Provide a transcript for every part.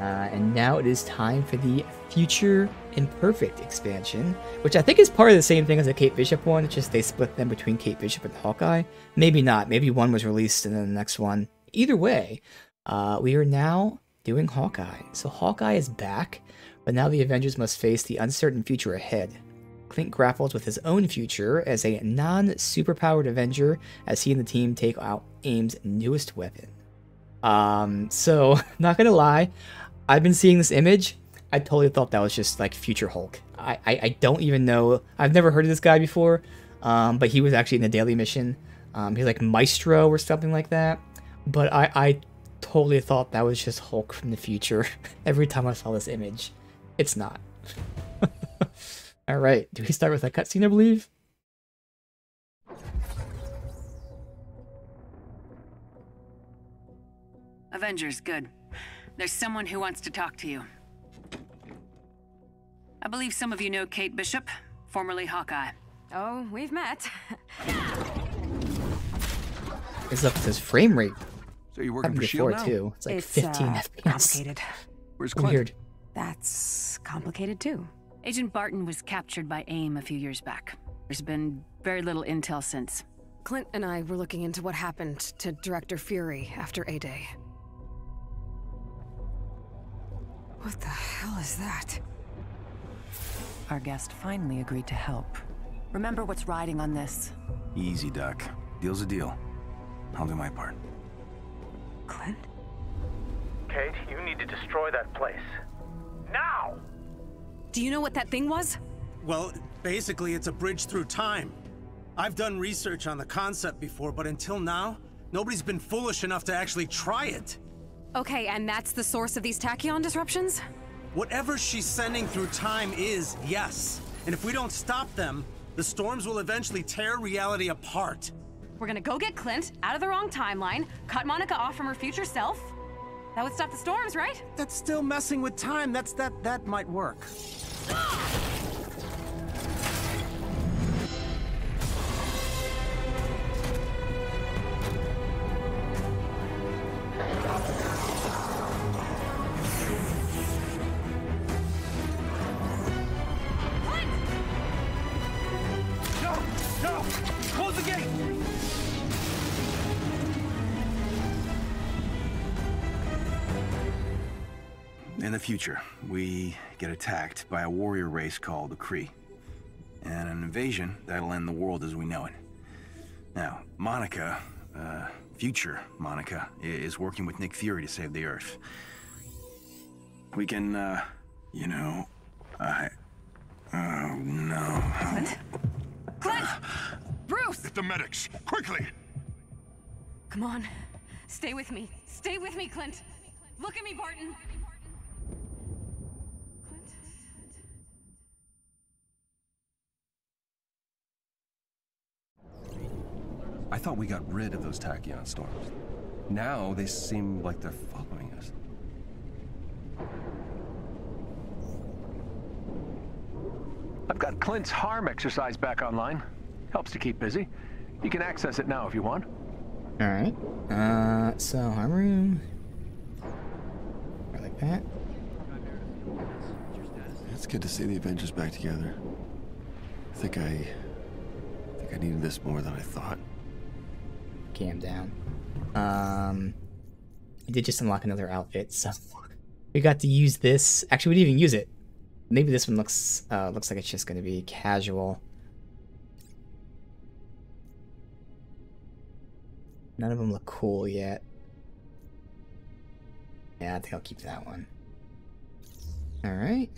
And now it is time for the Future Imperfect expansion, which I think is part of the same thing as the Kate Bishop one. It's just they split them between Kate Bishop and Hawkeye. Maybe not. Maybe one was released and then the next one. Either way, we are now doing Hawkeye. So Hawkeye is back, but now the Avengers must face the uncertain future ahead. Clint grapples with his own future as a non-superpowered Avenger as he and the team take out AIM's newest weapon. So, not gonna lie, I've been seeing this image. I totally thought that was just like Future Hulk. I don't even know. I've never heard of this guy before, but he was actually in the Daily Mission. He's like Maestro or something like that. But I totally thought that was just Hulk from the future every time I saw this image. It's not. Alright, do we start with a cutscene, I believe? Avengers, good. There's someone who wants to talk to you. I believe some of you know Kate Bishop, formerly Hawkeye. Oh, we've met. It's up to his frame rate. So you're working for S.H.I.E.L.D. now? Too. It's like 15 FPS. Complicated. Where's Clint? Weird. That's complicated too. Agent Barton was captured by AIM a few years back. There's been very little intel since. Clint and I were looking into what happened to Director Fury after A-Day. What the hell is that? Our guest finally agreed to help. Remember what's riding on this. Easy, Duck. Deal's a deal. I'll do my part. Clint? Kate, you need to destroy that place. Now! Do you know what that thing was? Well, basically it's a bridge through time. I've done research on the concept before, but until now, nobody's been foolish enough to actually try it. Okay, and that's the source of these tachyon disruptions? Whatever she's sending through time is, yes. And if we don't stop them, the storms will eventually tear reality apart. We're gonna go get Clint out of the wrong timeline, cut Monica off from her future self. That would stop the storms, right? That's still messing with time. That might work. No! Close the gate! In the future, we get attacked by a warrior race called the Kree. And an invasion that'll end the world as we know it. Now, Monica, future Monica, is working with Nick Fury to save the Earth. We can, you know, oh no. Clint? Clint! Bruce! Get the medics, quickly! Come on. Stay with me. Stay with me, Clint. Look at me, Barton. Clint? I thought we got rid of those tachyon storms. Now they seem like they're following us. I've got Clint's harm exercise back online. Helps to keep busy. You can access it now if you want. Alright. So harm room. I like that. It's good to see the Avengers back together. I think I needed this more than I thought. Calm down. I did just unlock another outfit, so we got to use this. Actually, we didn't even use it. Maybe this one looks like it's just gonna be casual. None of them look cool yet. Yeah, I think I'll keep that one. Alright.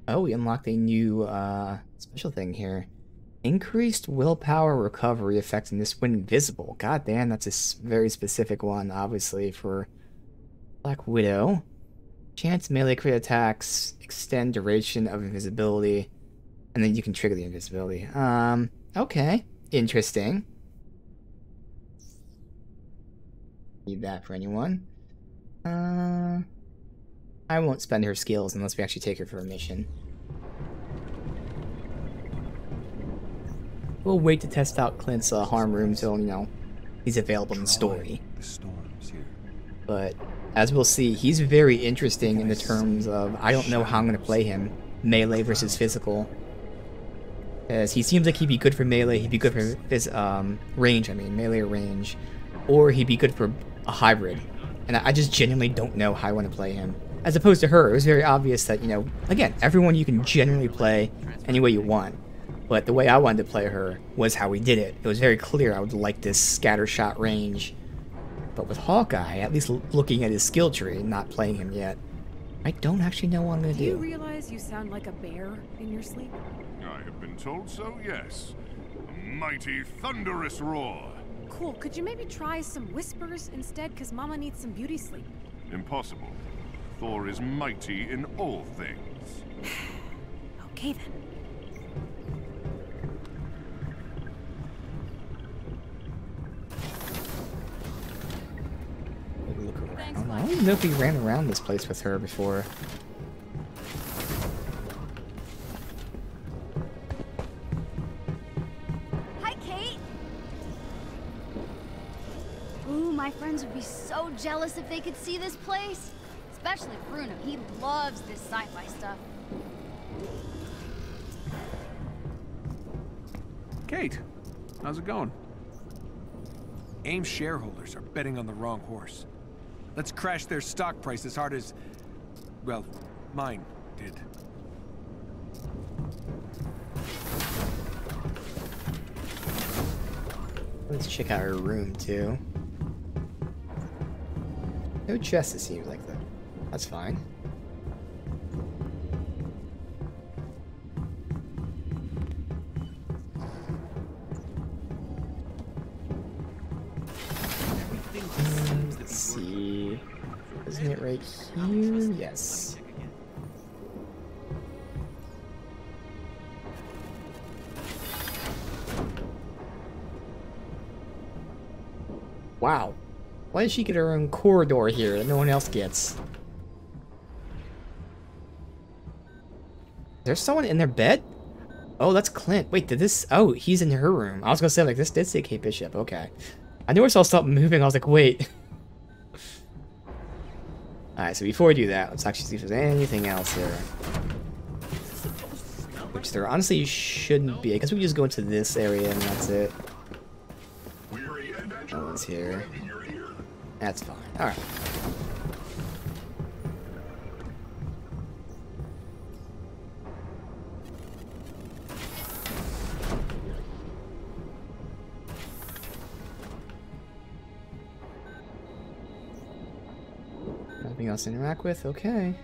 Oh, we unlocked a new special thing here. Increased willpower recovery affecting this when invisible. God damn, that's a very specific one, obviously, for Black Widow. Chance melee crit attacks, extend duration of invisibility, and then you can trigger the invisibility. Okay. Interesting. Need that for anyone. I won't spend her skills unless we actually take her for a mission. We'll wait to test out Clint's harm room till, you know, he's available in the story. The storms here. But as we'll see, he's very interesting in the terms of I don't know how I'm going to play him. Melee versus physical. As he seems like he'd be good for melee, he'd be good for his range, I mean, melee or range. Or he'd be good for a hybrid. And I just genuinely don't know how I want to play him. As opposed to her, it was very obvious that, you know, again, everyone you can generally play any way you want. But the way I wanted to play her was how we did it. It was very clear I would like this scatter shot range. But with Hawkeye, at least looking at his skill tree, not playing him yet, I don't actually know what I'm going to do. Do you realize you sound like a bear in your sleep? I have been told so, yes. A mighty, thunderous roar. Cool. Could you maybe try some whispers instead? Because Mama needs some beauty sleep. Impossible. Thor is mighty in all things. Okay, then. Look around. I don't even know if we ran around this place with her before. Hi, Kate. Ooh, my friends would be so jealous if they could see this place. Especially Bruno. He loves this sci-fi stuff. Kate, how's it going? AIM shareholders are betting on the wrong horse. Let's crash their stock price as hard as, well, mine did. Let's check out her room, too. No chest, it seems like, though. That's fine. Let's see. Isn't it right here? Yes. Wow. Why did she get her own corridor here that no one else gets? Is there someone in their bed? Oh, that's Clint. Wait, did this... Oh, he's in her room. I was gonna say, like, this did say Kate Bishop. Okay. I knew I saw something moving. I was like, wait. Alright, so before we do that, let's actually see if there's anything else here. Which there honestly shouldn't be. I guess we can just go into this area and that's it. No one's here. That's fine. Alright. Nothing else to interact with? Okay.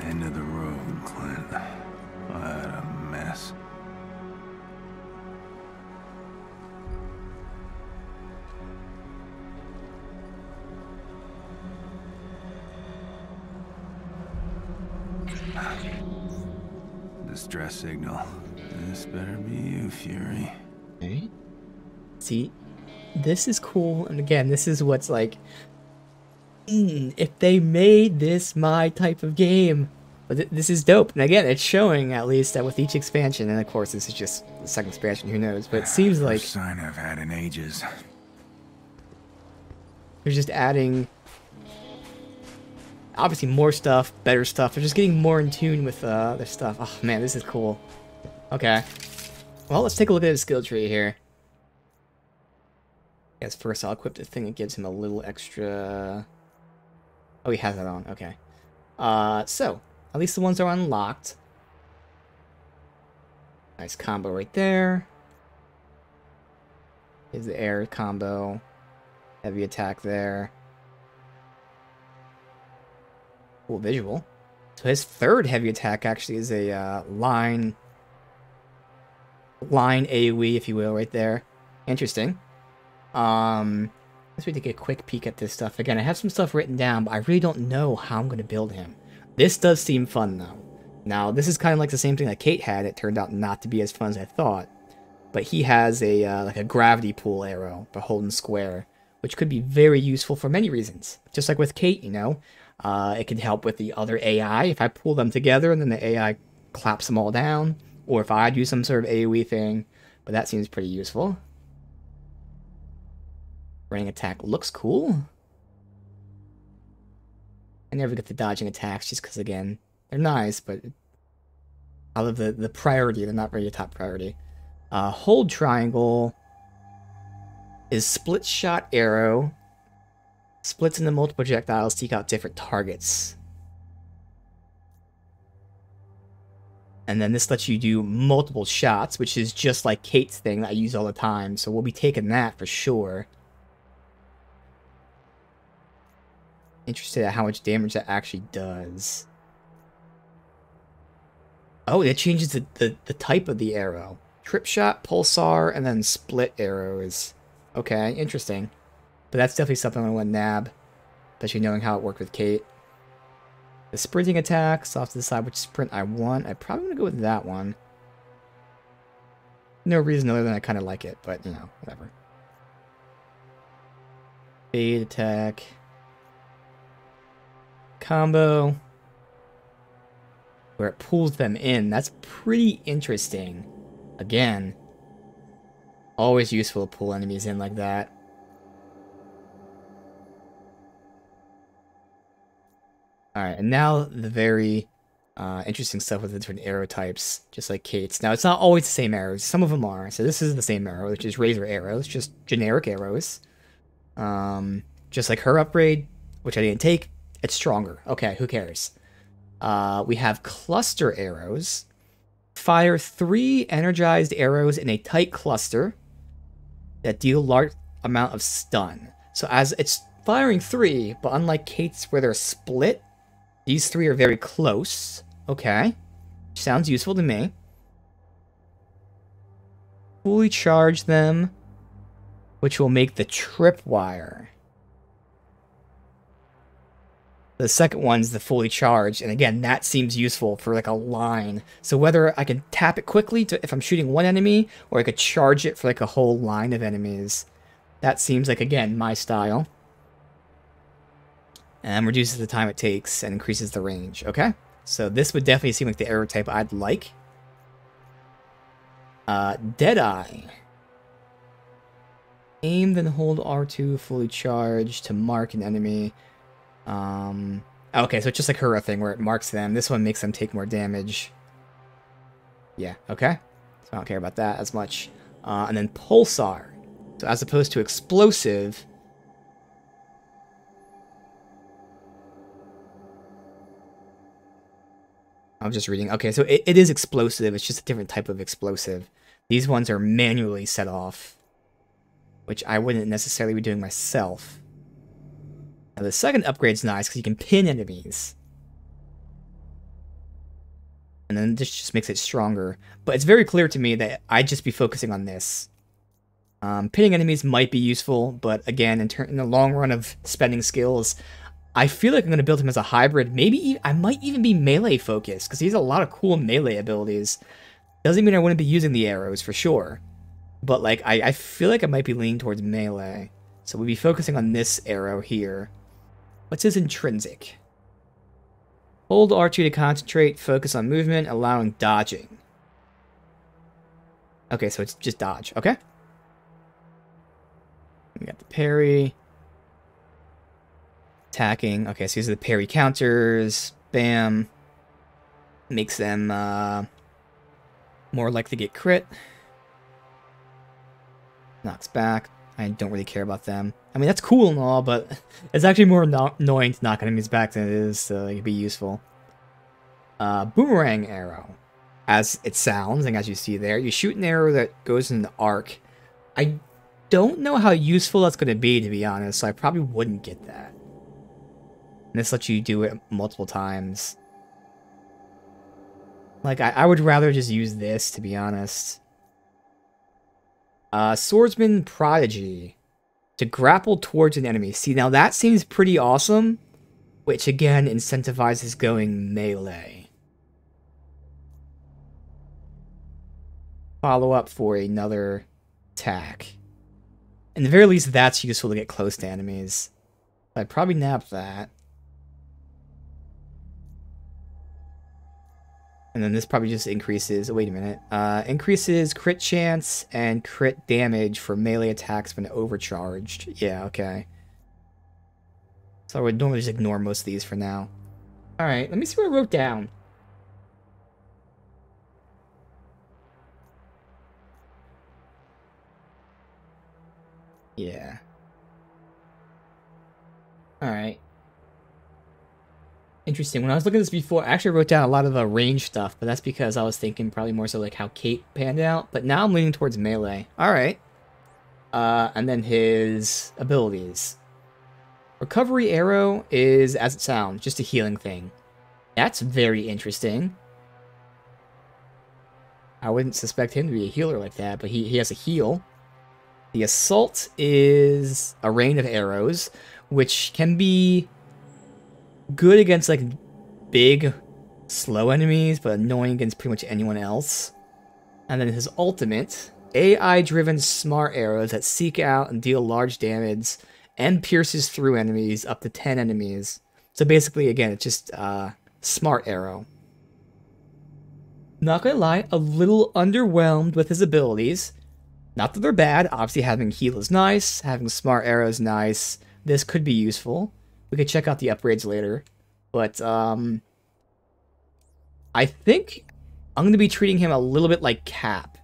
End of the road, Clint. What a mess. Distress signal. This better be you, Fury. Okay. See, this is cool, and again, this is what's like, if they made this my type of game, but this is dope. And again, it's showing at least that with each expansion, and of course this is just the second expansion, who knows, but it seems like First sign I've had in ages. they're just adding obviously more stuff, better stuff. They're just getting more in tune with their stuff. Oh man, this is cool. Okay. Well, let's take a look at his skill tree here. I guess first I'll equip the thing that gives him a little extra... Oh, he has that on. Okay. So, at least the ones are unlocked. Nice combo right there. Here's the air combo. Heavy attack there. Cool visual. So his third heavy attack actually is a line AoE, if you will, right there. Interesting. Let's take a quick peek at this stuff. Again, I have some stuff written down, but I really don't know how I'm going to build him. This does seem fun, though. Now, this is kind of like the same thing that Kate had. It turned out not to be as fun as I thought. But he has a like a gravity pull arrow for holding square, which could be very useful for many reasons. Just like with Kate, you know. It can help with the other AI if I pull them together and then the AI claps them all down. Or if I do some sort of AoE thing. But that seems pretty useful. Running attack looks cool. I never get the dodging attacks just because, again, they're nice, but out of the priority, they're not really a top priority. Hold triangle is split shot arrow. Splits into multiple projectiles, seek out different targets. And then this lets you do multiple shots, which is just like Kate's thing that I use all the time. So we'll be taking that for sure. Interested at how much damage that actually does. Oh, it changes the type of the arrow. Trip shot, pulsar, and then split arrows. Okay, interesting. But that's definitely something I want to nab. Especially knowing how it worked with Kate. The sprinting attacks, off to decide which sprint I want. I probably want to go with that one. No reason other than I kind of like it, but, you know, whatever. Fade attack. Combo. Where it pulls them in. That's pretty interesting. Again. Always useful to pull enemies in like that. Alright, and now the very interesting stuff with the different arrow types, just like Kate's. Now, it's not always the same arrows. Some of them are. So this is the same arrow, which is razor arrows, just generic arrows. Just like her upgrade, which I didn't take, it's stronger. Okay, who cares? We have cluster arrows. Fire 3 energized arrows in a tight cluster that deal large amount of stun. So as it's firing 3, but unlike Kate's where they're split, these 3 are very close. Okay. Sounds useful to me. Fully charge them, which will make the tripwire. The second one's the fully charged, and again, that seems useful for like a line. So whether I can tap it quickly to if I'm shooting one enemy, or I could charge it for like a whole line of enemies. That seems like, again, my style. And reduces the time it takes and increases the range. Okay, so this would definitely seem like the arrow type I'd like. Deadeye. Aim, then hold R2 fully charged to mark an enemy. Okay, so it's just like her thing where it marks them. This one makes them take more damage. Yeah, okay. So I don't care about that as much. And then Pulsar. So as opposed to Explosive... I'm just reading. Okay, so it is explosive. It's just a different type of explosive. These ones are manually set off, which I wouldn't necessarily be doing myself. Now, the second upgrade's nice because you can pin enemies. And then this just makes it stronger. But it's very clear to me that I'd just be focusing on this. Pinning enemies might be useful, but again, in the long run of spending skills... I feel like I'm going to build him as a hybrid. Maybe I might even be melee focused, because he has a lot of cool melee abilities. Doesn't mean I wouldn't be using the arrows, for sure. But, like, I feel like I might be leaning towards melee. So we'll be focusing on this arrow here. What's his intrinsic? Hold R2 to concentrate, focus on movement, allowing dodging. Okay, so it's just dodge. Okay. We got the parry. Attacking. Okay, so these are the parry counters. Bam. Makes them more likely to get crit. Knocks back. I don't really care about them. I mean, that's cool and all, but it's actually more annoying to knock enemies back than it is to like, be useful. Boomerang arrow. As it sounds, and as you see there, you shoot an arrow that goes in the arc. I don't know how useful that's going to be, to be honest, so I probably wouldn't get that. And this lets you do it multiple times. Like, I would rather just use this, to be honest. Swordsman Prodigy. To grapple towards an enemy. See, now that seems pretty awesome. Which, again, incentivizes going melee. Follow up for another attack. In the very least, that's useful to get close to enemies. I'd probably nab that. And then this probably just increases... Wait a minute. Increases crit chance and crit damage for melee attacks when overcharged. Yeah, okay. So I would normally just ignore most of these for now. Alright, let me see what I wrote down. Yeah. Alright. Interesting. When I was looking at this before, I actually wrote down a lot of the range stuff, but that's because I was thinking probably more so like how Kate panned out. But now I'm leaning towards melee. Alright. And then his abilities. Recovery Arrow is, as it sounds, just a healing thing. That's very interesting. I wouldn't suspect him to be a healer like that, but he has a heal. The Assault is a rain of arrows, which can be good against, like, big, slow enemies, but annoying against pretty much anyone else. And then his ultimate, AI-driven smart arrows that seek out and deal large damage and pierces through enemies up to 10 enemies. So basically, again, it's just smart arrow. Not gonna lie, a little underwhelmed with his abilities. Not that they're bad. Obviously, having heal is nice. Having smart arrow is nice. This could be useful. We could check out the upgrades later. But, I think I'm going to be treating him a little bit like Cap.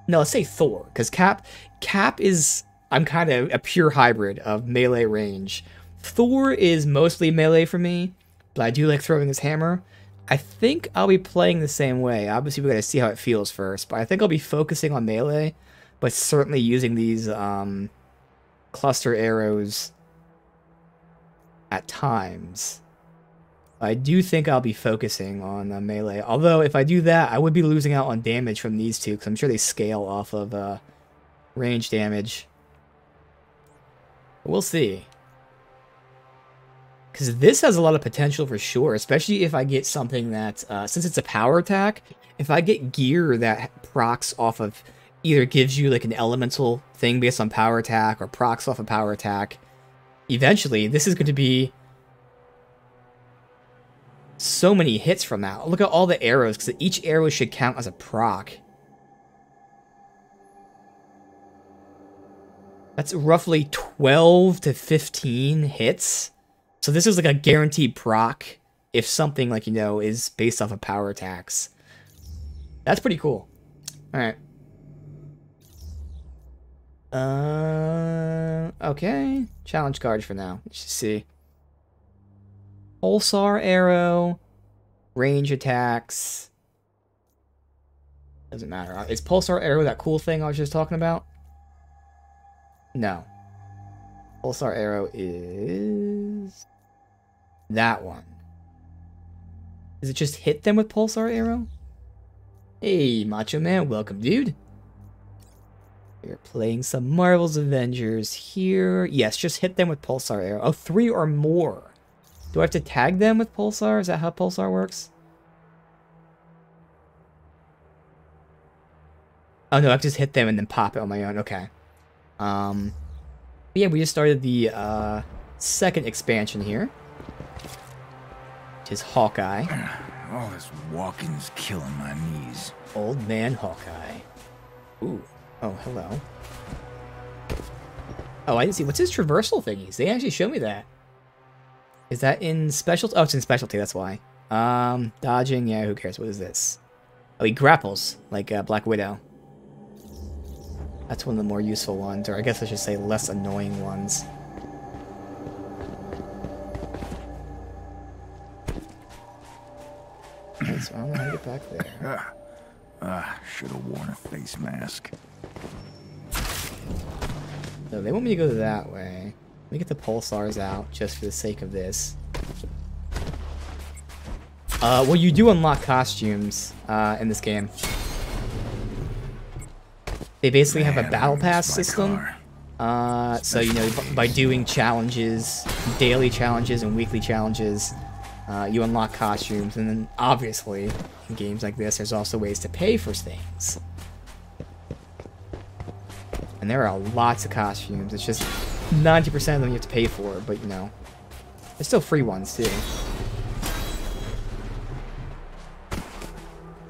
No, let's say Thor. Because Cap is... I'm kind of a pure hybrid of melee range. Thor is mostly melee for me. But I do like throwing his hammer. I think I'll be playing the same way. Obviously, we got to see how it feels first. But I think I'll be focusing on melee. But certainly using these cluster arrows at times. I do think I'll be focusing on melee. Although, if I do that, I would be losing out on damage from these two. Because I'm sure they scale off of range damage. But we'll see. Because this has a lot of potential for sure. Especially if I get something that... since it's a power attack, if I get gear that procs off of... either gives you like an elemental thing based on power attack or procs off a power attack, eventually this is going to be so many hits from that. Look at all the arrows, because each arrow should count as a proc. That's roughly 12 to 15 hits. So this is like a guaranteed proc if something like, you know, is based off of power attacks. That's pretty cool. Alright. Okay. Challenge cards for now. Let's just see. Pulsar arrow. Range attacks. Doesn't matter. Is Pulsar arrow that cool thing I was just talking about? No. Pulsar arrow is... that one. Does it just hit them with Pulsar arrow? Hey, Macho Man. Welcome, dude. We're playing some Marvel's Avengers here. Yes, just hit them with Pulsar arrow. Oh, 3 or more. Do I have to tag them with Pulsar? Is that how Pulsar works? Oh no, I just hit them and then pop it on my own. Okay. Yeah, we just started the second expansion here, which is Hawkeye. All this walking's killing my knees. Old man Hawkeye. Ooh. Oh, hello. Oh, I didn't see. What's his traversal thingies? They actually show me that. Is that in specialty? Oh, it's in specialty, that's why. Dodging, yeah, who cares? What is this? Oh, he grapples, like Black Widow. That's one of the more useful ones, or I guess I should say less annoying ones. Right, so I don't know how to get back there. Should have worn a face mask. So they want me to go that way. Let me get the pulsars out just for the sake of this. Well, you do unlock costumes in this game. They basically have a battle pass system. So, you know, by doing challenges, daily challenges and weekly challenges, you unlock costumes. And then, obviously, in games like this, there's also ways to pay for things. And there are lots of costumes. It's just 90% of them you have to pay for, but, you know, there's still free ones, too.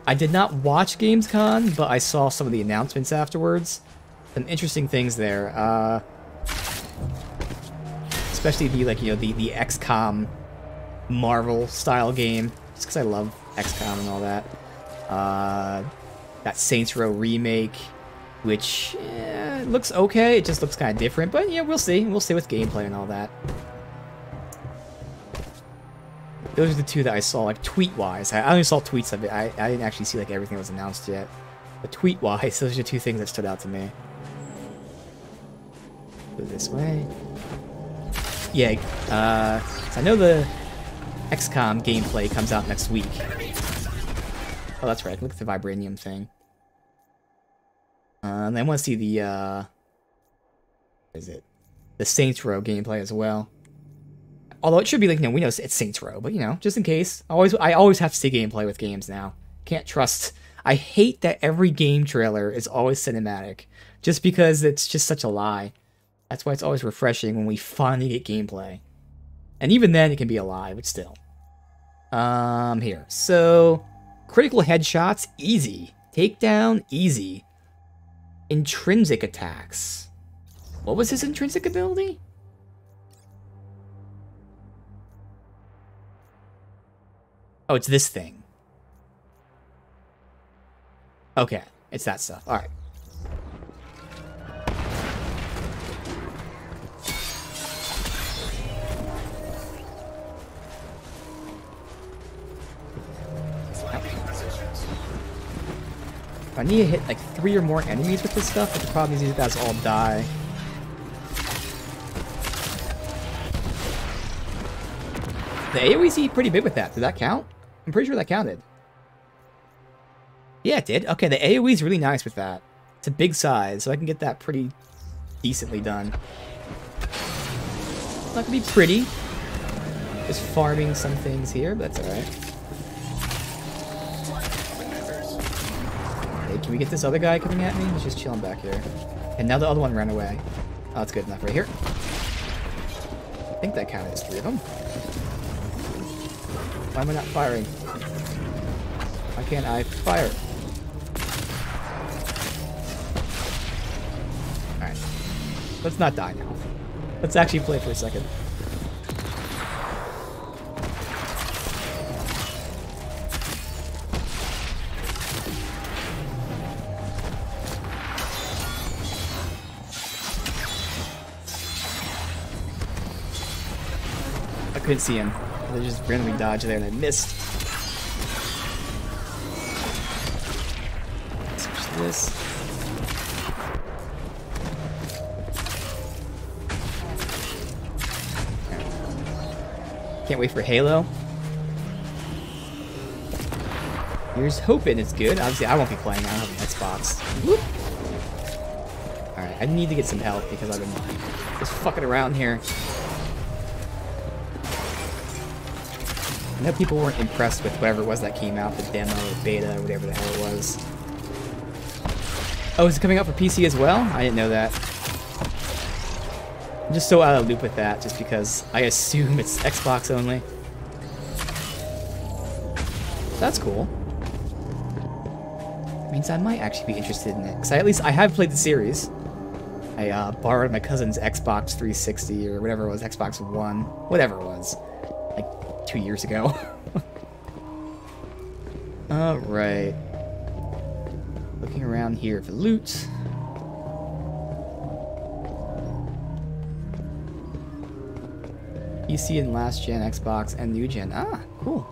I did not watch Gamescom, but I saw some of the announcements afterwards. Some interesting things there. Especially the, like, you know, the XCOM Marvel style game. Just because I love XCOM and all that. That Saints Row remake, which looks okay. It just looks kind of different, but yeah, we'll see. We'll see with gameplay and all that. Those are the two that I saw, like, tweet-wise. I only saw tweets of it. I didn't actually see, like, everything that was announced yet. But tweet-wise, those are the two things that stood out to me. Go this way. Yeah, so I know the XCOM gameplay comes out next week. Oh, that's right. Look at the vibranium thing. And I want to see the, what is it? The Saints Row gameplay as well. Although it should be like, you know, we know it's Saints Row, but, you know, just in case. I always have to see gameplay with games now. Can't trust. I hate that every game trailer is always cinematic, just because it's just such a lie. That's why it's always refreshing when we finally get gameplay. And even then, it can be a lie, but still. Here. So, critical headshots, easy. Takedown, easy. Intrinsic attacks. What was his intrinsic ability? Oh, it's this thing. Okay, it's that stuff. Alright. If I need to hit like 3 or more enemies with this stuff, but the problem is these guys all die. The AoE's pretty big with that. Did that count? I'm pretty sure that counted. Yeah, it did. Okay, the AoE's really nice with that. It's a big size, so I can get that pretty decently done. It's not gonna be pretty. Just farming some things here, but that's alright. Hey, can we get this other guy coming at me? He's just chilling back here. And now the other one ran away. Oh, that's good enough right here. I think that counted as 3 of them. Why am I not firing? Why can't I fire? Alright. Let's not die now. Let's actually play for a second. I couldn't see him. They just randomly dodged there and I missed. Switch to this. Can't wait for Halo. Here's hoping it's good. Obviously, I won't be playing. I don't have an Xbox. Whoop. Alright, I need to get some health because I've been just fucking around here. I know people weren't impressed with whatever it was that came out, the demo or beta or whatever the hell it was. Oh, is it coming out for PC as well? I didn't know that. I'm just so out of the loop with that, just because I assume it's Xbox only. That's cool. That means I might actually be interested in it, because at least I have played the series. I borrowed my cousin's Xbox 360 or whatever it was, Xbox One, whatever it was. 2 years ago. Alright. Looking around here for loot. PC and last gen, Xbox, and new gen. Ah, cool.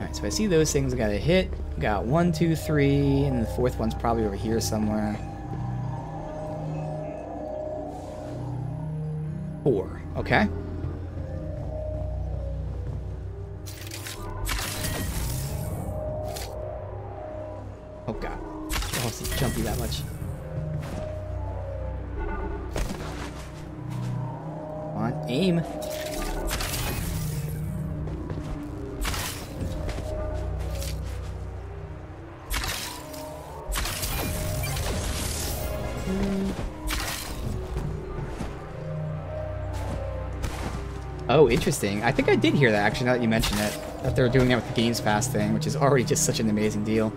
Alright, so I see those things I gotta hit. Got 1, 2, 3, and the 4th one's probably over here somewhere. 4. Okay. Oh god. Oh, it's jumpy that much. Come on, aim. Oh, interesting. I think I did hear that, actually, now that you mention it. That they were doing that with the Games Pass thing, which is already just such an amazing deal.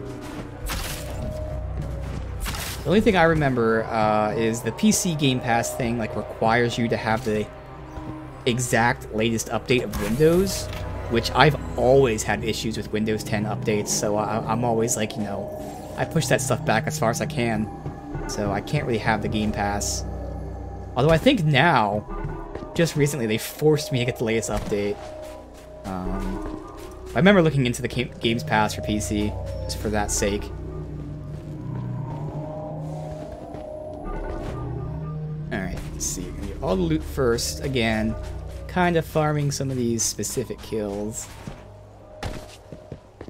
The only thing I remember is the PC Game Pass thing, like, requires you to have the exact latest update of Windows, which I've always had issues with Windows 10 updates, so I'm always like, you know, I push that stuff back as far as I can, so I can't really have the Game Pass. Although I think now, just recently, they forced me to get the latest update. I remember looking into the Games Pass for PC, just for that sake. Alright, let's see. Gonna get all the loot first. Again, kind of farming some of these specific kills.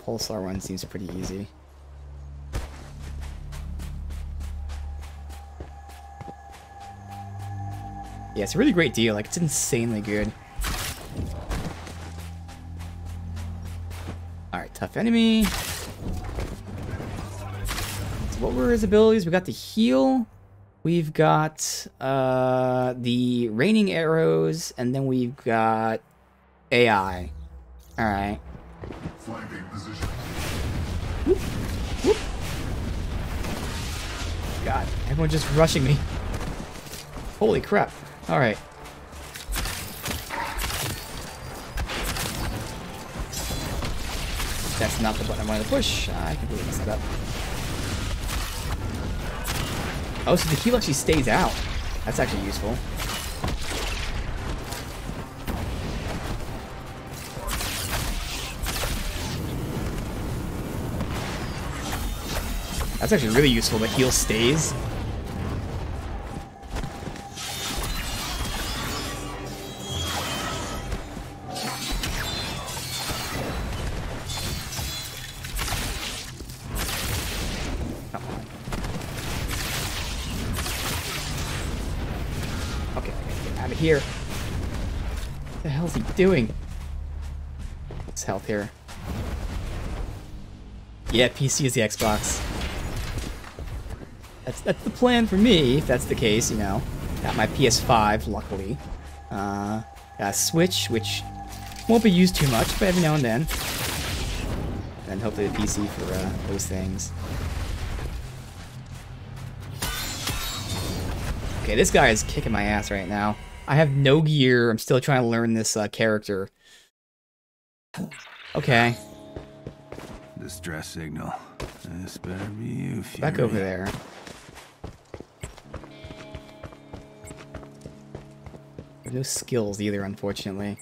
Pulsar one seems pretty easy. Yeah, it's a really great deal. Like, it's insanely good. Alright, tough enemy. So what were his abilities? We got the heal. We've got the raining arrows. And then we've got AI. Alright. Whoop, whoop. God, everyone's just rushing me. Holy crap. Alright. That's not the button I wanted to push. I completely messed it up. Oh, so the heal actually stays out. That's actually useful. That's actually really useful. The heal stays. Here. What the hell is he doing? What's health here? Yeah, PC is the Xbox. That's the plan for me, if that's the case, you know. Got my PS5, luckily. Got a Switch, which won't be used too much, but every now and then. And hopefully the PC for those things. Okay, this guy is kicking my ass right now. I have no gear. I'm still trying to learn this character. Okay. Distress signal. This better be you, Fury. Back over there. There's no skills either, unfortunately.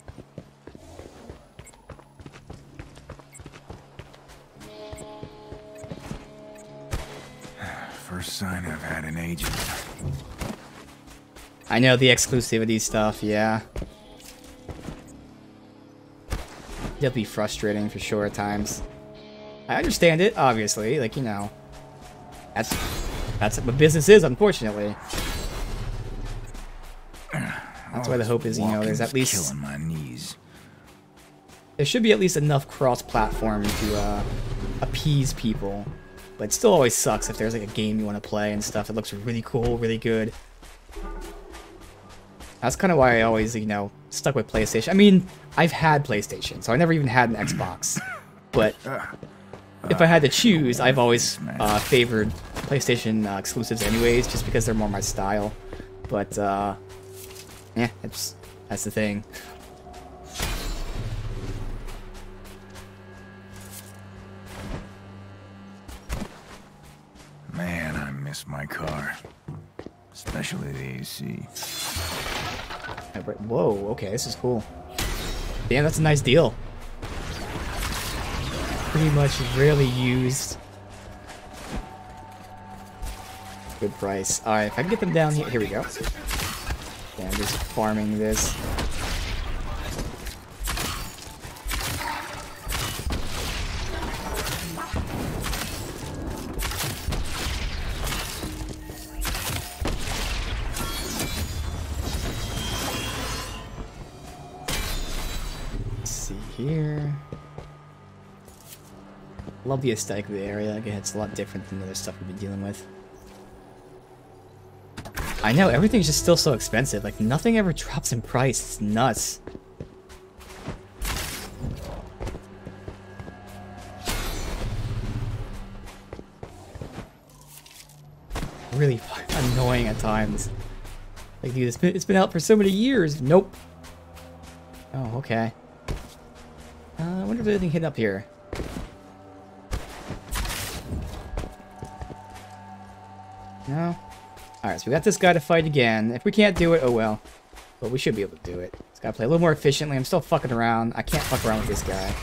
First sign I've had in ages. I know, the exclusivity stuff, yeah. It'll be frustrating for sure at times. I understand it, obviously, like, you know. That's what business is, unfortunately. That's why the hope is, you know, there's at least... killing my knees. There should be at least enough cross-platform to appease people. But it still always sucks if there's like a game you want to play and stuff that looks really cool, really good. That's kind of why I always, you know, stuck with PlayStation. I mean, I've had PlayStation, so I never even had an Xbox. But if I had to choose, I've always favored PlayStation exclusives anyways, just because they're more my style. But, yeah, that's the thing. Man, I miss my car. Especially the AC. Whoa, okay, this is cool. Damn, that's a nice deal. Pretty much rarely used. Good price. Alright, if I can get them down here. Here we go. Yeah, I'm just farming this. here. Love the aesthetic of the area. Again, it's a lot different than the other stuff we've been dealing with. I know, everything's just still so expensive. Like, nothing ever drops in price. It's nuts. Really annoying at times. Like, dude, it's been out for so many years. Nope. Oh, okay. I wonder if there's anything hidden up here. No? Alright, so we got this guy to fight again. If we can't do it, oh well. But we should be able to do it. Just gotta play a little more efficiently. I'm still fucking around. I can't fuck around with this guy.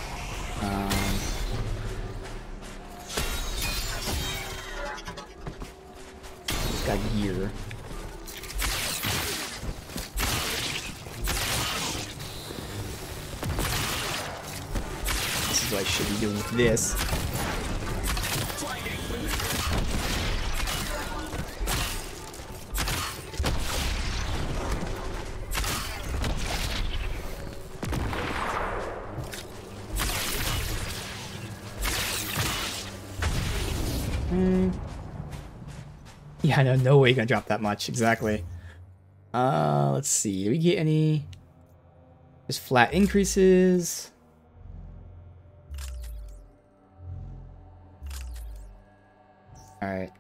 Just got gear. This is what I should be doing with this. Yeah, no way you're gonna drop that much, exactly. Let's see, do we get any... Just flat increases? Alright.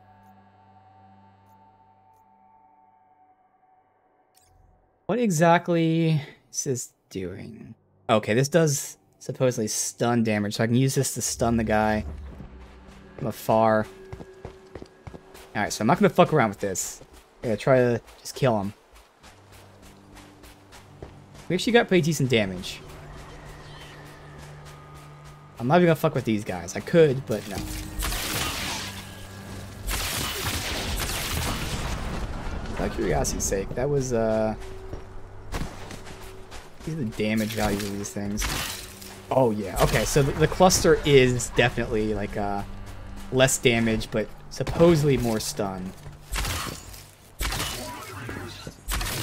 What exactly is this doing? Okay, this does supposedly stun damage, so I can use this to stun the guy from afar. Alright, so I'm not gonna fuck around with this. I'm gonna try to just kill him. We actually got pretty decent damage. I'm not even gonna fuck with these guys. I could, but no. Out of curiosity's sake, that was, these are the damage values of these things. Oh, yeah. Okay, so the cluster is definitely, like, less damage, but supposedly more stun.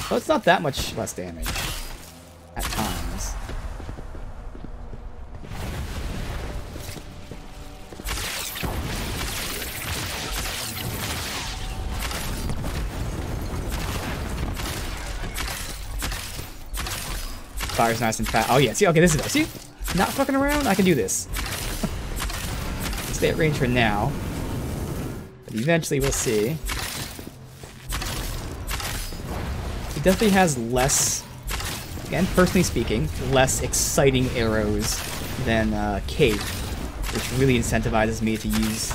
Well, it's not that much less damage at times. Fire's nice and fast. Oh yeah, see, okay, this is it. See? Not fucking around? I can do this. Stay at range for now. But eventually we'll see. He definitely has less, again, personally speaking, less exciting arrows than Kate, which really incentivizes me to use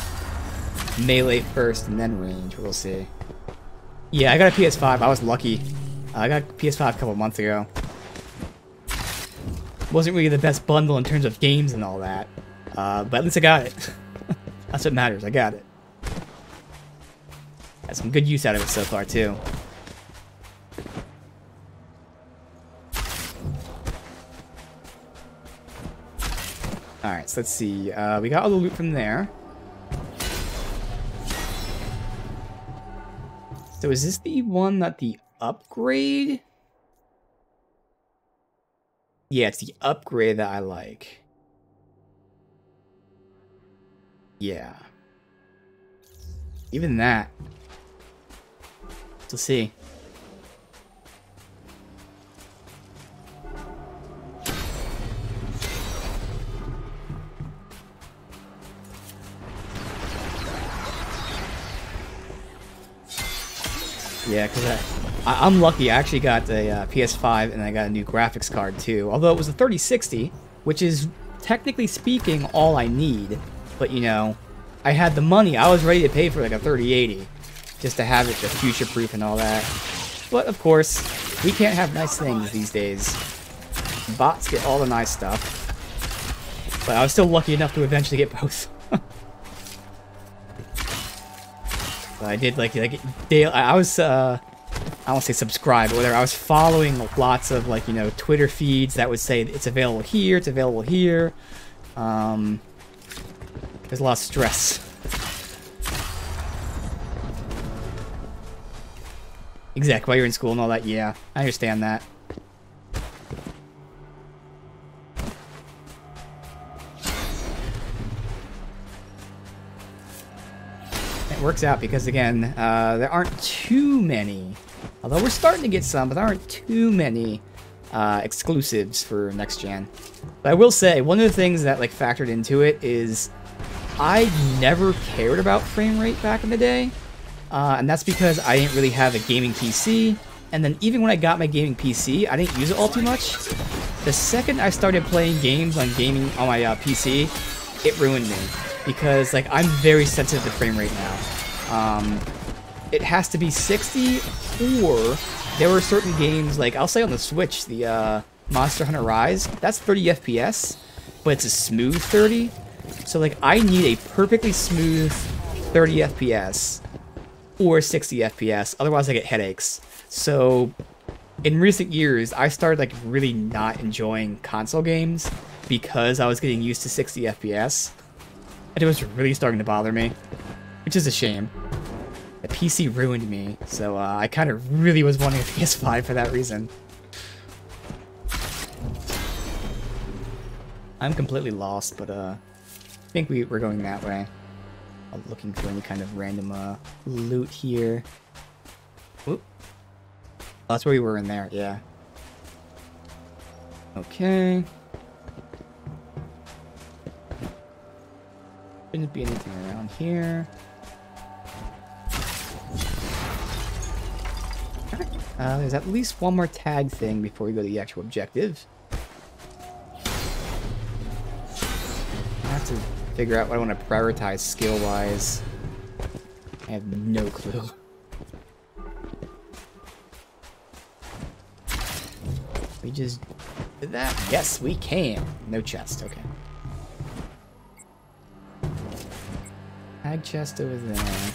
melee first and then range. We'll see. Yeah, I got a PS5. I was lucky. I got a PS5 a couple months ago. Wasn't really the best bundle in terms of games and all that, but at least I got it. That's what matters. I got it. Had some good use out of it so far too. All right, so let's see. We got all the loot from there. So is this the one that the upgrade? Yeah, it's the upgrade that I like. Yeah. Even that. Let's see. Yeah, because I'm lucky. I actually got a PS5 and I got a new graphics card too. Although it was a 3060, which is technically speaking all I need. But you know, I had the money. I was ready to pay for like a 3080 just to have it to future-proof and all that. But of course, we can't have nice things these days. Bots get all the nice stuff. But I was still lucky enough to eventually get both. I did like daily. I was I won't say subscribe, but whatever. I was following lots of like, you know, Twitter feeds that would say it's available here, it's available here. There's a lot of stress. Exactly, while you're in school and all that. Yeah, I understand that. works out because, again, there aren't too many, although we're starting to get some, but there aren't too many exclusives for next gen. But I will say, one of the things that like factored into it is I never cared about frame rate back in the day, and that's because I didn't really have a gaming PC, and then even when I got my gaming PC, I didn't use it all too much. The second I started playing games on my PC, it ruined me, because like I'm very sensitive to frame rate now. It has to be 60, or there were certain games, like I'll say on the Switch, the Monster Hunter Rise, that's 30 FPS, but it's a smooth 30. So like I need a perfectly smooth 30 FPS or 60 FPS, otherwise I get headaches. So in recent years, I started like really not enjoying console games because I was getting used to 60 FPS. And it was really starting to bother me, which is a shame. The PC ruined me, so I kind of really was wanting a PS5 for that reason. I'm completely lost, but I think we're going that way. I'm looking for any kind of random loot here. Oop. Oh, that's where we were in there, yeah. Okay. Shouldn't be anything around here. There's at least one more tag thing before we go to the actual objective. I have to figure out what I want to prioritize skill-wise. I have no clue. We just did that? Yes, we can. No chest, okay. Tag chest over there.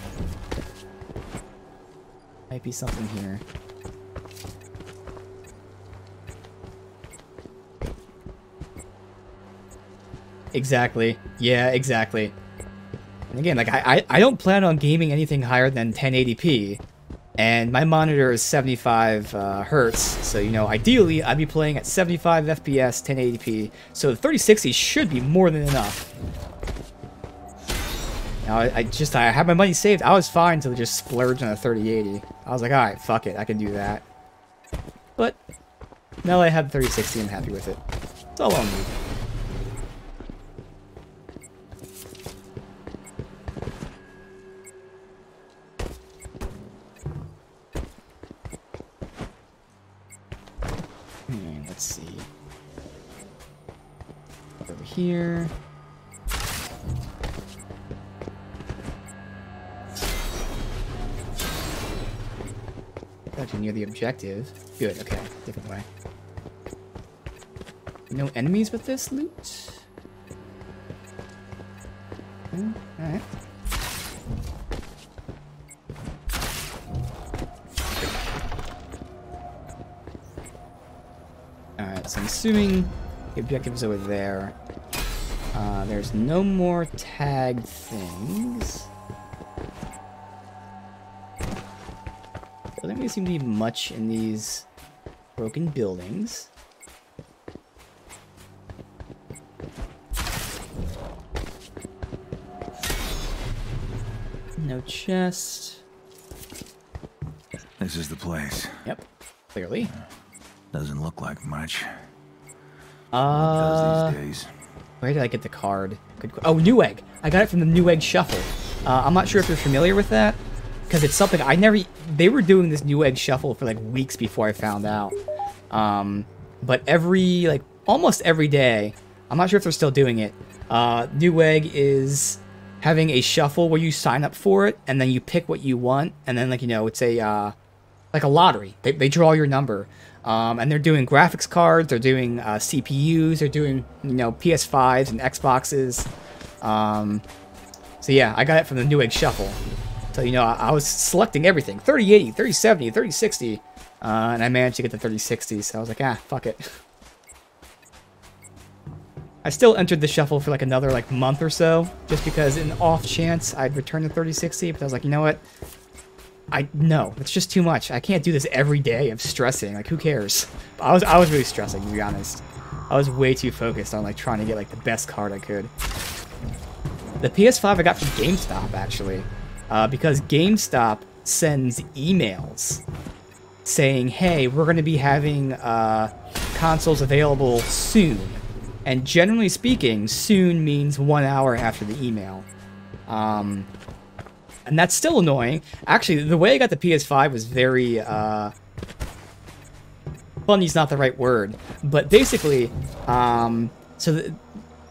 Might be something here. Exactly. Yeah, exactly. And again, like I don't plan on gaming anything higher than 1080p, and my monitor is 75 hertz. So you know, ideally, I'd be playing at 75 FPS, 1080p. So the 3060 should be more than enough. Now, I had my money saved. I was fine to just splurge on a 3080. I was like, all right, fuck it, I can do that. But now that I have the 3060, I'm happy with it. That's all I'll need. Let's see. Over here. Actually near the objective. Good, okay. Different way. No enemies with this loot? Alright. Alright, so I'm assuming the objective is over there. There's no more tagged things. There doesn't really seem to be much in these broken buildings. No chest. This is the place. Yep, clearly. Doesn't look like much. These days. Where did I get the card? Oh, Newegg. I got it from the Newegg Shuffle. I'm not sure if you're familiar with that, because it's something I never... They were doing this Newegg Shuffle for like weeks before I found out. But almost every day, I'm not sure if they're still doing it, Newegg is having a shuffle where you sign up for it, and then you pick what you want, and then, like, you know, it's a, like a lottery. They draw your number. And they're doing graphics cards, they're doing CPUs, they're doing, you know, PS5s and Xboxes. So yeah, I got it from the Newegg Shuffle. So, you know, I was selecting everything. 3080, 3070, 3060. And I managed to get the 3060, so I was like, ah, fuck it. I still entered the shuffle for like another like month or so, just because in the off chance I'd return the 3060, but I was like, you know what? No, it's just too much. I can't do this every day. I'm stressing. Like, who cares? I was really stressing, to be honest. I was way too focused on like trying to get like the best card I could. The PS5 I got from GameStop, actually. because GameStop sends emails saying, hey, we're going to be having consoles available soon. And generally speaking, soon means 1 hour after the email. And that's still annoying. Actually, the way I got the PS5 was very... funny's not the right word. But basically,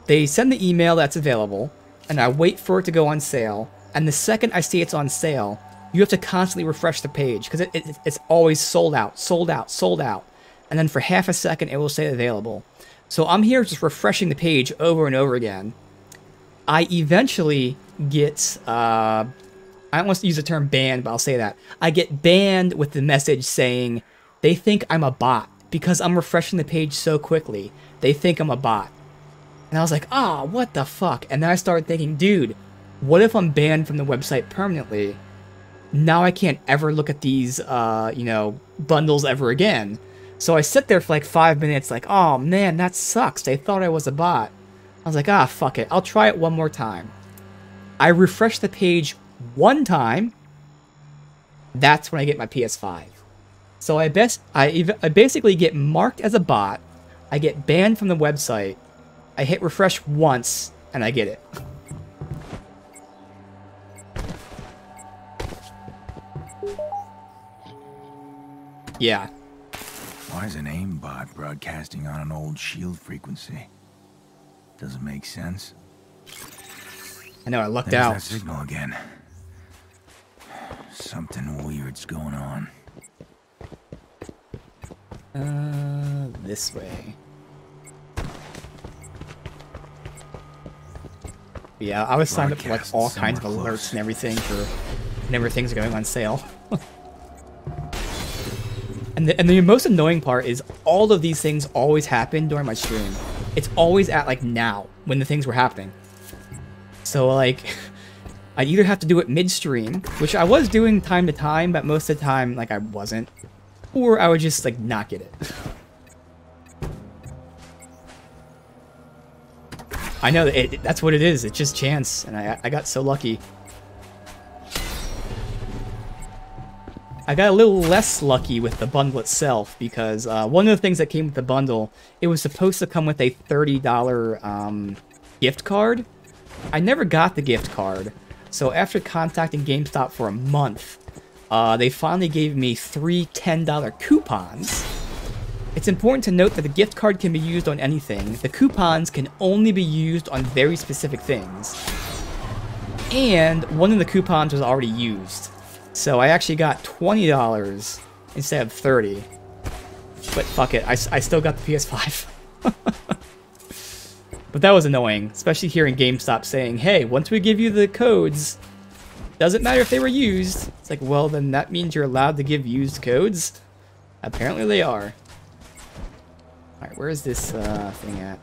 they send the email that's available, and I wait for it to go on sale. And the second I see it's on sale, you have to constantly refresh the page, because it's always sold out, sold out, sold out. And then for half a second, it will say available. So I'm here just refreshing the page over and over again. I eventually get, I don't want to use the term banned, but I'll say that. I get banned with the message saying, they think I'm a bot, because I'm refreshing the page so quickly. They think I'm a bot. And I was like, oh, what the fuck? And then I started thinking, dude, what if I'm banned from the website permanently? Now I can't ever look at these, you know, bundles ever again. So I sit there for like 5 minutes like, oh man, that sucks. They thought I was a bot. I was like, ah, fuck it. I'll try it one more time. I refresh the page one time. That's when I get my PS5. So I basically get marked as a bot. I get banned from the website. I hit refresh once, and I get it. Yeah. Why is an aimbot broadcasting on an old shield frequency? Doesn't make sense. I know, I lucked There's out. That signal again. Something weird's going on. This way. Yeah, I was signed up for like all kinds of alerts and everything for whenever things are going on sale. And the most annoying part is all of these things always happen during my stream. It's always at like now when the things were happening. So like, I either have to do it mid-stream, which I was doing time to time, but most of the time like I wasn't, or I would just like not get it. I know that's what it is. It's just chance, and I got so lucky. I got a little less lucky with the bundle itself because one of the things that came with the bundle, it was supposed to come with a $30 gift card. I never got the gift card, so after contacting GameStop for a month, they finally gave me 3 $10 coupons. It's important to note that the gift card can be used on anything. The coupons can only be used on very specific things. And one of the coupons was already used. So I actually got $20 instead of $30. But fuck it, I still got the PS5. But that was annoying, especially hearing GameStop saying, hey, once we give you the codes, doesn't matter if they were used. It's like, well, then that means you're allowed to give used codes? Apparently they are. Alright, where is this thing at?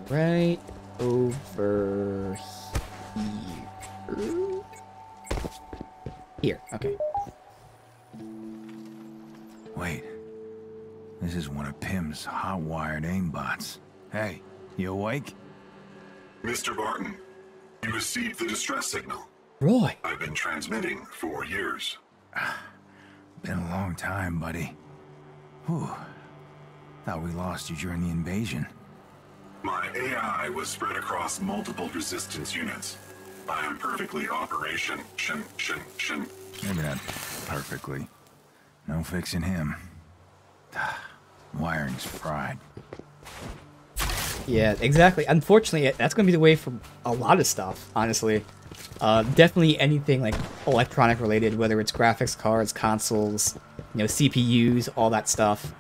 Right over here. Here, okay. Wait. This is one of Pym's hot-wired aimbots. Hey, you awake? Mr. Barton, you received the distress signal. Roy. I've been transmitting for years. Been a long time, buddy. Whew. Thought we lost you during the invasion. My AI was spread across multiple resistance units. I am perfectly operation. Maybe not perfectly. No fixing him. Wiring's fried. Yeah, exactly. Unfortunately, that's going to be the way for a lot of stuff, honestly. Definitely anything like electronic related, whether it's graphics cards, consoles, you know, CPUs, all that stuff.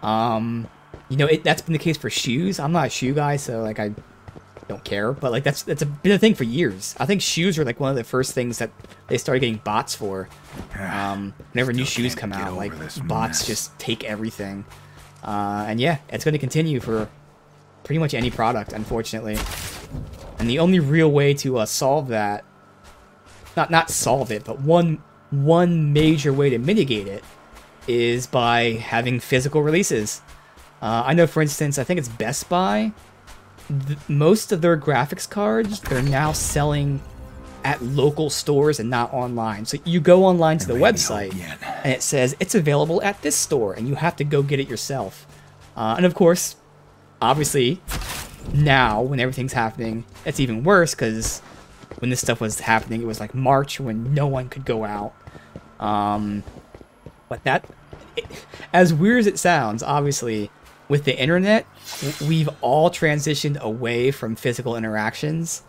You know, that's been the case for shoes. I'm not a shoe guy, so like I don't care, but like that's been a thing for years. I think shoes were like one of the first things that they started getting bots for. Whenever new shoes come out, like bots just take everything. And yeah, it's going to continue for pretty much any product, unfortunately. And the only real way to solve that, not solve it, but one major way to mitigate it is by having physical releases. I know, for instance, I think it's Best Buy most of their graphics cards, they're now selling at local stores and not online. So you go online to the website and it says it's available at this store and you have to go get it yourself. And of course, obviously, now when everything's happening, it's even worse because when this stuff was happening, it was like March when no one could go out. But as weird as it sounds, obviously, with the internet, we've all transitioned away from physical interactions.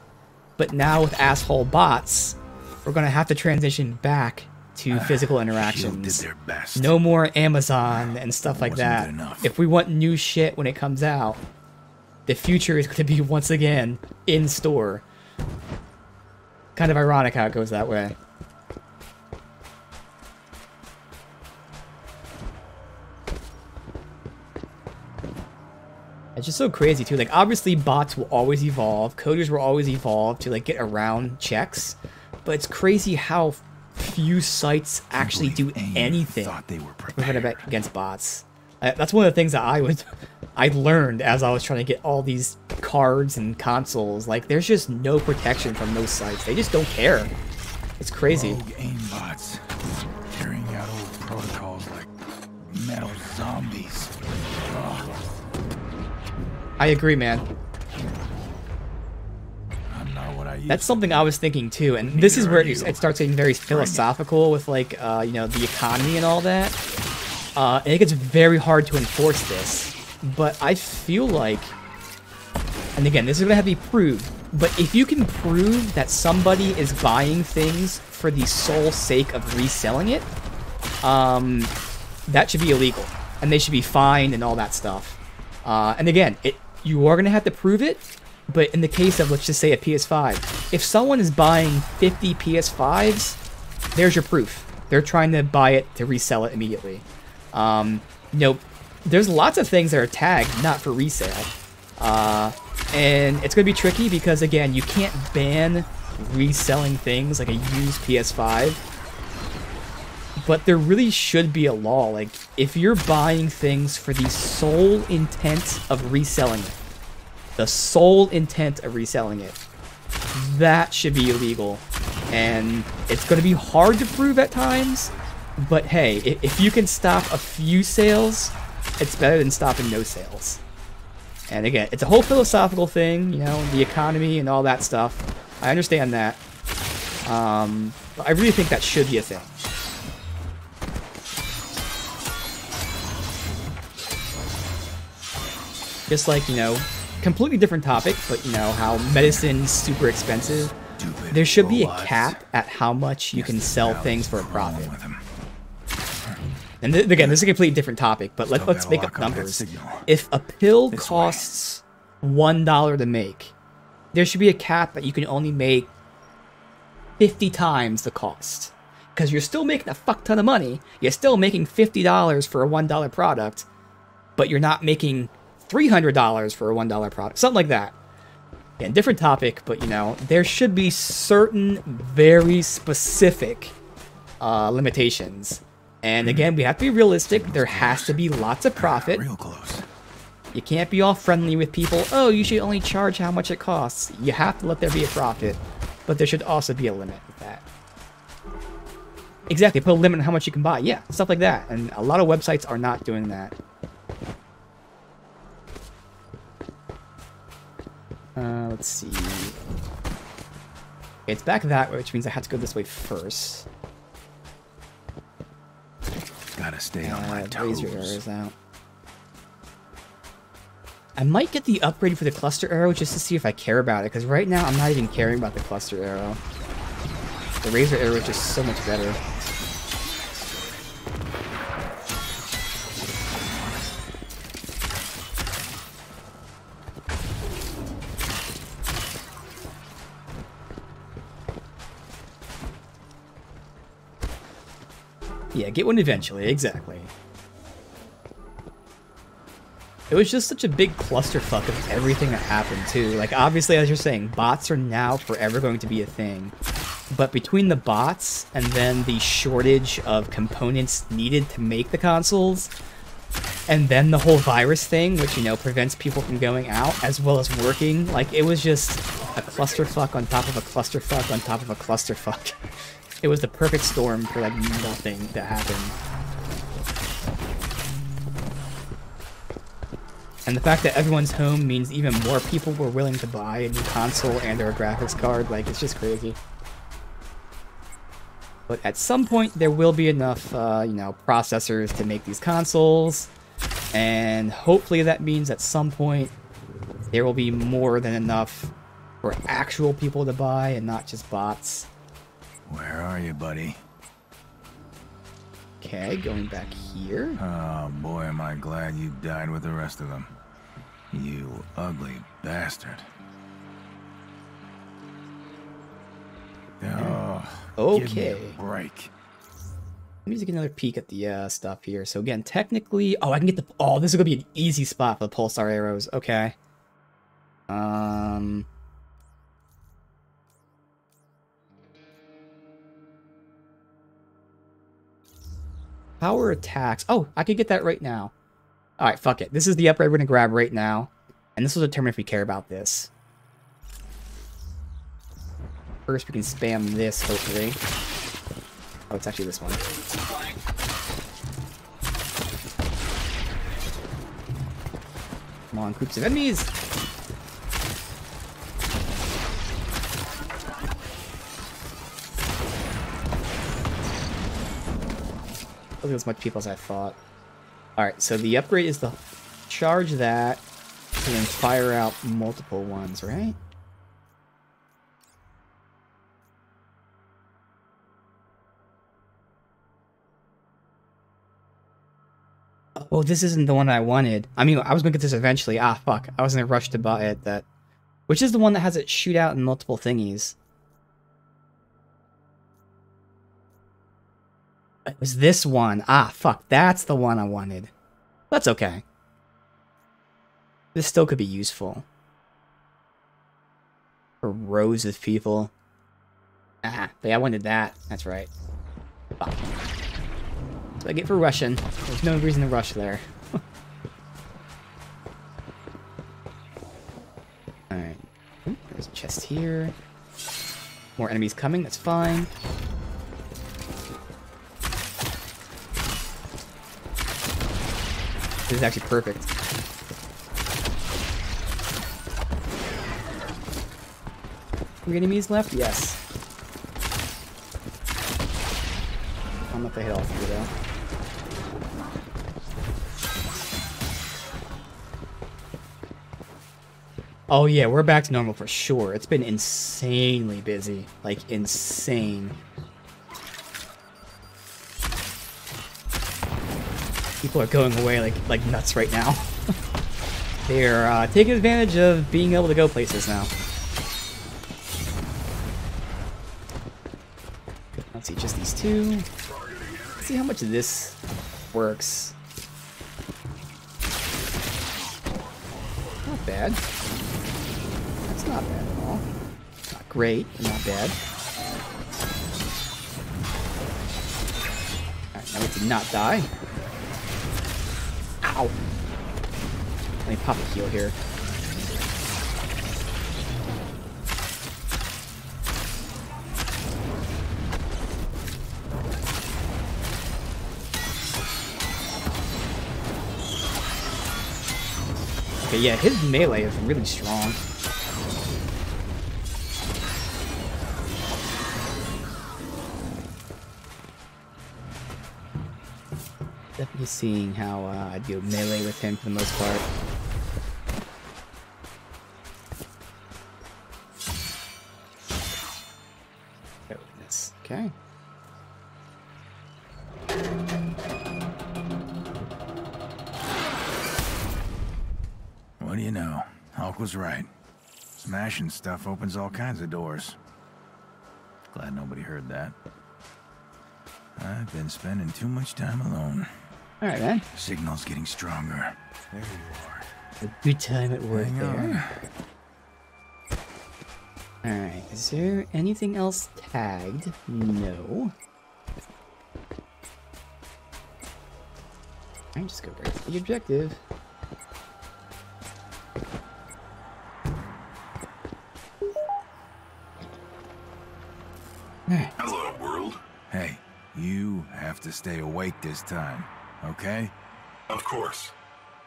But now with asshole bots, we're going to have to transition back to physical interactions. Did their best. No more Amazon and stuff like that. If we want new shit when it comes out, the future is going to be once again in store. Kind of ironic how it goes that way. It's just so crazy too. Like obviously bots will always evolve, coders will always evolve to like get around checks, but it's crazy how few sites actually do anything to prevent against bots. That's one of the things that I learned as I was trying to get all these cards and consoles. Like there's just no protection from those sites. They just don't care. It's crazy. Rogue aimbots carrying out old protocols like metal zombies. Ugh. I agree, man. That's something I was thinking too, and this is where it starts getting very philosophical with like, you know, the economy and all that. And it gets very hard to enforce this, but I feel like, and again, this is gonna have to be proved, but if you can prove that somebody is buying things for the sole sake of reselling it, that should be illegal, and they should be fined and all that stuff. And again, you are going to have to prove it, but in the case of, let's just say, a PS5, if someone is buying 50 PS5s, there's your proof. They're trying to buy it to resell it immediately. You know, there's lots of things that are tagged not for resale. And it's going to be tricky because, again, you can't ban reselling things like a used PS5. But there really should be a law, like, if you're buying things for the sole intent of reselling it, the sole intent of reselling it, that should be illegal. And it's going to be hard to prove at times, but hey, if you can stop a few sales, it's better than stopping no sales. And again, it's a whole philosophical thing, you know, the economy and all that stuff. I understand that. But I really think that should be a thing. Just like, you know, completely different topic, but you know, how medicine's super expensive. There should be a cap at how much you can sell things for a profit. And again, this is a completely different topic, but let's make up numbers. If a pill costs $1 to make, there should be a cap that you can only make 50 times the cost. Because you're still making a fuck ton of money. You're still making $50 for a $1 product, but you're not making $300 for a $1 product. Something like that. Again, different topic, but you know, there should be certain very specific limitations. And again, we have to be realistic. There has to be lots of profit. Real close. You can't be all friendly with people. Oh, you should only charge how much it costs. You have to let there be a profit. But there should also be a limit with that. Exactly, put a limit on how much you can buy. Yeah, stuff like that. And a lot of websites are not doing that. Let's see. It's back that way, which means I have to go this way first. Gotta stay on my toes. Raise your arrows out. I might get the upgrade for the cluster arrow just to see if I care about it, because right now I'm not even caring about the cluster arrow. The razor arrow is just so much better. Yeah, get one eventually, exactly. It was just such a big clusterfuck of everything that happened, too. Like, obviously, as you're saying, bots are now forever going to be a thing. But between the bots and then the shortage of components needed to make the consoles, and then the whole virus thing, which, you know, prevents people from going out, as well as working. Like, it was just a clusterfuck on top of a clusterfuck on top of a clusterfuck. It was the perfect storm for, like, nothing to happen. And the fact that everyone's home means even more people were willing to buy a new console and or a graphics card. Like, it's just crazy. But at some point, there will be enough, you know, processors to make these consoles. And hopefully that means at some point, there will be more than enough for actual people to buy and not just bots. Where are you, buddy? Okay, going back here. Oh boy, am I glad you died with the rest of them. You ugly bastard. Oh, okay. Give me a break. Let me just get another peek at the stuff here. So again, technically, oh, I can get the, oh, this is gonna be an easy spot for the pulsar arrows. Okay. Power attacks. Oh, I could get that right now. All right, fuck it. This is the upgrade we're gonna grab right now, and this will determine if we care about this. First, we can spam this, hopefully. Oh, it's actually this one. Come on, groups of enemies! Look at as much people as I thought. Alright, so the upgrade is to charge that and then fire out multiple ones, right? Oh, this isn't the one I wanted. I mean, I was gonna get this eventually. Ah, fuck. I was in a rush to buy it. That, which is the one that has it shoot out in multiple thingies. It was this one. Ah, fuck. That's the one I wanted. That's okay. This still could be useful. For rows of people. Ah, but I wanted that. That's right. Fuck. I get for rushing. There's no reason to rush there. Alright. There's a chest here. More enemies coming, that's fine. This is actually perfect. How many enemies left? Yes. I'm not gonna hit all three though. Oh yeah, we're back to normal for sure. It's been insanely busy. Like, insane. People are going away like nuts right now. They're taking advantage of being able to go places now. Let's see, just these two. Let's see how much of this works. Not bad. That's not bad at all. Not great, but not bad. Alright, now we did not die. Ow! Let me pop a heal here. Okay, yeah, his melee is really strong. Definitely seeing how I do melee with him for the most part. Oh, goodness. Okay. What do you know? Hulk was right. Smashing stuff opens all kinds of doors. Glad nobody heard that. I've been spending too much time alone. Alright, man. Signal's getting stronger. There you are. A good time at work Hang there. Alright, is there anything else tagged? No. I just go right to the objective. Hello, world. Hey, you have to stay awake this time, okay? Of course.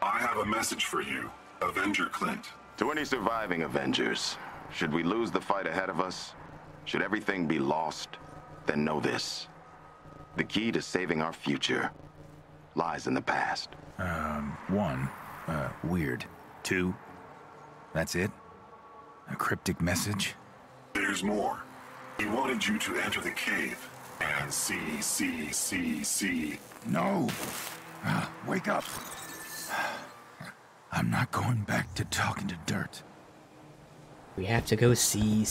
I have a message for you, Avenger Clint. To any surviving Avengers, should we lose the fight ahead of us? Should everything be lost? Then know this. The key to saving our future lies in the past. One, weird. Two, that's it? A cryptic message? There's more. He wanted you to enter the cave and see. No! Wake up! I'm not going back to talking to dirt. We have to go see.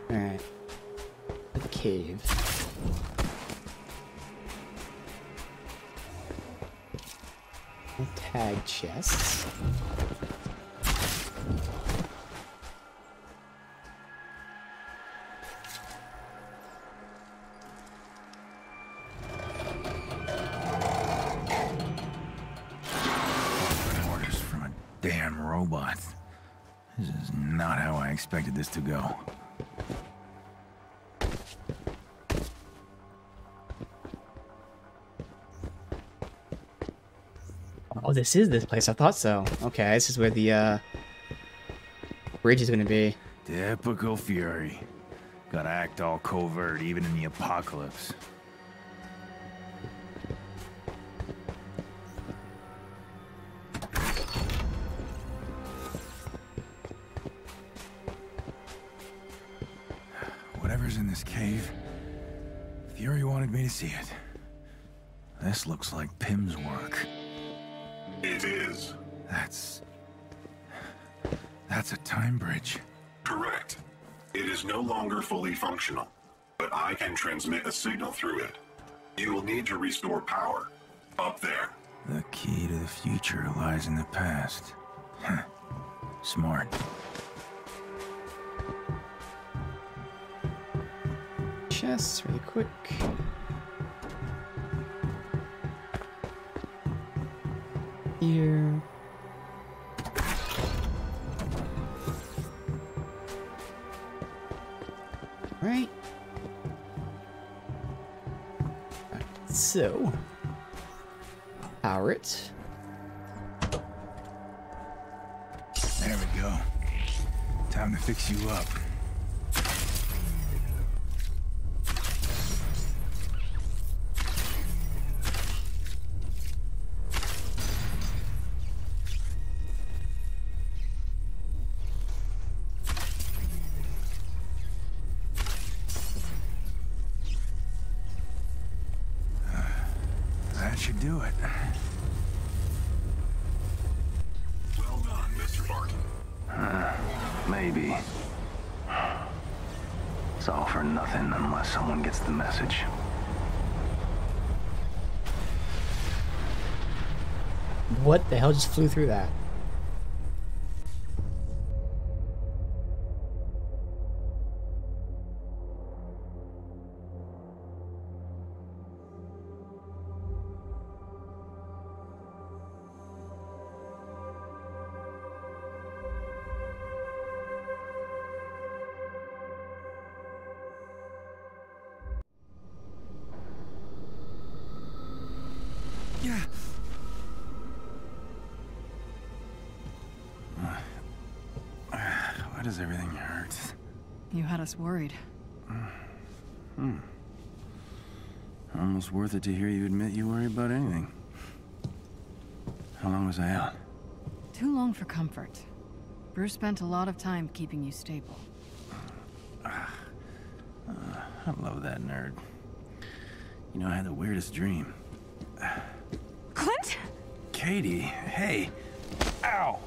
Alright. The cave. Tag chests. Orders from a damn robot. This is not how I expected this to go. Oh, this is this place. I thought so. Okay, this is where the bridge is gonna be. Typical Fury. Gotta act all covert even in the apocalypse. Whatever's in this cave, Fury wanted me to see it. This looks like Pym's work. It is. That's a time bridge. Correct. It is no longer fully functional, but I can transmit a signal through it. You will need to restore power. Up there. The key to the future lies in the past. Smart. Chests, really quick. Here. Right. So, power it. There we go. Time to fix you up. That should do it. Well done, Mr. Barton. Maybe. It's all for nothing unless someone gets the message. What the hell just flew through that? Why does everything hurt? You had us worried. Almost worth it to hear you admit you worry about anything. How long was I out? Too long for comfort. Bruce spent a lot of time keeping you stable. I love that nerd. You know, I had the weirdest dream. Clint? Katie, hey. Ow!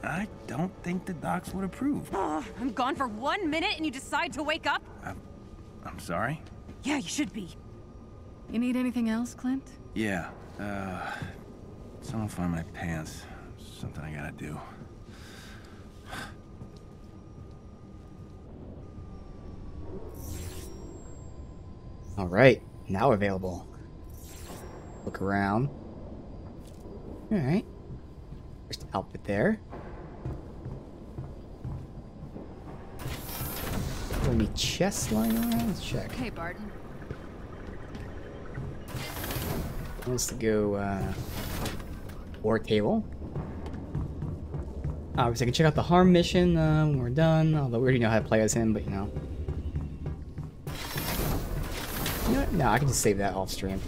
I don't think the docs would approve. Oh, I'm gone for 1 minute and you decide to wake up? I'm sorry? Yeah, you should be. You need anything else, Clint? Yeah, someone find my pants. Something I gotta do. Alright, now available. look around. Alright. First outfit there. Any chests lying around? Let's check. Hey, Barton. Wants to go, war table. Obviously, I can check out the harm mission when we're done. Although we already know how to play as him, but you know. You know what? No, I can just save that off stream.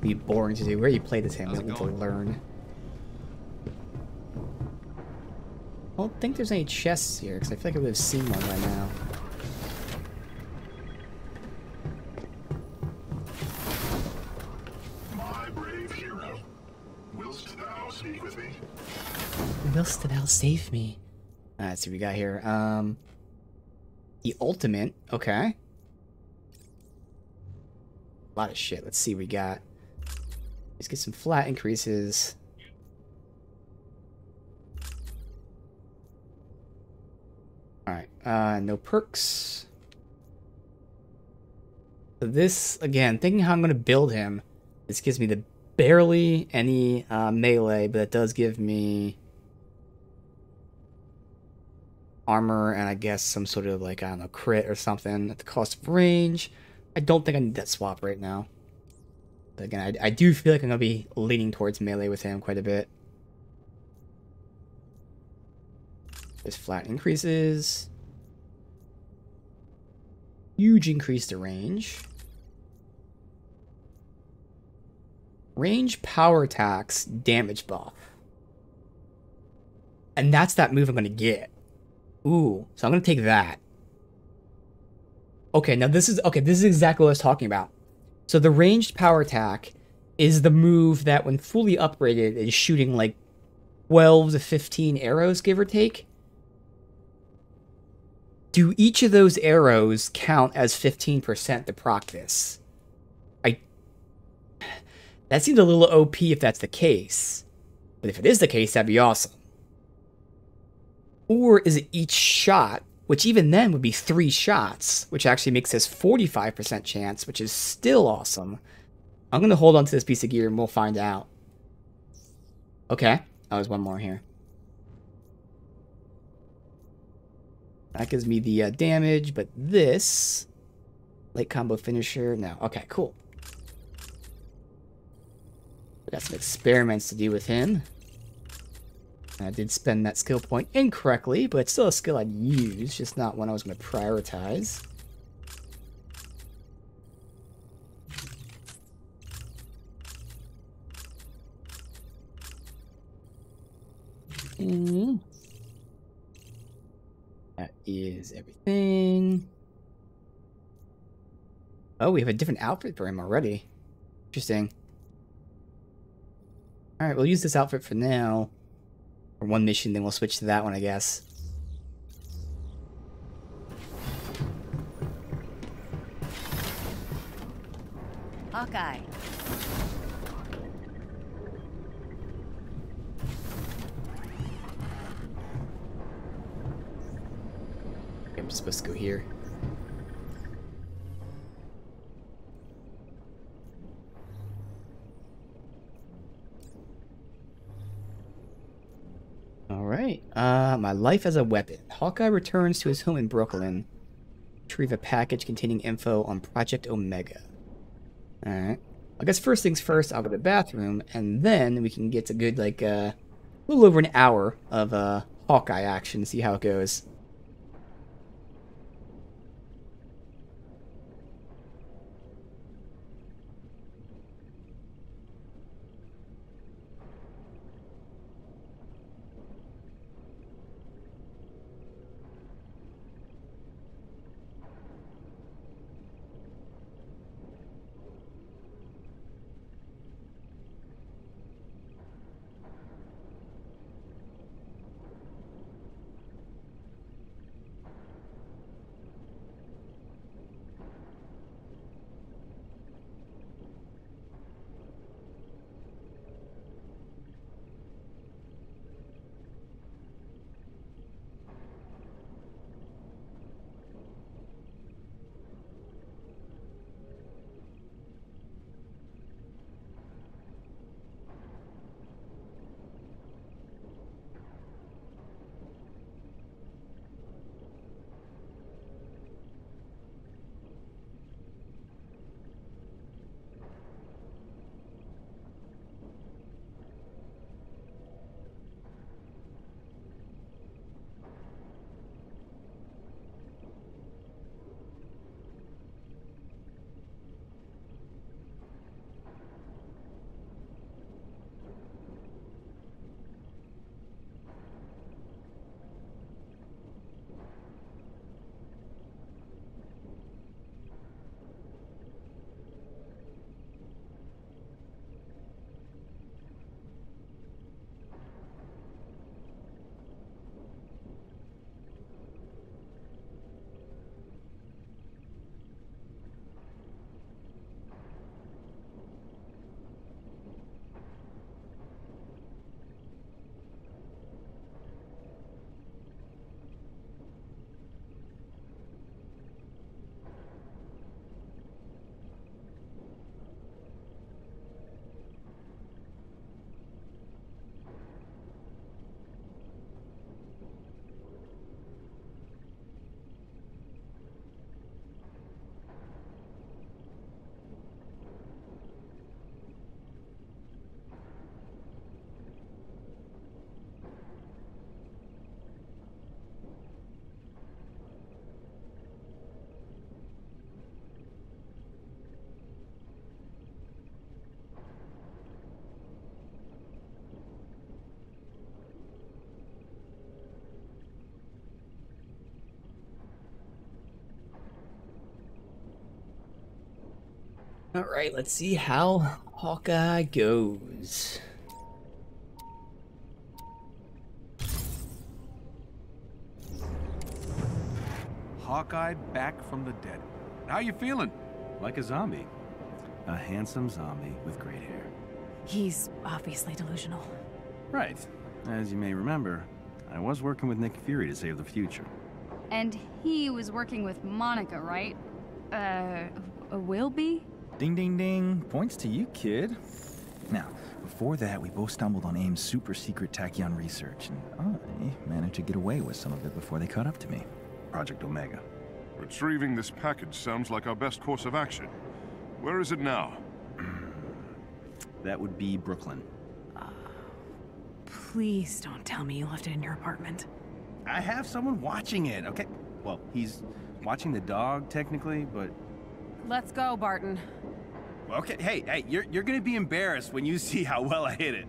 Be boring to do. Where you played as him, we don't need to learn. I don't think there's any chests here, because I feel like I would have seen one by now. My brave hero, willst thou speak with me? Willst thou save me? Let's see what we got here. The ultimate. Okay. A lot of shit. Let's see what we got. Let's get some flat increases. Alright. No perks. So this, again, thinking how I'm going to build him. This gives me the barely any melee, but it does give me armor and I guess some sort of, like, I don't know, crit or something at the cost of range. I don't think I need that swap right now. But again, I do feel like I'm going to be leaning towards melee with him quite a bit. There's flat increases. Huge increase to range. Range power attacks damage buff. And that's that move I'm going to get. Ooh, so I'm going to take that. Okay, now this is exactly what I was talking about. So the ranged power attack is the move that when fully upgraded is shooting like 12 to 15 arrows, give or take. Do each of those arrows count as 15% to proc this? That seems a little OP if that's the case. But if it is the case, that'd be awesome. Or is it each shot, which even then would be 3 shots, which actually makes this 45% chance, which is still awesome. I'm going to hold on to this piece of gear and we'll find out. Okay. Oh, there's one more here. That gives me the damage, but this... Late combo finisher. No. Okay, cool. We got some experiments to do with him. I did spend that skill point incorrectly, but it's still a skill I'd use, just not one I was going to prioritize. That is everything. Oh, we have a different outfit for him already. Interesting. Alright, we'll use this outfit for now. For one mission, then we'll switch to that one, I guess. Hawkeye. I'm just supposed to go here. Alright, my life as a weapon. Hawkeye returns to his home in Brooklyn. Retrieve a package containing info on Project Omega. Alright. I guess first things first, I'll go to the bathroom, and then we can get a good, like, a little over an hour of Hawkeye action, see how it goes. Alright, let's see how Hawkeye goes. Hawkeye back from the dead. How you feeling? Like a zombie. A handsome zombie with great hair. He's obviously delusional. Right. As you may remember, I was working with Nick Fury to save the future. And he was working with Monica, right? Will be? Ding, ding, ding. Points to you, kid. Now, before that, we both stumbled on AIM's super secret tachyon research, and I managed to get away with some of it before they caught up to me. Project Omega. Retrieving this package sounds like our best course of action. Where is it now? That would be Brooklyn. Please don't tell me you left it in your apartment. I have someone watching it, okay? Well, he's watching the dog, technically, but... Let's go, Barton. Okay, hey, you're gonna be embarrassed when you see how well I hit it.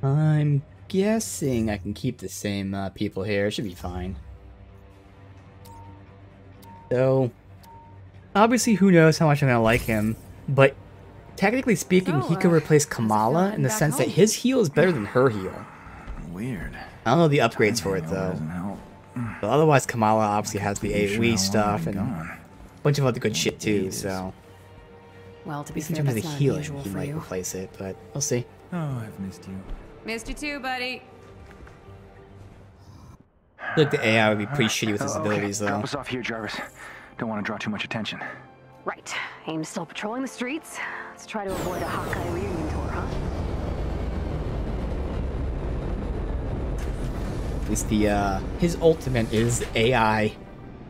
I'm guessing I can keep the same people here. It should be fine. So, obviously, who knows how much I'm gonna like him, but technically speaking, he could replace Kamala in the sense that his heal is better than her heal. Weird. I don't know the upgrades for it though. But otherwise, Kamala obviously has the AoE stuff and a bunch of other good shit too. So, well, to be in fair, terms of that's the not healing, unusual he for might you. replace it, but we'll see. Oh, I've missed you. Missed you too, buddy. I feel like the AI would be pretty shitty with his abilities though. Drop us off here, Jarvis. Don't want to draw too much attention. Right. AIM's still patrolling the streets. Let's try to avoid a Hawkeye reunion tour, huh? At least the his ultimate is AI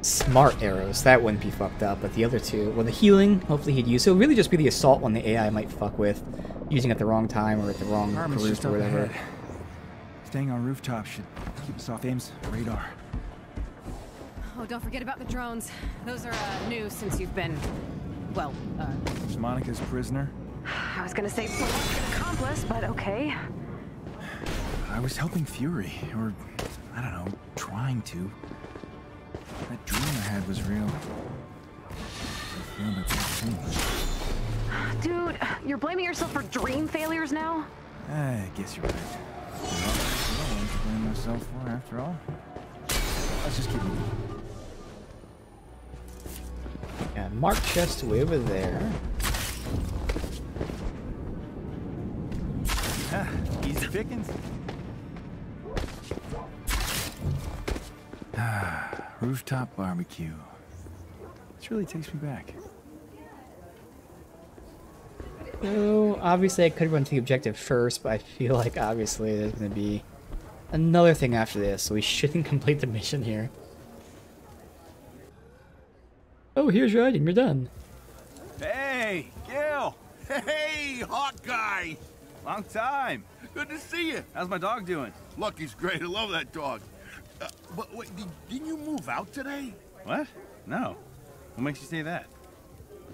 smart arrows. That wouldn't be fucked up, but the other two, well, the healing, hopefully he'd use. So it'll really just be the assault one the AI might fuck with, using at the wrong time or at the wrong group or whatever. Ahead. Staying on rooftops should keep us off AIM's radar. Oh, don't forget about the drones. Those are new since you've been, well, Is Monica's prisoner? I was gonna say accomplice, but okay. I was helping Fury, or I don't know, trying to. That dream I had was real. I feel that thing. Dude, you're blaming yourself for dream failures now? I guess you're right. Well, I want to blame myself for after all. Let's just keep moving. And mark chest way over there. Easy pickings. Rooftop barbecue. This really takes me back. So, obviously I could run to the objective first, but I feel like obviously there's going to be another thing after this, so we shouldn't complete the mission here. Oh, here's your item, you're done. Hey, Gil! Hey, Hawkeye! Long time. Good to see you. How's my dog doing? Lucky's great. I love that dog. But wait, didn't you move out today? What? No. What makes you say that?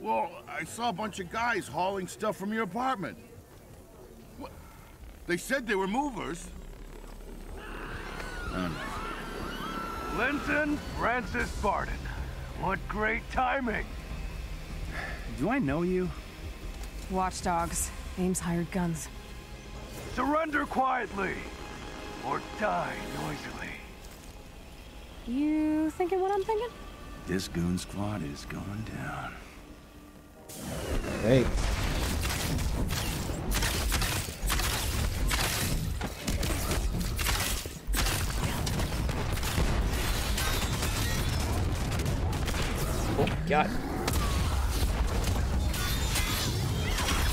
Well, I saw a bunch of guys hauling stuff from your apartment. What? They said they were movers. Oh, no. Linton Francis Barton. What great timing. Do I know you? Watchdogs. AIM's hired guns. Surrender quietly, or die noisily. You thinking what I'm thinking? This goon squad is going down. Great. Oh, God.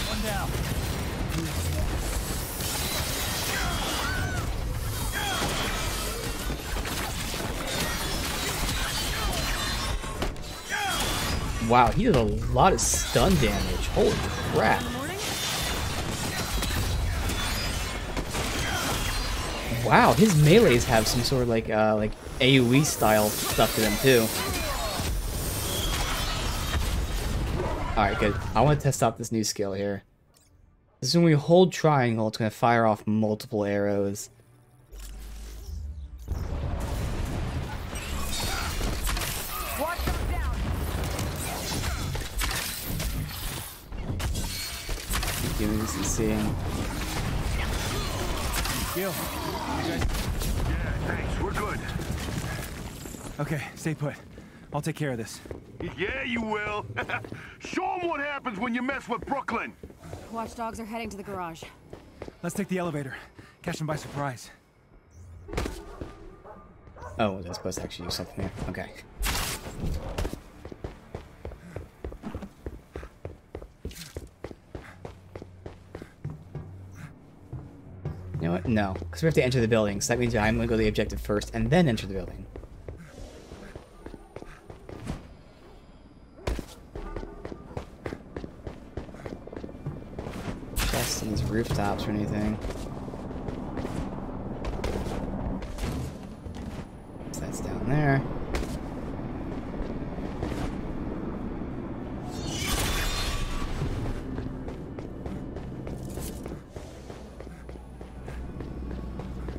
One down. Wow, he did a lot of stun damage. Holy crap. Wow, his melees have some sort of like AoE style stuff to them too. Alright, good. I want to test out this new skill here. This is when we hold triangle, it's going to fire off multiple arrows. Keep doing this and seeing. Gil, you guys? Yeah, thanks. We're good. Okay, stay put. I'll take care of this. Yeah, you will. Show them what happens when you mess with Brooklyn. Watchdogs are heading to the garage. Let's take the elevator. Catch them by surprise. Oh, was I supposed to actually do something there? Okay. You know what? No, because we have to enter the building, so that means I'm going to go to the objective first and then enter the building. Chests on these rooftops or anything. So that's down there.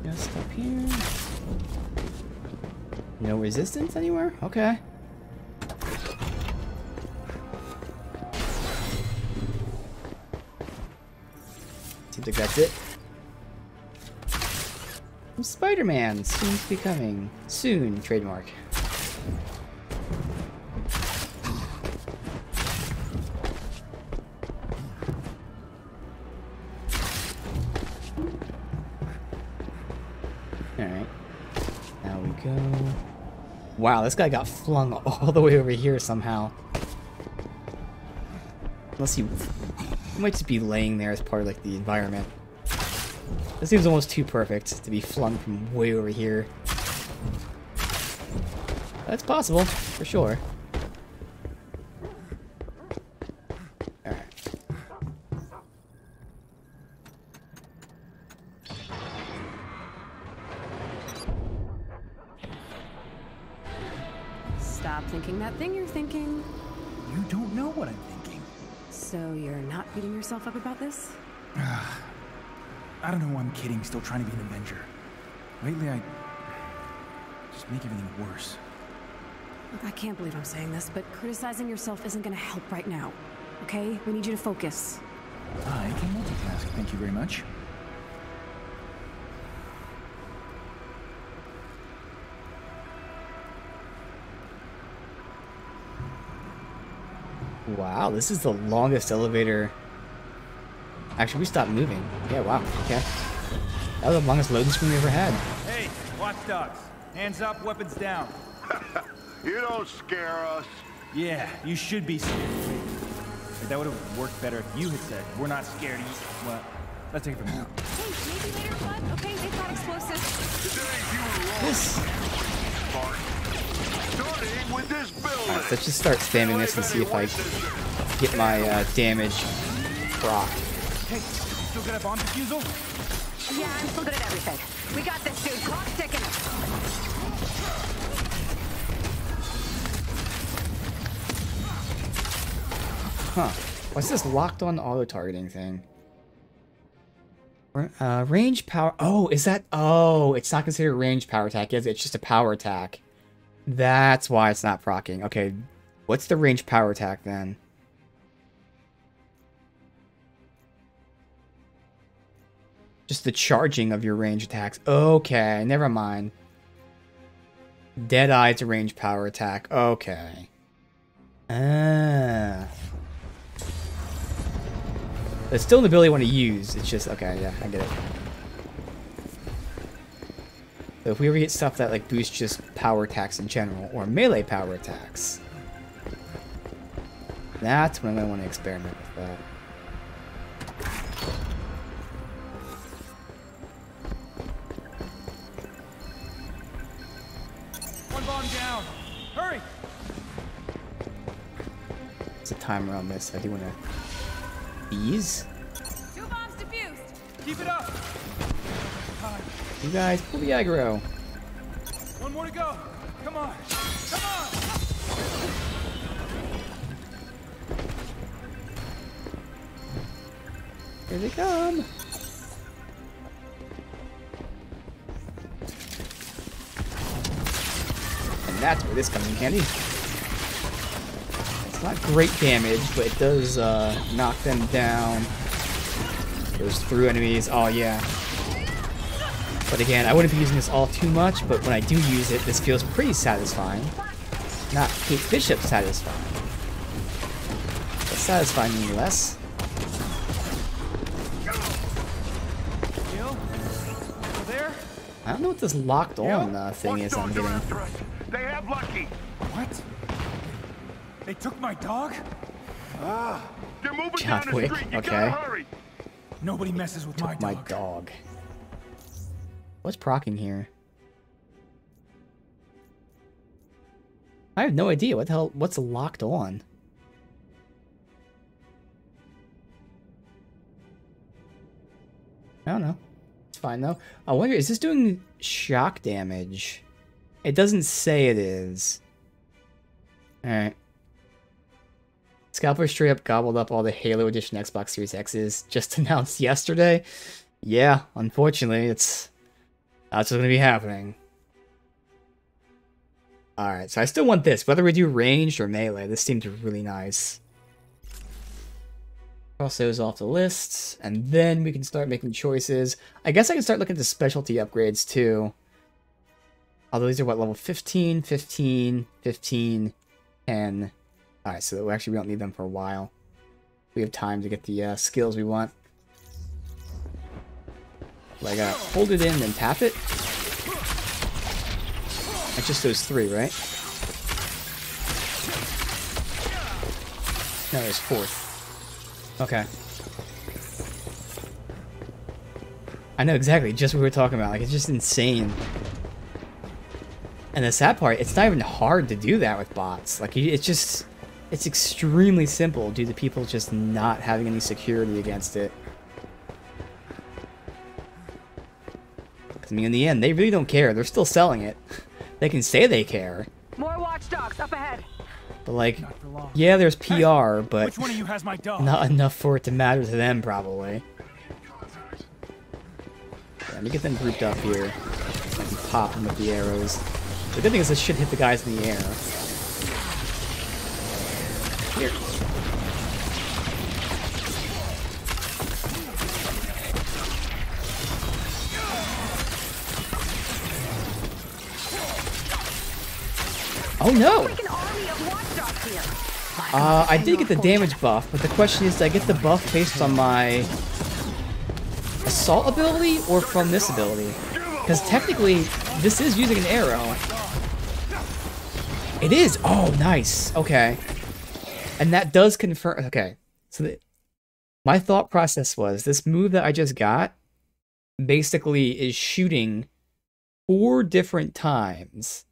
Just up here. No resistance anywhere? Okay. Seems like that's it. Spider-Man seems to be coming soon. Trademark. Alright. Now we go. Wow, this guy got flung all the way over here somehow. Unless he might just be laying there as part of like the environment. This seems almost too perfect to be flung from way over here. That's possible, for sure. Alright. Stop thinking that thing you're thinking. You don't know what I'm thinking. So you're not beating yourself up about this? I don't know why I'm kidding, still trying to be an Avenger. Lately, I just make everything worse. Look, I can't believe I'm saying this, but criticizing yourself isn't gonna help right now. Okay? We need you to focus. I can multitask, thank you very much. Wow, this is the longest elevator. Actually, we stopped moving. Yeah, wow, okay. That was the longest loading screen we ever had. Hey, watchdogs. Hands up, weapons down. You don't scare us. Yeah, you should be scared. But that would have worked better if you had said, we're not scared of you. Well, let's take it from now. Hey, maybe later, bud? Okay, they've got explosives. This. Starting with this building. Alright, so let's just start spamming this and see if I get my damage proc. Hey, still good at bomb defusal? Yeah, I'm still good at everything. We got this, dude. Clock's ticking. Huh. What's this locked on auto-targeting thing? Range power... Oh, is that... Oh, it's not considered a range power attack, is it? It's just a power attack. That's why it's not proccing. Okay, what's the range power attack then? Just the charging of your range attacks. Okay, never mind. Deadeye's a range power attack. Okay. Ah. It's still an ability I want to use. It's just, okay, yeah, I get it. So if we ever get stuff that like boosts just power attacks in general, or melee power attacks, that's when I want to experiment with that. One bomb down. Hurry! It's a timer on this. I do want to ease. 2 bombs defused. Keep it up. You guys, pull the aggro. One more to go. Come on. Come on. Here they come. And that's where this comes in handy. It's not great damage, but it does knock them down. Goes through enemies. Oh yeah. But again, I wouldn't be using this all too much, but when I do use it, this feels pretty satisfying. Not Kate Bishop satisfying. But satisfying nonetheless. I don't know what this locked on thing is I'm getting. They have Lucky. What? They took my dog? They're moving John down the Wick, street. You okay. gotta hurry. Nobody messes with Took my dog. What's procking here? I have no idea. What the hell? What's locked on? I don't know. It's fine though. I wonder, is this doing shock damage? It doesn't say it is. Alright. Scalper straight up gobbled up all the Halo Edition Xbox Series X's just announced yesterday. Yeah, unfortunately, that's what's going to be happening. Alright, so I still want this. Whether we do ranged or melee, this seems really nice. Cross those off the list, and then we can start making choices. I guess I can start looking at the specialty upgrades too. Although these are what, level 15, 15, 15, 10. Alright, so actually we don't need them for a while. We have time to get the skills we want. Like, hold it in and tap it. That's just those three, right? No, there's fourth. Okay. I know exactly, just what we were talking about. Like, it's just insane. And the sad part, it's not even hard to do that with bots. Like, it's just... It's extremely simple due to people just not having any security against it. Because, I mean, in the end, they really don't care. They're still selling it. They can say they care. More watchdogs up ahead. But, like, yeah, there's PR, but Which one of you has my dog? not enough for it to matter to them, probably. Let me get them grouped up here. I can pop them with the arrows. The good thing is this should hit the guys in the air. Here. Oh no! I did get the damage buff, but the question is, did I get the buff based on my assault ability or from this ability? Because technically, this is using an arrow. It is! Oh, nice. Okay. And that does confirm... Okay. So my thought process was, this move that I just got basically is shooting 4 different times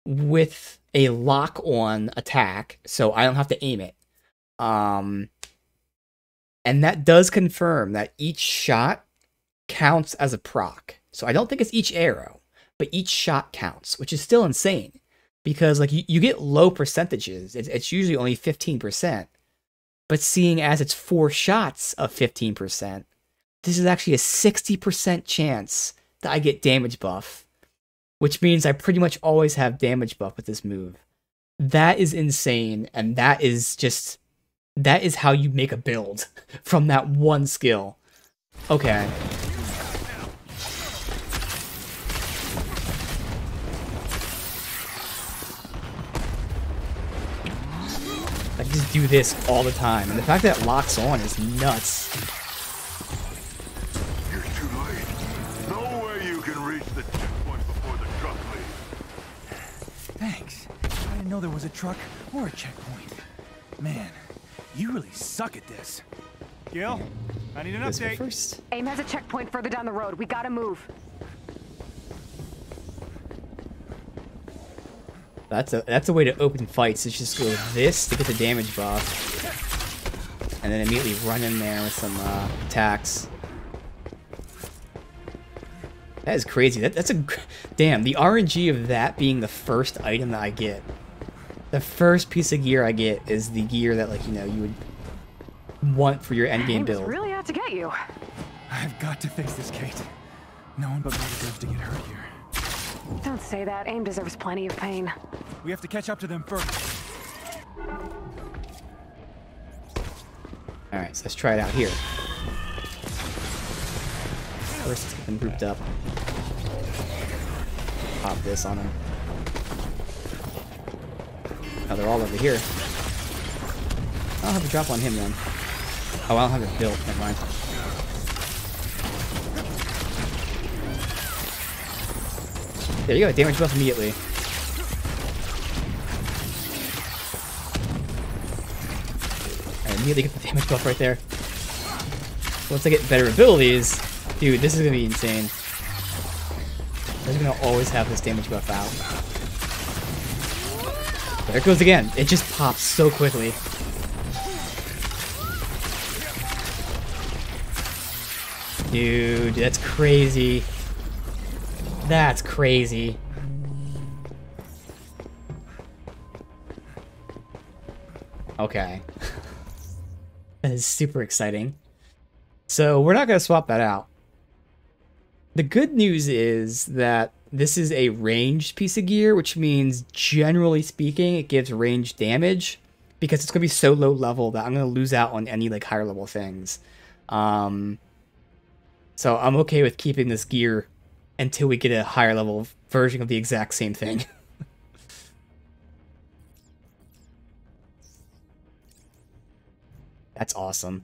with a lock-on attack, so I don't have to aim it. And that does confirm that each shot counts as a proc. So I don't think it's each arrow, but each shot counts, which is still insane. Because, like, you get low percentages. It's usually only 15%. But seeing as it's 4 shots of 15%, this is actually a 60% chance that I get damage buff. Which means I pretty much always have damage buff with this move. That is insane, and that is just... That is how you make a build from that one skill. Okay. I just do this all the time, and the fact that it locks on is nuts. You're too late. No way you can reach the checkpoint before the truck leaves. Thanks. I didn't know there was a truck or a checkpoint. Man, you really suck at this. Gil, I need an update. First. AIM has a checkpoint further down the road. We gotta move. That's a way to open fights. Is just go with this to get the damage buff, and then immediately run in there with some attacks. That is crazy. That's a damn. The RNG of that being the first item that I get. The first piece of gear I get is the gear that, like, you know, you would want for your endgame Ames build. really out to get you. I've got to fix this, Kate. No one but me deserves to get hurt here. Don't say that. Aim deserves plenty of pain. We have to catch up to them first. Alright, so let's try it out here. First, let's get them grouped up. Pop this on them. Oh, they're all over here. I'll have a drop on him then. Oh, I don't have it built. Never mind. There you go. Damage buff immediately. I immediately get the damage buff right there. Once I get better abilities, dude, this is gonna be insane. I'm gonna always have this damage buff out. There it goes again. It just pops so quickly. Dude, that's crazy. That's crazy. Okay. That is super exciting. So we're not going to swap that out. The good news is that this is a ranged piece of gear, which means, generally speaking, it gives ranged damage, because it's going to be so low level that I'm going to lose out on any like higher level things. So I'm okay with keeping this gear until we get a higher level version of the exact same thing. That's awesome.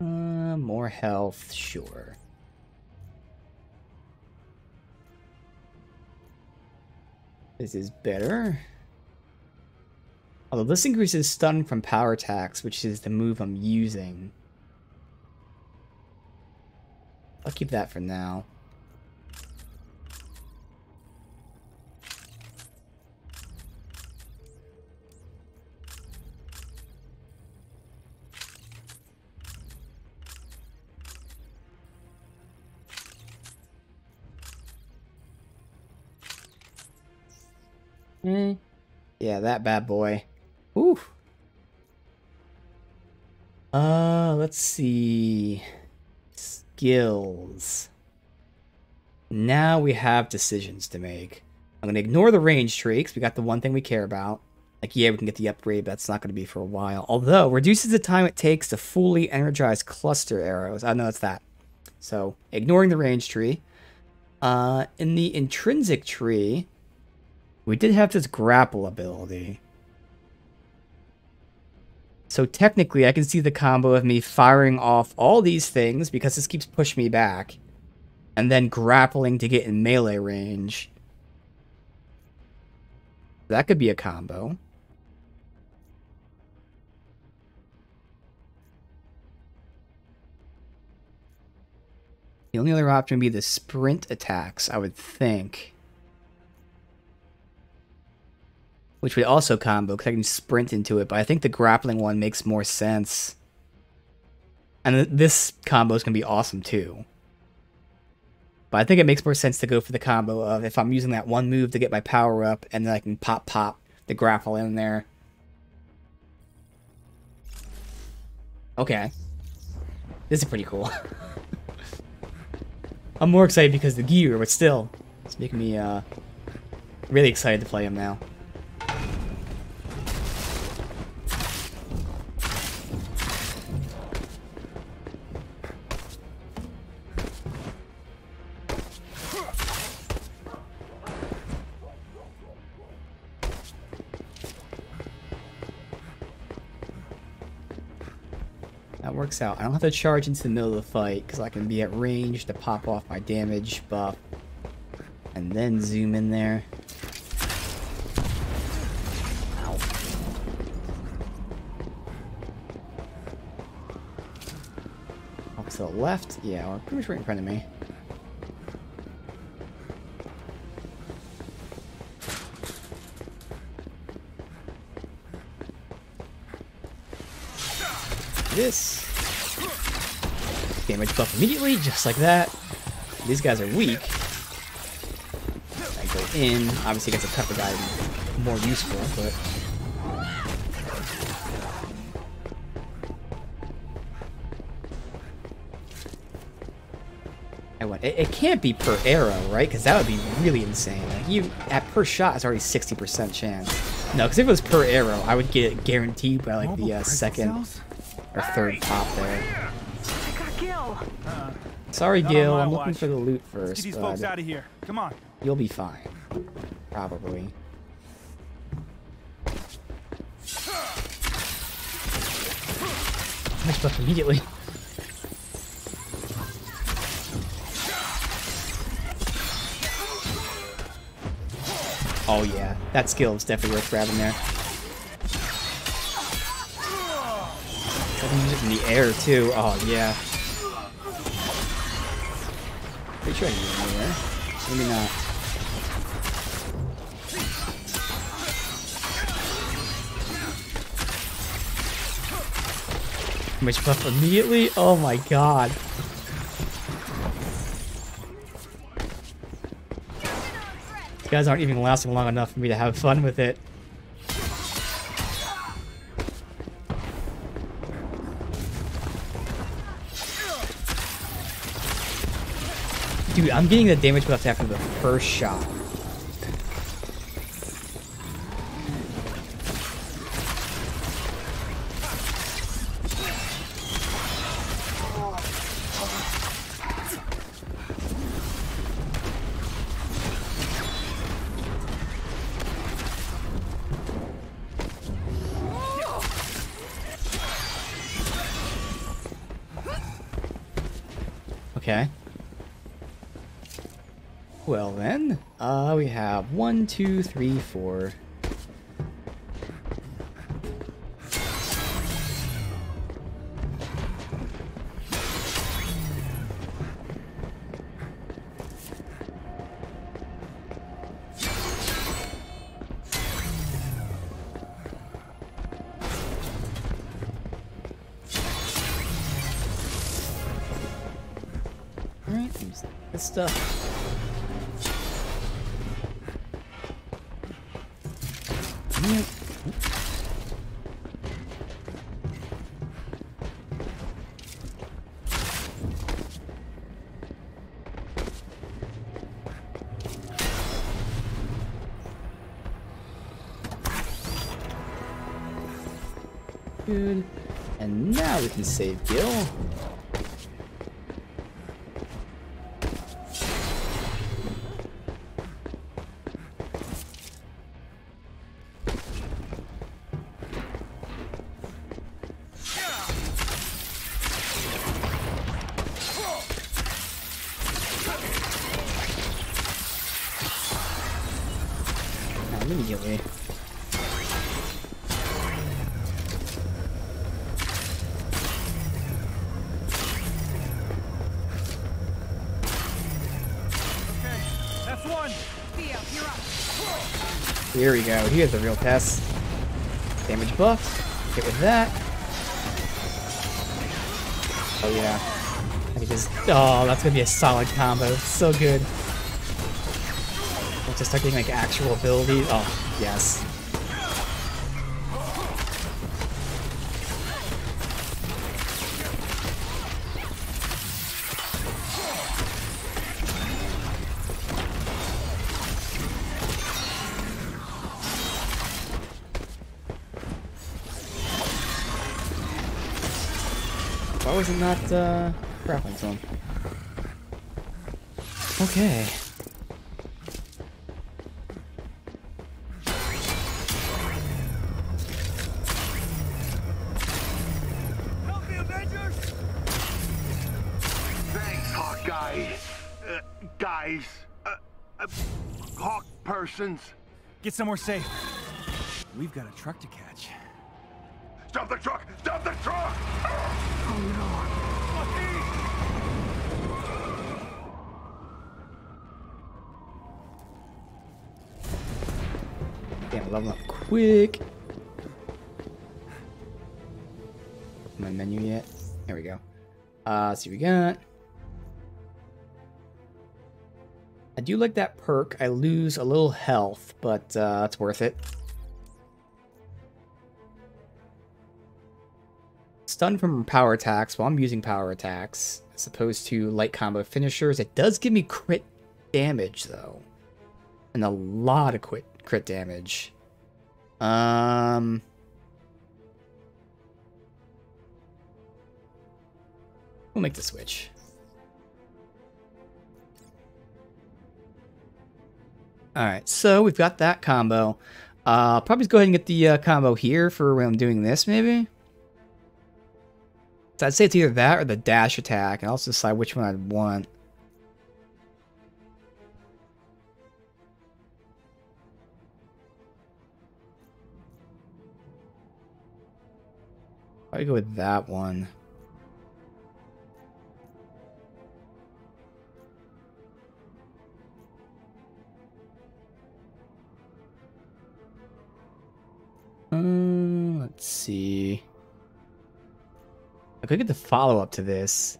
More health, sure. This is better. Although this increases stun from power attacks, which is the move I'm using. I'll keep that for now. Yeah, that bad boy. Ooh. Let's see. Skills. Now we have decisions to make. I'm gonna ignore the range tree, because we got the one thing we care about. Like, yeah, we can get the upgrade, but that's not gonna be for a while. Although, reduces the time it takes to fully energize cluster arrows. I know it's that. So, ignoring the range tree. In the intrinsic tree, we did have this grapple ability. So technically, I can see the combo of me firing off all these things, because this keeps pushing me back, and then grappling to get in melee range. That could be a combo. The only other option would be the sprint attacks, I would think. Which would also combo, because I can sprint into it, but I think the grappling one makes more sense. And this combo is going to be awesome too. But I think it makes more sense to go for the combo of, if I'm using that one move to get my power up, and then I can pop the grapple in there. Okay. This is pretty cool. I'm more excited because of the gear, but still, it's making me really excited to play him now. That works out. I don't have to charge into the middle of the fight, because I can be at range to pop off my damage buff and then zoom in there. Ow. Off to the left. Yeah, we're pretty much right in front of me. This damage buff immediately, just like that. These guys are weak. I go in. Obviously, it gets a tougher guy more useful, but. It can't be per arrow, right? Because that would be really insane. Like you, at per shot, it's already 60% chance. No, because if it was per arrow, I would get it guaranteed by like the second or third pop there. I got Gil. Sorry, Not Gil. on my I'm looking watch. for the loot Let's first. get these bud. folks out of here. Come on. You'll be fine. Probably. Much buff immediately. Oh yeah, that skill is definitely worth grabbing there. I can use it in the air too. Oh yeah. Pretty sure I can use it in the air. Maybe not. Much buff immediately? Oh my god. These guys aren't even lasting long enough for me to have fun with it. Dude, I'm getting the damage buff after the first shot. Okay. Well then, we have 1, 2, 3, 4. Alright, good stuff. Good. And now we can save Gil. Immediately. That's one. Theo, you're up. Here we go. Here's the real test. Damage buff. Hit with that. Oh yeah. I can just. Oh, that's gonna be a solid combo. So good. We'll just start getting like actual abilities. Oh yes. Why was it not grappling to him? Okay. Help me, Avengers! Thanks, Hawkeye. Guys. Hawk persons. Get somewhere safe. We've got a truck to catch. Stop the truck! Stop the truck! Damn, level up quick. My menu yet? There we go. Let's see what we got. I do like that perk. I lose a little health, but it's worth it. Stun from power attacks while I'm using power attacks, as opposed to light combo finishers. It does give me crit damage, though. And a lot of crit damage. We'll make the switch. Alright, so we've got that combo. Probably just go ahead and get the combo here for when I'm doing this, maybe? So I'd say it's either that or the dash attack, and I'll also decide which one I'd want. Probably go with that one. Let's see. I could get the follow-up to this.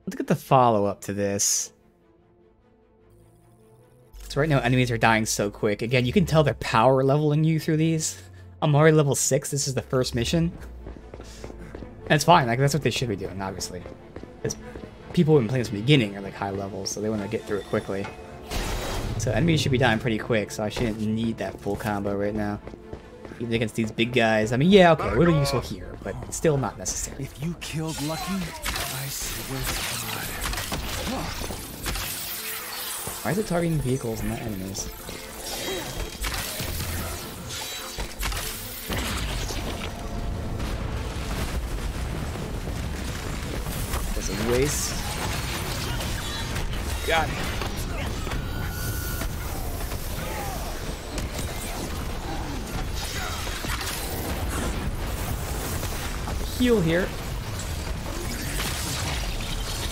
Let's get the follow-up to this. So right now enemies are dying so quick. Again, you can tell they're power leveling you through these. I'm already level 6. This is the first mission. And it's fine. Like, that's what they should be doing, obviously. Because people who've been playing this from the beginning are like high levels, so they want to get through it quickly. So enemies should be dying pretty quick, so I shouldn't need that full combo right now. Even against these big guys. I mean, yeah, okay, a little useful here, but still not necessary. If you killed Lucky, I swear to God. Why is it targeting vehicles and not enemies? That's a waste. Got it. Heal here.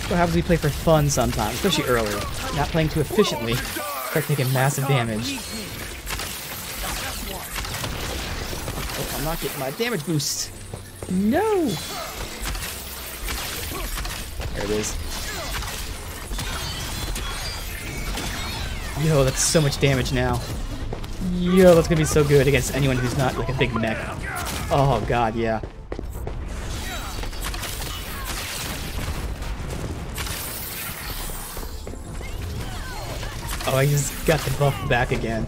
What happens when we play for fun sometimes, especially early. Not playing too efficiently, start taking massive damage. Oh, I'm not getting my damage boost. No! There it is. Yo, that's so much damage now. Yo, that's gonna be so good against anyone who's not like a big mech. Oh god, yeah. Oh, I just got the buff back again.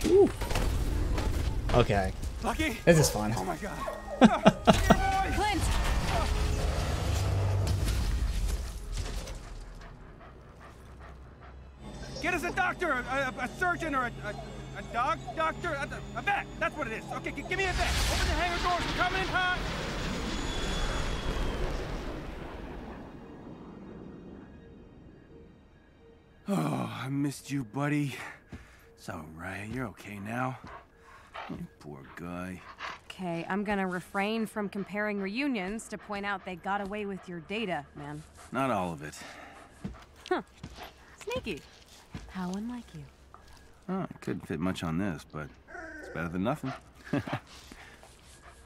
Ooh. Okay. Lucky? This is fun. Oh my god. Clint! Get us a doctor, a surgeon, or a dog doctor, a vet. That's what it is. Okay, give me a vet. Open the hangar doors. We're coming in hot. Oh, I missed you, buddy. It's all right. You're okay now. You poor guy. Okay, I'm gonna refrain from comparing reunions to point out they got away with your data, man. Not all of it. Huh. Sneaky. How unlike you. Oh, it couldn't fit much on this, but it's better than nothing.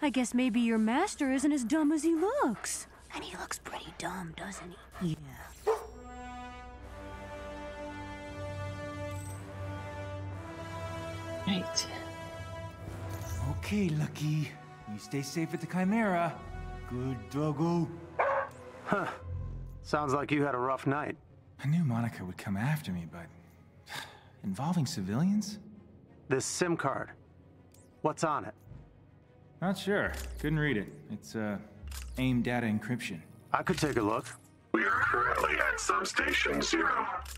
I guess maybe your master isn't as dumb as he looks. And he looks pretty dumb, doesn't he? Yeah. Right. Okay, Lucky. You stay safe at the Chimera. Good doggo. Huh. Sounds like you had a rough night. I knew Monica would come after me, but... involving civilians? This SIM card. What's on it? Not sure. Couldn't read it. It's, AIM data encryption. I could take a look. We are currently at substation 0.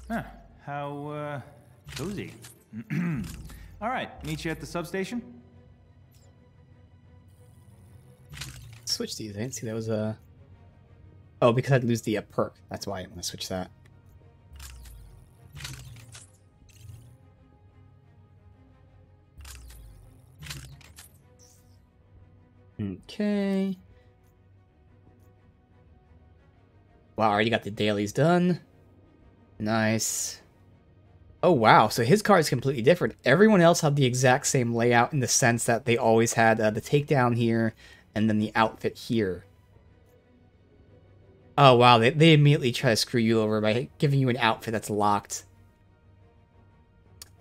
Huh. How, cozy. All right, meet you at the substation? Switch these. I didn't see that was a... Oh, because I'd lose the perk. That's why I want to switch that. Okay. Wow, already got the dailies done. Nice. Oh, wow. So his card is completely different. Everyone else had the exact same layout in the sense that they always had the takedown here and then the outfit here. Oh, wow. They immediately try to screw you over by giving you an outfit that's locked.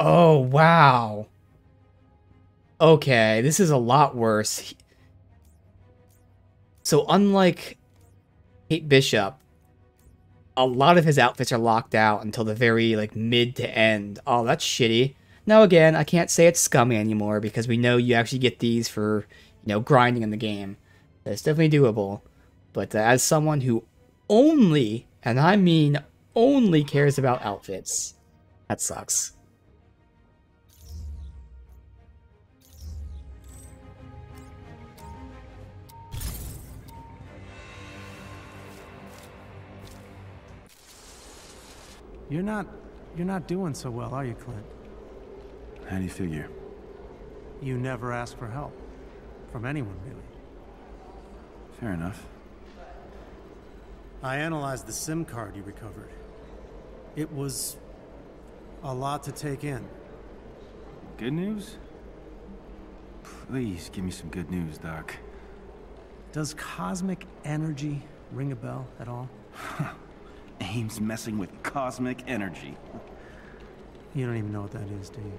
Oh, wow. Okay, this is a lot worse. So unlike Kate Bishop, a lot of his outfits are locked out until the very, like, mid to end. Oh, that's shitty. Now, again, I can't say it's scummy anymore because we know you actually get these for, you know, grinding in the game. It's definitely doable. But as someone who only, and I mean only, cares about outfits, that sucks. You're not doing so well, are you, Clint? How do you figure? You never ask for help. From anyone, really. Fair enough. I analyzed the SIM card you recovered. It was a lot to take in. Good news? Please give me some good news, Doc. Does cosmic energy ring a bell at all? AIM's messing with cosmic energy. You don't even know what that is, do you?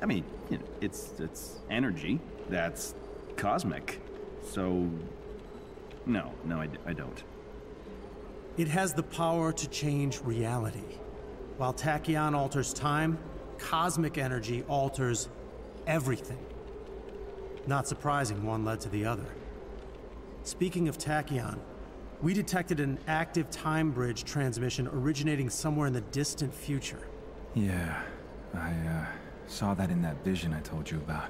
I mean, you know, it's energy that's cosmic. So, no, I don't. It has the power to change reality. While tachyon alters time, cosmic energy alters everything. Not surprising, one led to the other. Speaking of tachyon, we detected an active time bridge transmission originating somewhere in the distant future. Yeah, I saw that in that vision I told you about.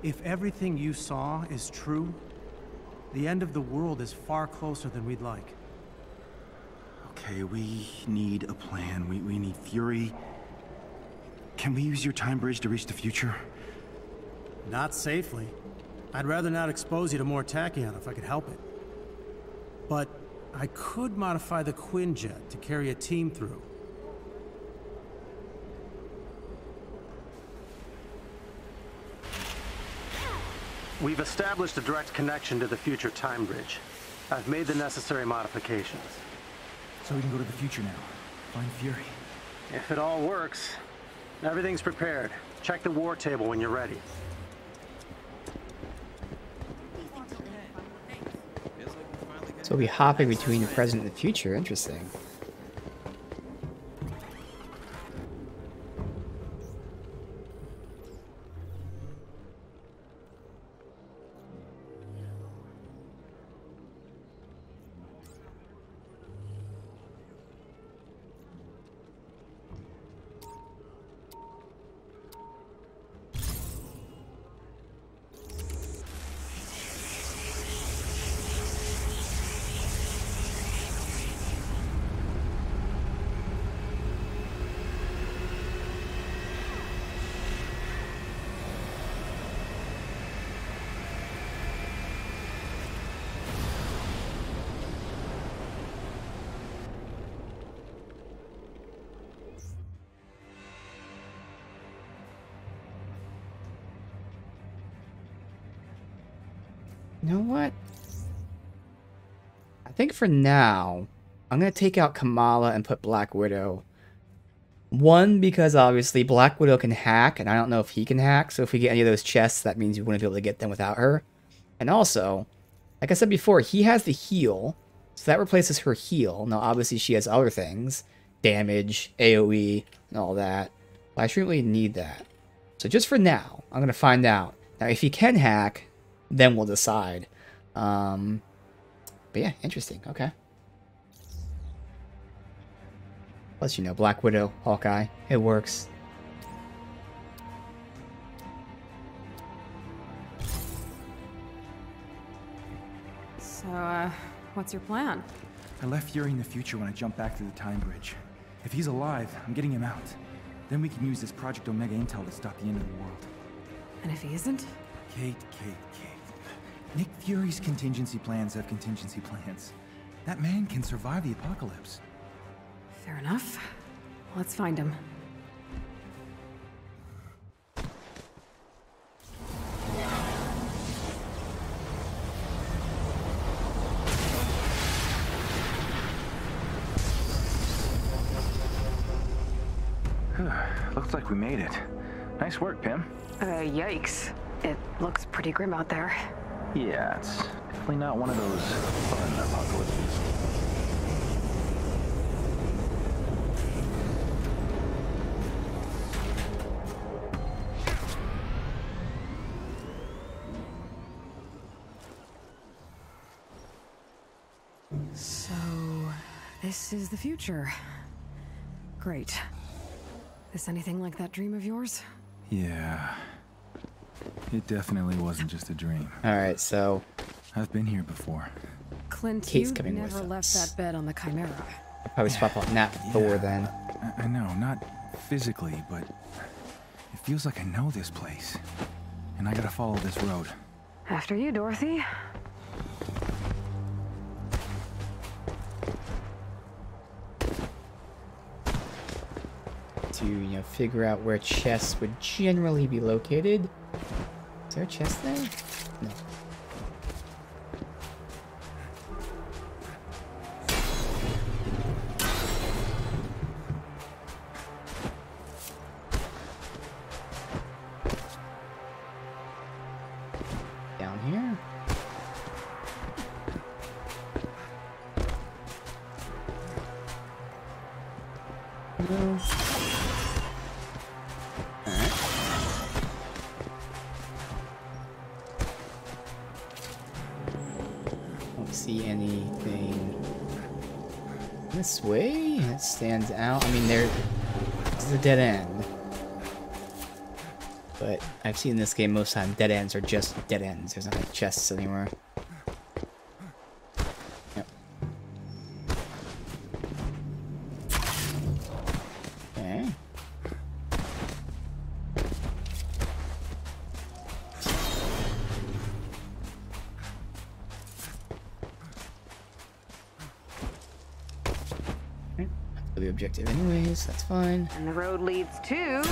If everything you saw is true, the end of the world is far closer than we'd like. Okay, we need a plan. We need Fury. Can we use your time bridge to reach the future? Not safely. I'd rather not expose you to more tachyon if I could help it. But I could modify the Quinjet to carry a team through. We've established a direct connection to the future time bridge. I've made the necessary modifications. So we can go to the future now. Find Fury. If it all works, everything's prepared. Check the war table when you're ready. So we'll be hopping between the present and the future. Interesting. You know what? I think for now, I'm going to take out Kamala and put Black Widow. One, because obviously Black Widow can hack, and I don't know if he can hack, so if we get any of those chests, that means we wouldn't be able to get them without her. And also, like I said before, he has the heal, so that replaces her heal. Now, obviously, she has other things, damage, AoE, and all that. But I shouldn't really need that. So just for now, I'm going to find out. Now, if he can hack, then we'll decide. But yeah, interesting. Okay. Plus, you know, Black Widow, Hawkeye. It works. So, what's your plan? I left Fury in the future when I jumped back through the time bridge. If he's alive, I'm getting him out. Then we can use this Project Omega intel to stop the end of the world. And if he isn't? Kate. Nick Fury's contingency plans have contingency plans. That man can survive the apocalypse. Fair enough. Let's find him. Looks like we made it. Nice work, Pim. Yikes. It looks pretty grim out there. Yeah, it's definitely not one of those fun apocalypses. So, this is the future. Great. This anything like that dream of yours? Yeah. It definitely wasn't just a dream. Alright, so... I've been here before. Clint, Kate's you coming never with left us. that bed on the Chimera. I'll probably swap out Nat Thor then. I know, not physically, but it feels like I know this place. And I gotta follow this road. After you, Dorothy. To, you know, figure out where chests would generally be located. Is there a chest there? No. Down here? No. See anything this way that stands out. I mean, this is a dead end, but I've seen this game most time dead ends are just dead ends. There's not like chests anywhere. Yep. Okay. The objective anyways, that's fine. And the road leads to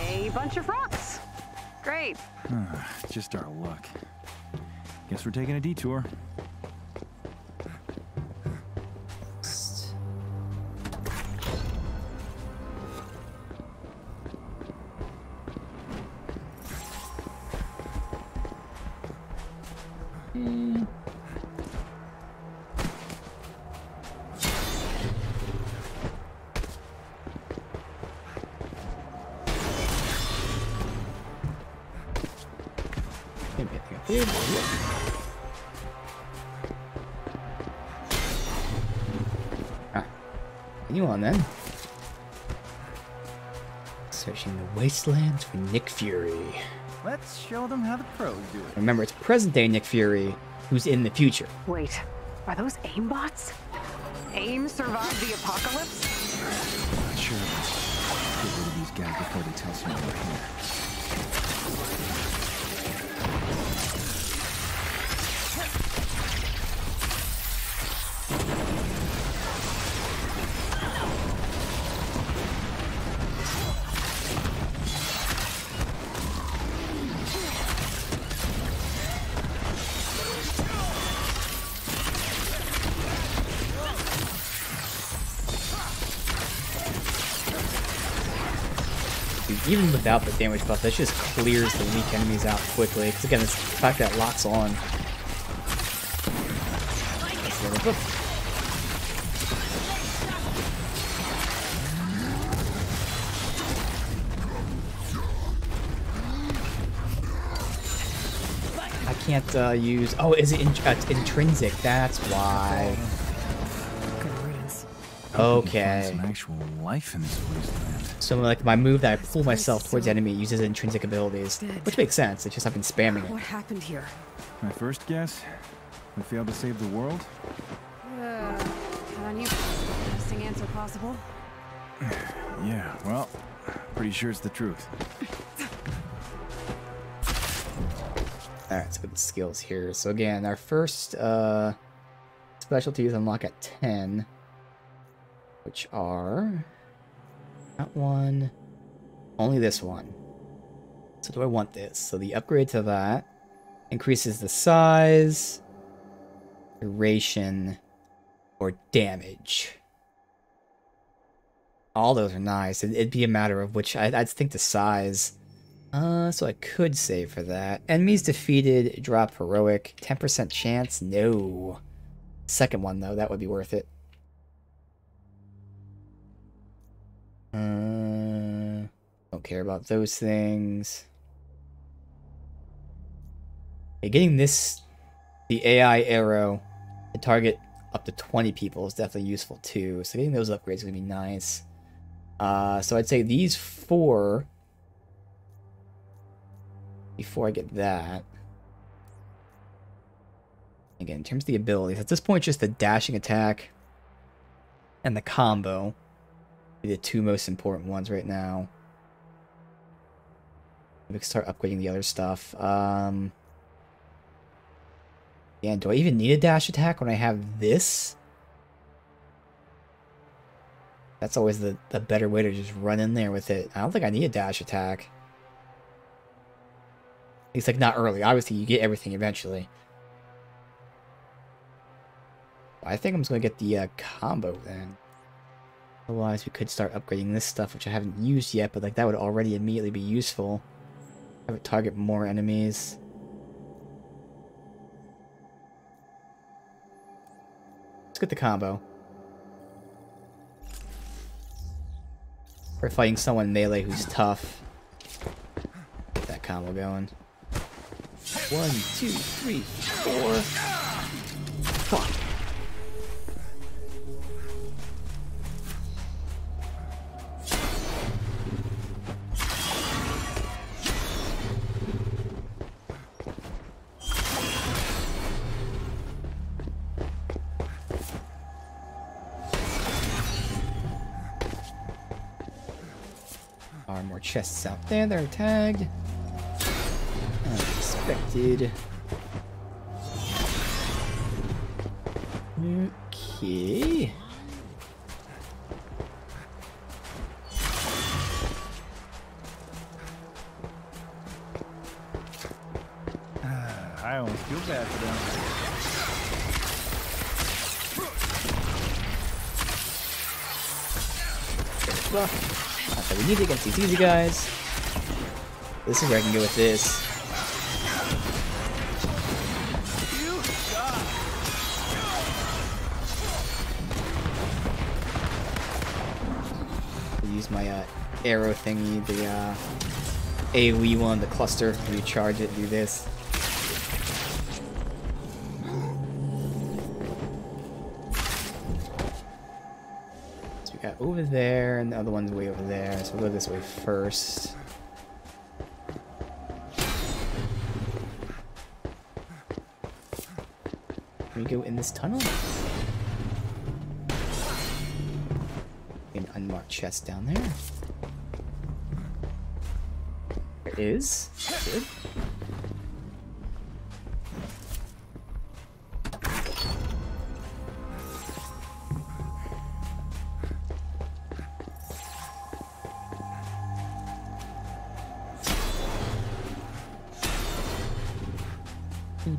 a bunch of rocks. Great. Just our luck. Guess we're taking a detour. Continue on then. Searching the wastelands for Nick Fury. Let's show them how the pros do it. Remember, it's present-day Nick Fury who's in the future. Wait, are those AIM bots? AIM survived the apocalypse? Not sure. Get rid of these guys before they tell someone we're here. Even without the damage buff, that just clears the weak enemies out quickly. Because again, it's the fact that it locks on. I can't use... Oh, is it intrinsic? That's why. Okay. Some actual life in this wasteland. So like my move that I pull myself towards enemy uses intrinsic abilities, which makes sense. It's just I've been spamming it. What happened here? My first guess, we failed to save the world. On you. Interesting answer possible. Yeah, well, pretty sure it's the truth. Alright, let's go to the skills here. So again, our first specialties unlock at 10, which are that one, only this one. So do I want this? So the upgrade to that increases the size, duration, or damage. All those are nice. It'd be a matter of which. I'd think the size. So I could save for that. Enemies defeated, drop heroic. 10% chance? No. Second one, though. That would be worth it. Don't care about those things. Okay, getting this, the AI arrow, to target up to 20 people is definitely useful, too. So getting those upgrades is going to be nice. So I'd say these 4 before I get that. Again, in terms of the abilities, at this point, just the dashing attack and the combo are the 2 most important ones right now. We can start upgrading the other stuff. Yeah, do I even need a dash attack when I have this? That's always the better way to just run in there with it. I don't think I need a dash attack. It's like not early. Obviously, you get everything eventually. I think I'm just going to get the combo then. Otherwise, we could start upgrading this stuff, which I haven't used yet, but like that would already immediately be useful. Have it target more enemies. Let's get the combo. We're fighting someone melee who's tough. Get that combo going. 1, 2, 3, 4. Fuck. More chests out there that are tagged. Unexpected. Okay. I almost feel bad for them. Not that we need it against these easy guys. This is where I can go with this. Use my arrow thingy, the AoE one, the cluster, recharge it, do this. Got over there, and the other one's way over there, so we'll go this way first. Can we go in this tunnel? An unmarked chest down there. There is. Good.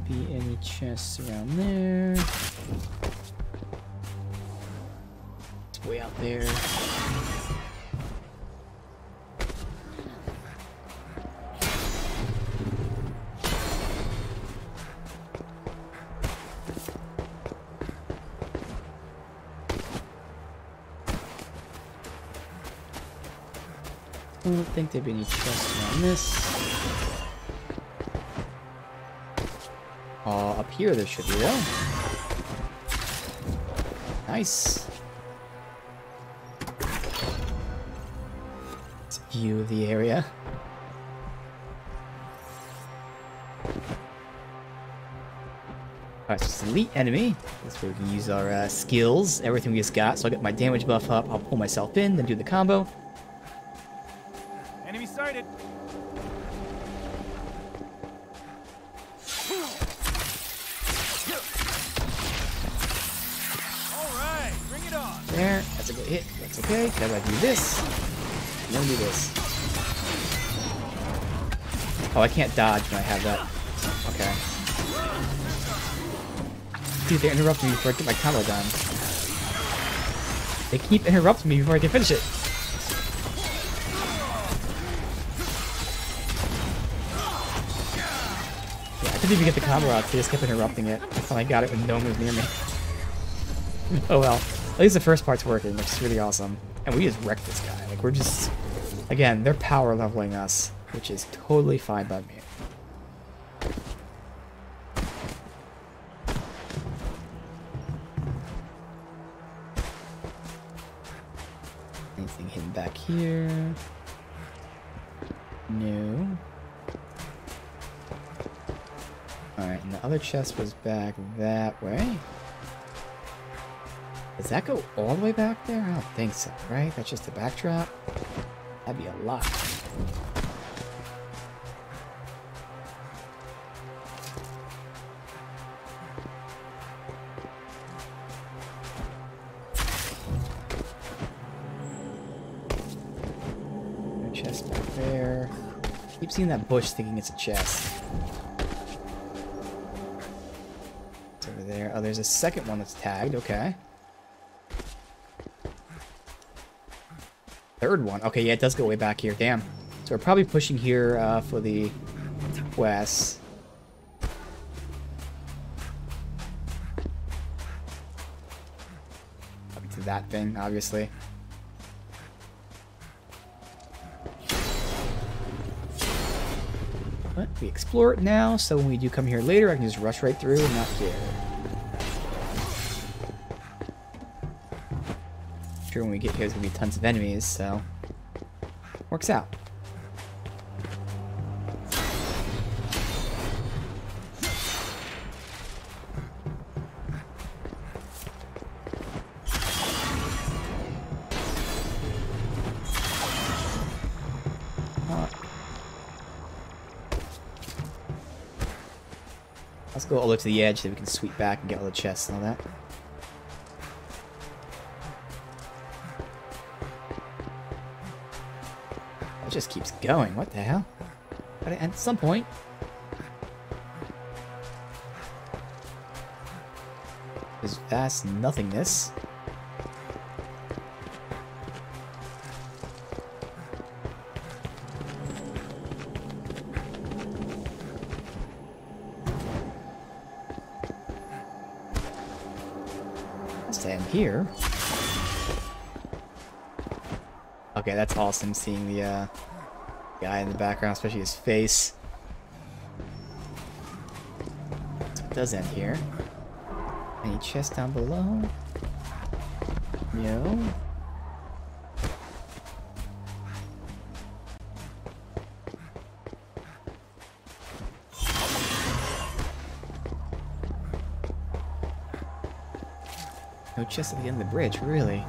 Be any chests around there. It's way out there. I don't think there'd be any chests around this. Up here there should be though. Nice. It's a view of the area. Alright, so it's an elite enemy. That's where we can use our skills, everything we just got. So I'll get my damage buff up, I'll pull myself in, then do the combo. Enemy sighted. to get hit. That's okay. Because I do this. And then do this. Oh, I can't dodge when I have that. Okay. Dude, they're interrupting me before I get my combo done. They keep interrupting me before I can finish it. Yeah, I couldn't even get the combo out, so they just kept interrupting it. I finally got it when no one was near me. Oh well. At least the first part's working, which is really awesome. And we just wrecked this guy. Like, we're just... Again, they're power leveling us, which is totally fine by me. Anything hidden back here? No. Alright, and the other chest was back that way. Does that go all the way back there? I don't think so, right? That's just a backdrop? That'd be a lot. No chest back there. Keep seeing that bush thinking it's a chest. It's over there. Oh, there's a second one that's tagged. Okay. Third one. Okay, yeah, it does go way back here. Damn. So we're probably pushing here for the west. Up to that thing, obviously. But we explore it now, so when we do come here later, I can just rush right through and not care. Sure, when we get here, there's gonna be tons of enemies, so works out. Let's go all the way to the edge so we can sweep back and get all the chests and all that. It just keeps going. What the hell? Gotta end at some point. There's vast nothingness. Let's end here. Okay, that's awesome seeing the guy in the background, especially his face. So it does end here. Any chest down below? No. No chest at the end of the bridge, really.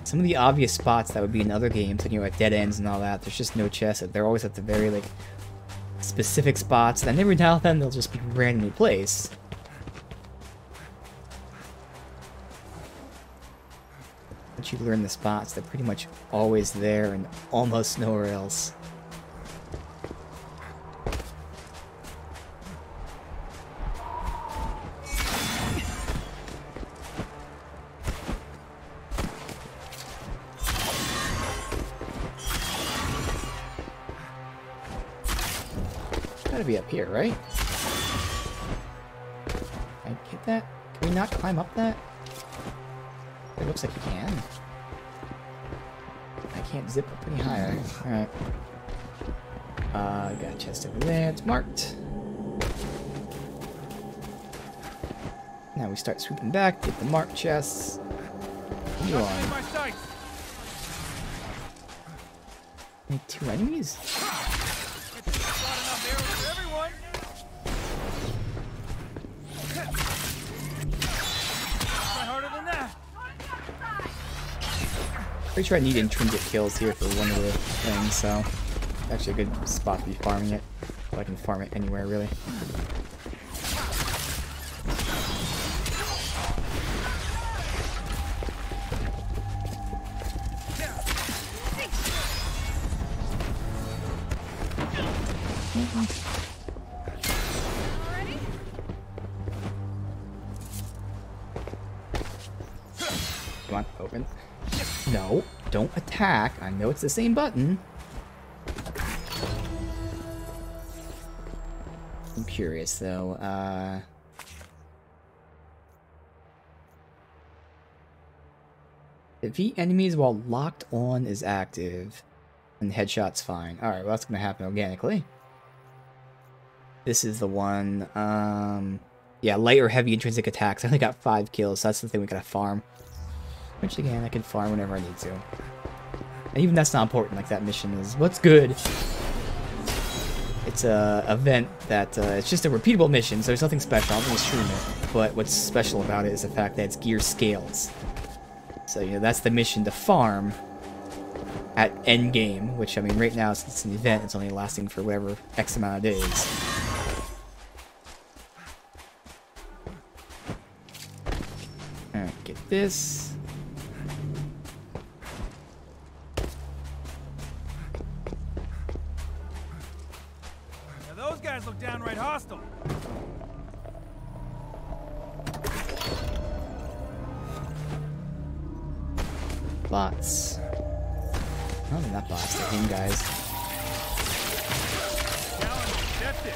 Some of the obvious spots that would be in other games, like, you know, at dead ends and all that, there's just no chest. They're always at the very, like, specific spots, and every now and then they'll just be randomly placed. Once you learn the spots, they're pretty much always there and almost nowhere else. Gotta be up here, right? Can I get that? Can we not climb up that? It looks like you can. I can't zip up any higher. Alright. Got a chest over there. It's marked. Now we start swooping back, get the marked chests. Come on. Only 2 enemies? Pretty sure I need intrinsic kills here for one of the things, so actually a good spot to be farming it. So I can farm it anywhere, really. Come on, open. No, don't attack. I know it's the same button. I'm curious though. Defeat enemies while locked on is active. And headshot's fine. Alright, well that's gonna happen organically. This is the one, yeah, light or heavy intrinsic attacks. I only got 5 kills, so that's the thing we gotta farm. Which again, I can farm whenever I need to. And even that's not important, like that mission is. What's good? It's a event that, it's just a repeatable mission, so there's nothing special. I'm gonna stream it. But what's special about it is the fact that it's gear scales. So, you know, that's the mission to farm at endgame, which, I mean, right now, since it's an event, it's only lasting for whatever X amount of days. Alright, get this. Now those guys look downright hostile. Bots. Oh, they're not bots, they're him guys. Challenge accepted.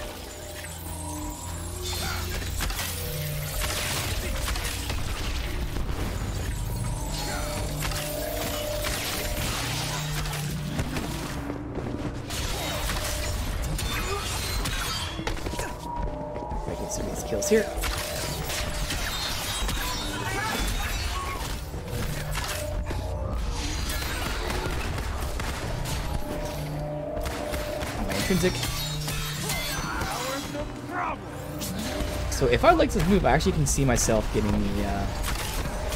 I get some of these kills here. Intrinsic. So if I like this move, I actually can see myself getting the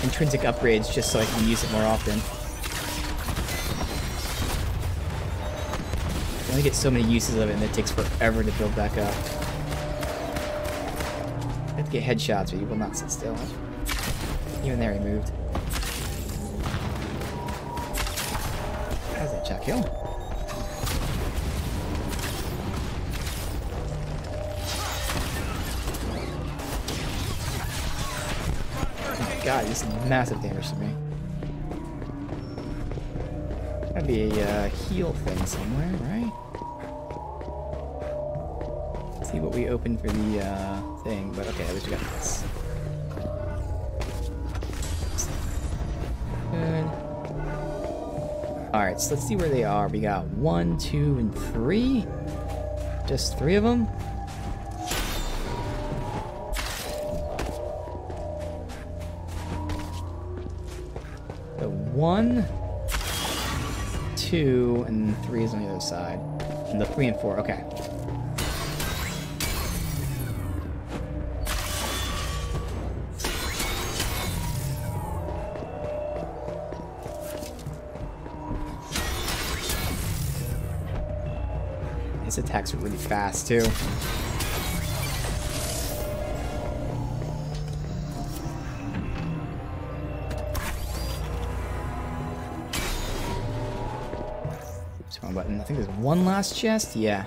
intrinsic upgrades just so I can use it more often. I only get so many uses of it and it takes forever to build back up. I have to get headshots, but you will not sit still. Even there he moved. How's that shot kill? God, this is massive damage to me. Gotta be a heal thing somewhere, right? Let's see what we opened for the thing, but okay, at least we got this. Good. Alright, so let's see where they are. We got 1, 2, and 3. Just 3 of them. So 1, 2, and 3 is on the other side. And the 3 and 4, okay. His attacks are really fast too. Button. I think there's one last chest. Yeah.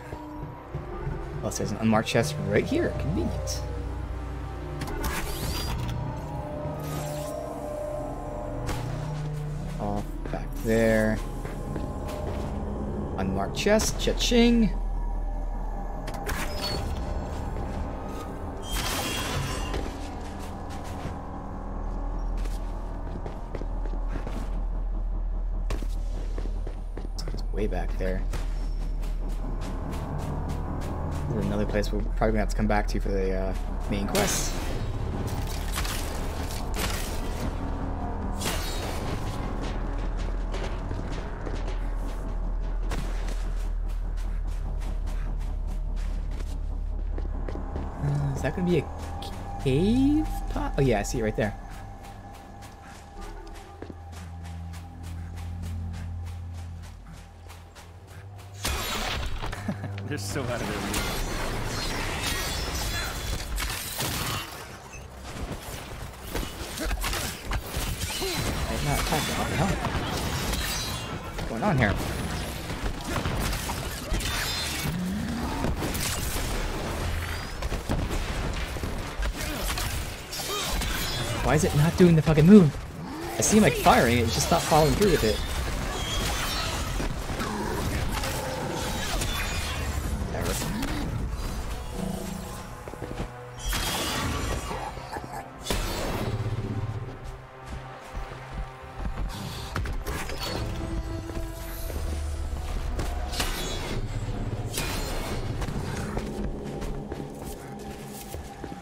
Plus there's an unmarked chest right here. Convenient. Off back there. Unmarked chest. Cha-ching. Way back there. There's another place we're probably gonna have to come back to for the main quest. Is that gonna be a cave pot? Oh yeah, I see it right there. They're so out of their league. I'm not attacking. What the hell? What's going on here? Why is it not doing the fucking move? I see him like firing, it's just not following through with it.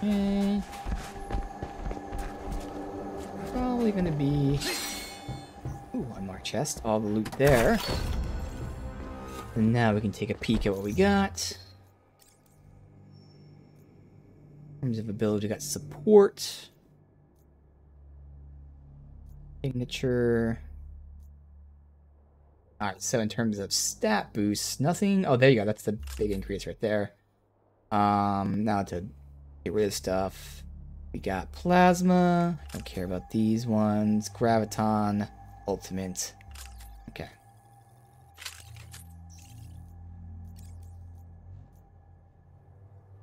Okay. Probably gonna be... Ooh, unmarked chest. All the loot there. And now we can take a peek at what we got. In terms of ability, we got support. Signature. Alright, so in terms of stat boosts, nothing... Oh, there you go. That's the big increase right there. Now to get rid of stuff. We got Plasma. I don't care about these ones. Graviton. Ultimate. Okay.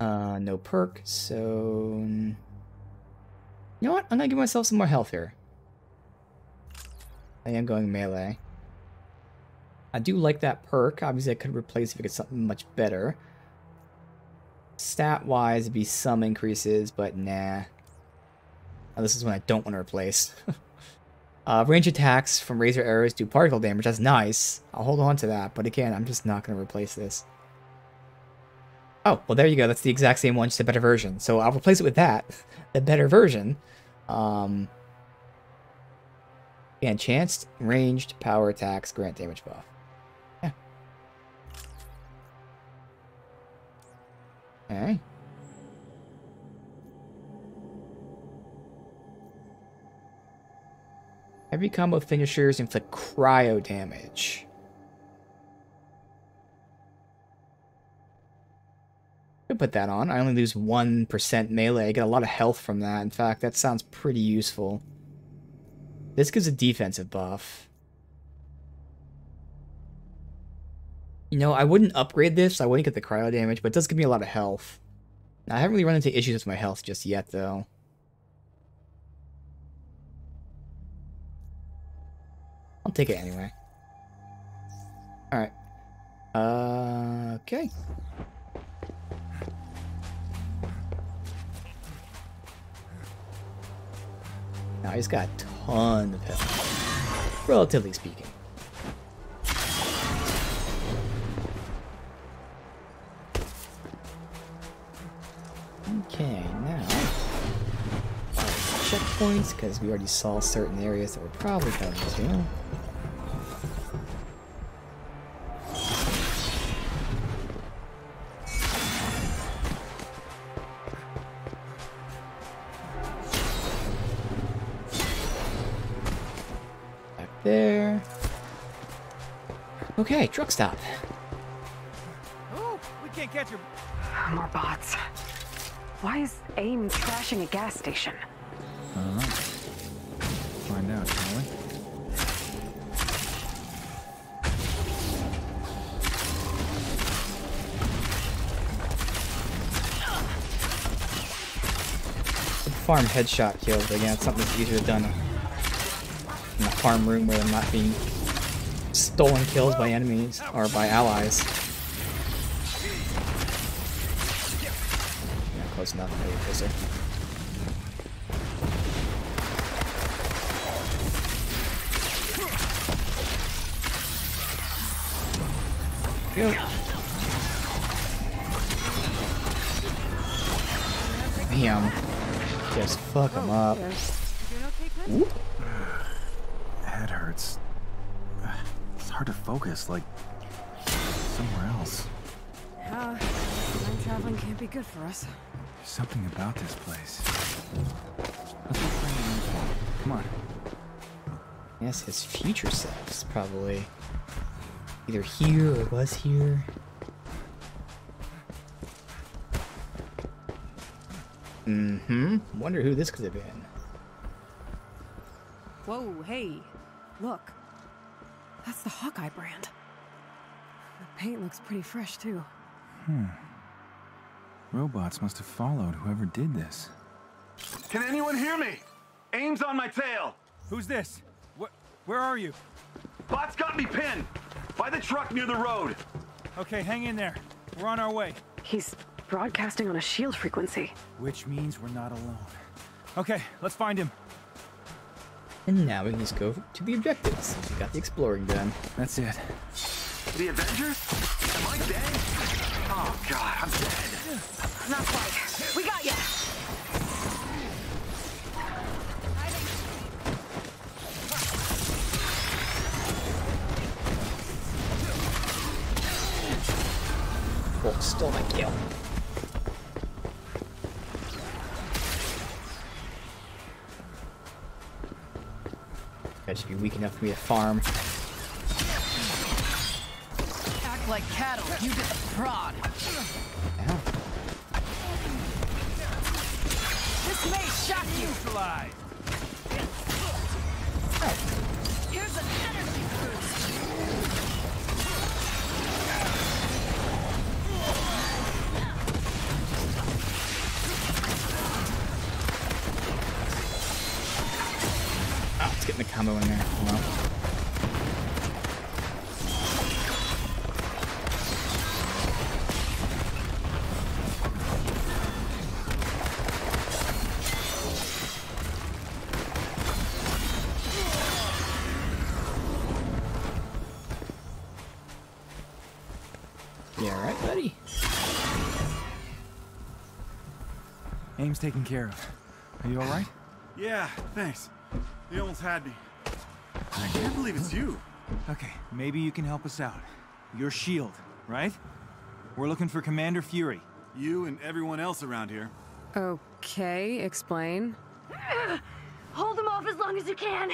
No perk, so... You know what? I'm gonna give myself some more health here. I am going melee. I do like that perk. Obviously, I could replace if I get something much better. Stat-wise, it'd be some increases, but nah. Now, this is one I don't want to replace. Range attacks from razor arrows do particle damage. That's nice. I'll hold on to that, but again, I'm just not going to replace this. Oh, well, there you go. That's the exact same one, just a better version. So I'll replace it with that, the better version. Enhanced, ranged, power attacks, grant damage buff. Yeah. Okay. Every combo finishers inflict cryo damage. Could put that on. I only lose 1% melee. I get a lot of health from that. In fact, that sounds pretty useful. This gives a defensive buff. You know, I wouldn't upgrade this. I wouldn't get the cryo damage, but it does give me a lot of health. Now, I haven't really run into issues with my health just yet, though. I'll take it anyway. Alright. Okay. Now he's got a ton of health, relatively speaking. Okay, now checkpoints, because we already saw certain areas that we're probably going to. There. Okay, truck stop. Oh, we can't catch him. More bots. Why is AIM trashing a gas station? I don't know. Find out, shall we? Farm headshot kills, but again, it's something that's easier done in the farm room where I'm not being stolen kills by enemies or by allies. Yeah, close enough. There you go, sir. Go. Bam. Just fuck him up. Ooh. Head hurts. It's hard to focus, like somewhere else. Time traveling can't be good for us. There's something about this place. Let's go find the info. Come on. Yes, his future self's probably either here or was here. Wonder who this could have been. Whoa, hey, look. That's the Hawkeye brand. The paint looks pretty fresh, too. Robots must have followed whoever did this. Can anyone hear me? Aim's on my tail. Who's this? Where are you? Bot's got me pinned. By the truck near the road. Okay, hang in there. We're on our way. He's broadcasting on a shield frequency. Which means we're not alone. Okay, let's find him. And now we can just go to the objectives. We got the exploring done. That's it. The Avengers? Am I dead? Oh god, I'm dead. Not quite. We got ya! Oh, stole my kill. That should be weak enough for me to farm. Act like cattle, you get the prod. Ow. This may shock you. Neutralize. Here's an energy boost. Let's get the combo in there. Hold on. Yeah, all right, buddy. Aim's taken care of. Are you all right? Yeah, thanks. They almost had me. I can't believe it's you. Okay, maybe you can help us out. You're S.H.I.E.L.D., right? We're looking for Commander Fury. You and everyone else around here. Okay, explain. Hold him off as long as you can.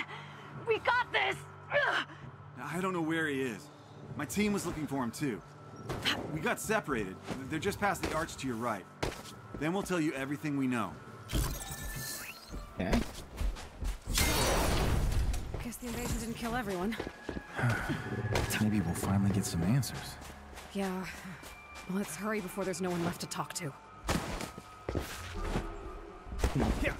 We got this. I don't know where he is. My team was looking for him too. We got separated. They're just past the arch to your right. Then we'll tell you everything we know. Okay. Guess the invasion didn't kill everyone. Maybe we'll finally get some answers. Yeah. Let's hurry before there's no one left to talk to. Yeah.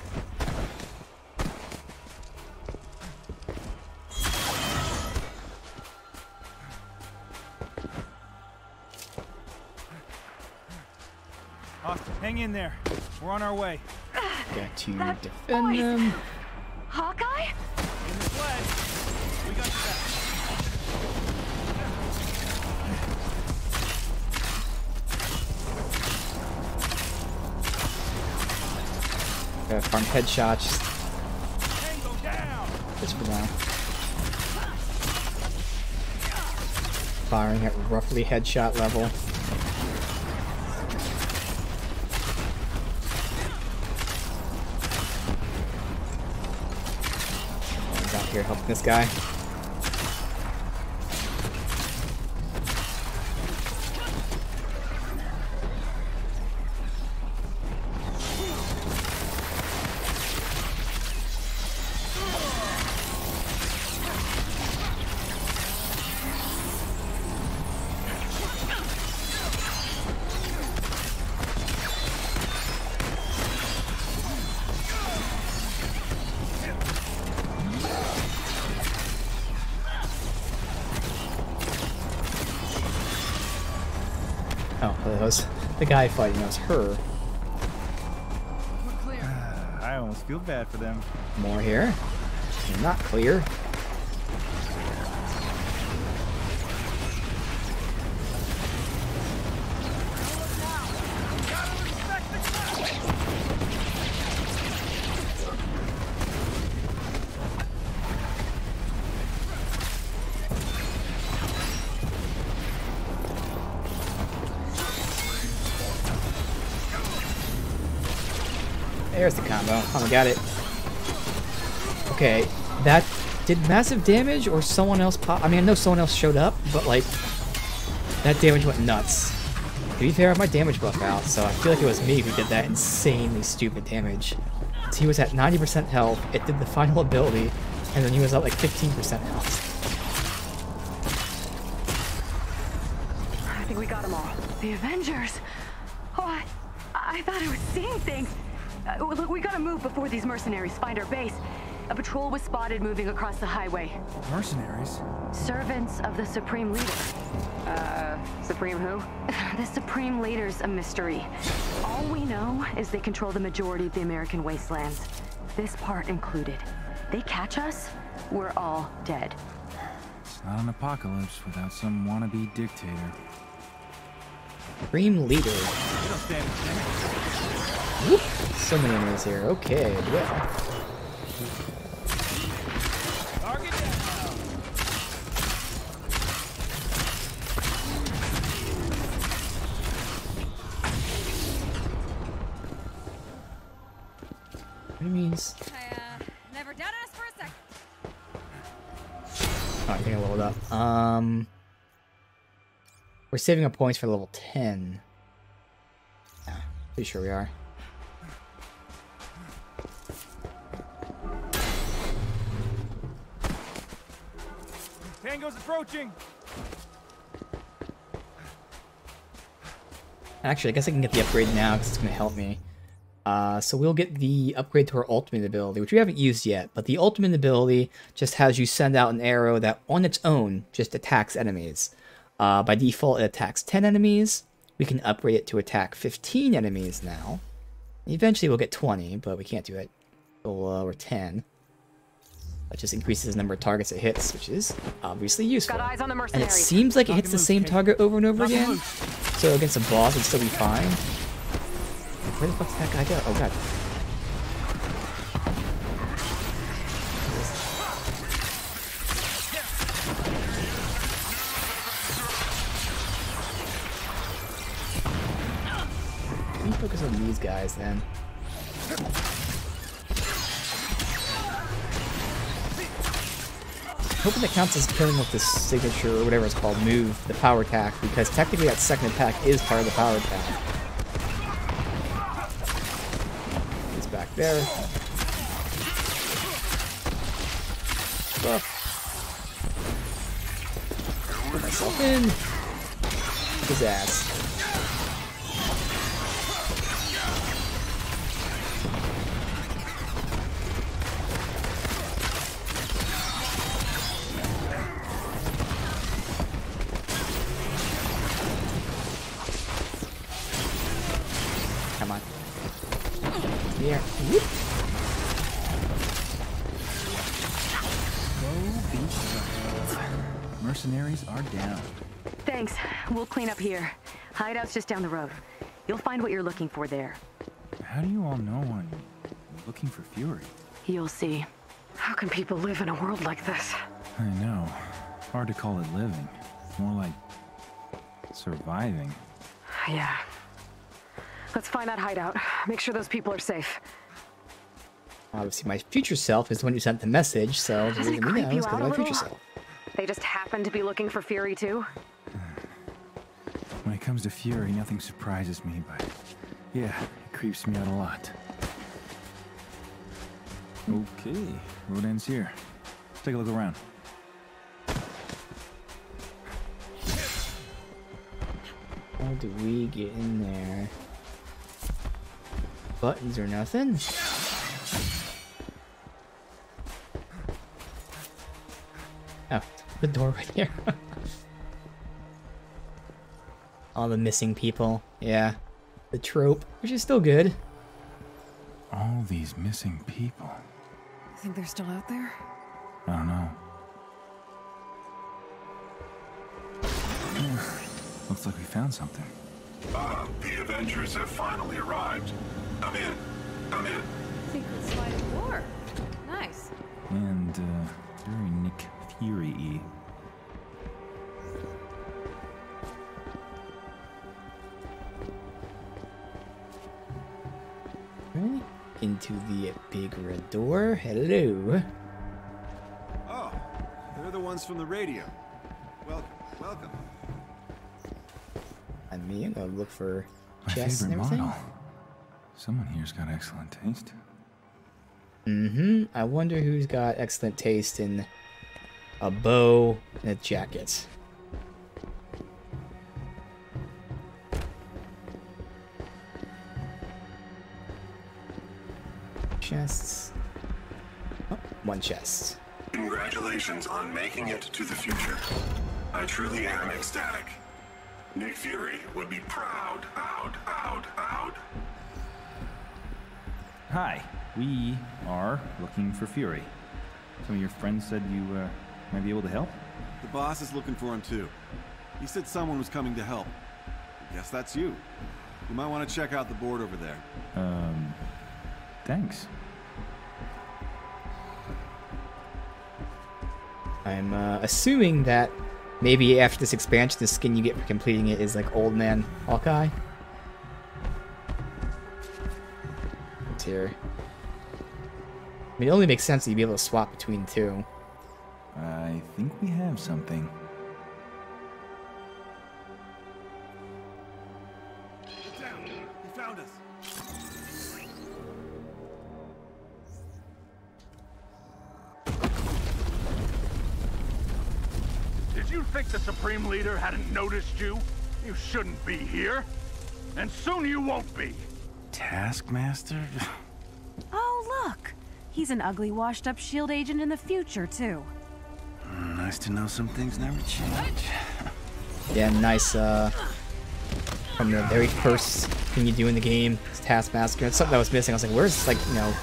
Austin, hang in there. We're on our way. Got to defend them. Hawkeye? In the sled. We got you back. Gotta farm headshots. Tango down. Just for now. Firing at roughly headshot level. Out here helping this guy. Oh, that was the guy fighting. That was her. I almost feel bad for them. More here. You're not clear. There's the combo. Oh, we got it. Okay, that did massive damage, or someone else pop? I mean, I know someone else showed up, but like, that damage went nuts. To be fair, I have my damage buff out, so I feel like it was me who did that insanely stupid damage. So he was at 90% health, it did the final ability, and then he was at like 15% health. I think we got them all. The Avengers. Oh, I thought I was seeing things. Look, we gotta move before these mercenaries find our base. A patrol was spotted moving across the highway. Mercenaries? Servants of the Supreme Leader. Supreme who? The Supreme Leader's a mystery. All we know is they control the majority of the American wastelands. This part included. They catch us, we're all dead. It's not an apocalypse without some wannabe dictator. Supreme Leader. Whoop. So many enemies here. Okay, well. Enemies. Never doubted us for a second. Oh, I think I leveled up. We're saving up points for level 10. Yeah, pretty sure we are. Tango's approaching. Actually, I guess I can get the upgrade now because it's going to help me. So we'll get the upgrade to our ultimate ability, which we haven't used yet. But the ultimate ability just has you send out an arrow that on its own just attacks enemies. By default, it attacks 10 enemies. We can upgrade it to attack 15 enemies now. Eventually we'll get 20, but we can't do it below 10. That just increases the number of targets it hits, which is obviously useful. Got eyes on the And mercenaries. it seems like it hits the same target over and over again. So against a boss, it'd still be fine. Where the fuck did that guy go? Oh god. Let me focus on these guys then. Hoping that counts as killing with this signature or whatever it's called move, the power attack, because technically that second attack is part of the power attack. He's back there. Put myself in. His ass. Come on. Here. Whoop. Mercenaries are down. Thanks. We'll clean up here. Hideout's just down the road. You'll find what you're looking for there. How do you all know I'm looking for Fury? You'll see. How can people live in a world like this? I know. Hard to call it living. More like surviving. Yeah. Let's find that hideout. Make sure those people are safe. Obviously, my future self is the one who sent the message, so the reason we know is because of my future self. They just happen to be looking for Fury too? When it comes to Fury, nothing surprises me, but yeah, it creeps me out a lot. Okay, road ends here. Let's take a look around. How do we get in there? Buttons or nothing? Oh, the door right here. All the missing people. Yeah. The trope, which is still good. All these missing people. You think they're still out there? I don't know. Looks like we found something. The Avengers have finally arrived. Come in. Come in. Secret slide of war. Nice. And, very Nick Fury-y. Right into the big red door. Hello. Oh, they're the ones from the radio. Welcome. I'm me. I'm gonna look for My chests and favorite everything. model. Someone here's got excellent taste. I wonder who's got excellent taste in a bow and a jacket. chests. Oh, one chest. Congratulations on making it to the future. I truly am ecstatic. Nick Fury would be proud. Hi, we are looking for Fury. Some of your friends said you might be able to help? The boss is looking for him too. He said someone was coming to help. Guess that's you. You might want to check out the board over there. Thanks. I'm assuming that maybe after this expansion, the skin you get for completing it is like Old Man Hawkeye. It's here. I mean, it only makes sense that you'd be able to swap between two. I think we have something. Get down! He found us! Did you think the Supreme Leader hadn't noticed you? You shouldn't be here. And soon you won't be. Taskmaster? Oh, look! He's an ugly, washed-up S.H.I.E.L.D. agent in the future, too. Nice to know some things never change. Yeah, nice, from the very first thing you do in the game, it's Taskmaster. It's something that was missing. I was like, where's, like, you know,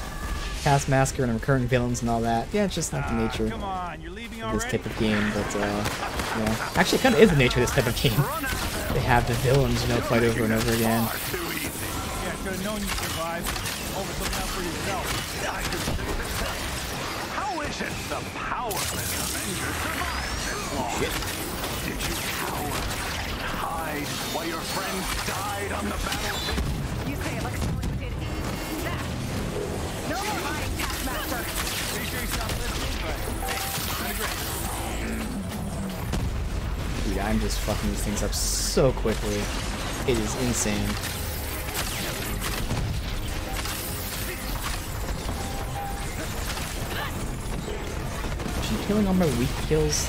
Taskmaster and recurring villains and all that? Yeah, it's just like the nature of this type of game, but, yeah. Actually, it kind of is the nature of this type of game. They have the villains, you know, fight over and over again. Yeah, I should have known you'd survive. Over looking out for yourself. How is it the powerless Avengers survived this long? Did you cower and hide while your friends died on the battlefield? You say it like someone did that. No more lying, Taskmaster. Pretty sure you stopped listening, but hey, I agree. Dude, I'm just fucking these things up so quickly. It is insane. Killing all my weak kills.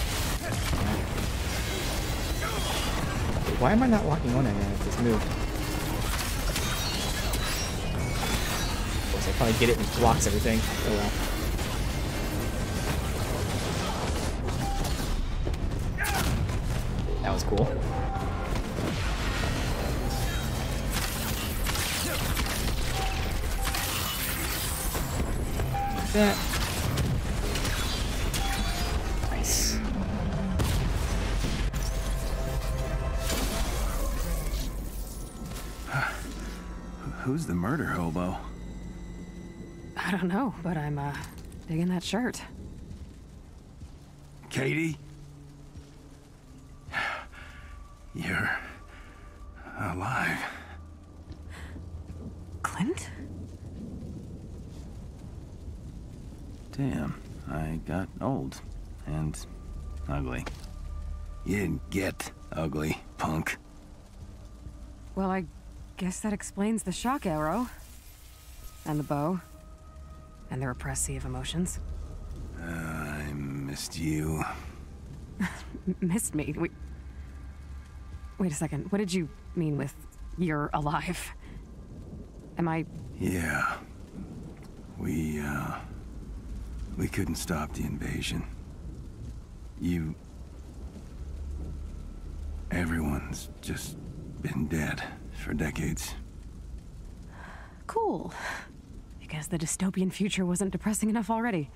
Why am I not locking on again with this move? Of course, I probably get it and blocks everything. Oh well. That was cool. That. Who's the murder hobo? I don't know, but I'm, digging that shirt. Katie? You're alive. Clint? Damn, I got old and ugly. You didn't get ugly, punk. Well, I guess that explains the shock arrow. And the bow. And the repressive emotions. I missed you. Missed me? Wait a second. What did you mean with you're alive? Am I... Yeah. We couldn't stop the invasion. Everyone's just been dead for decades. Cool. Because the dystopian future wasn't depressing enough already.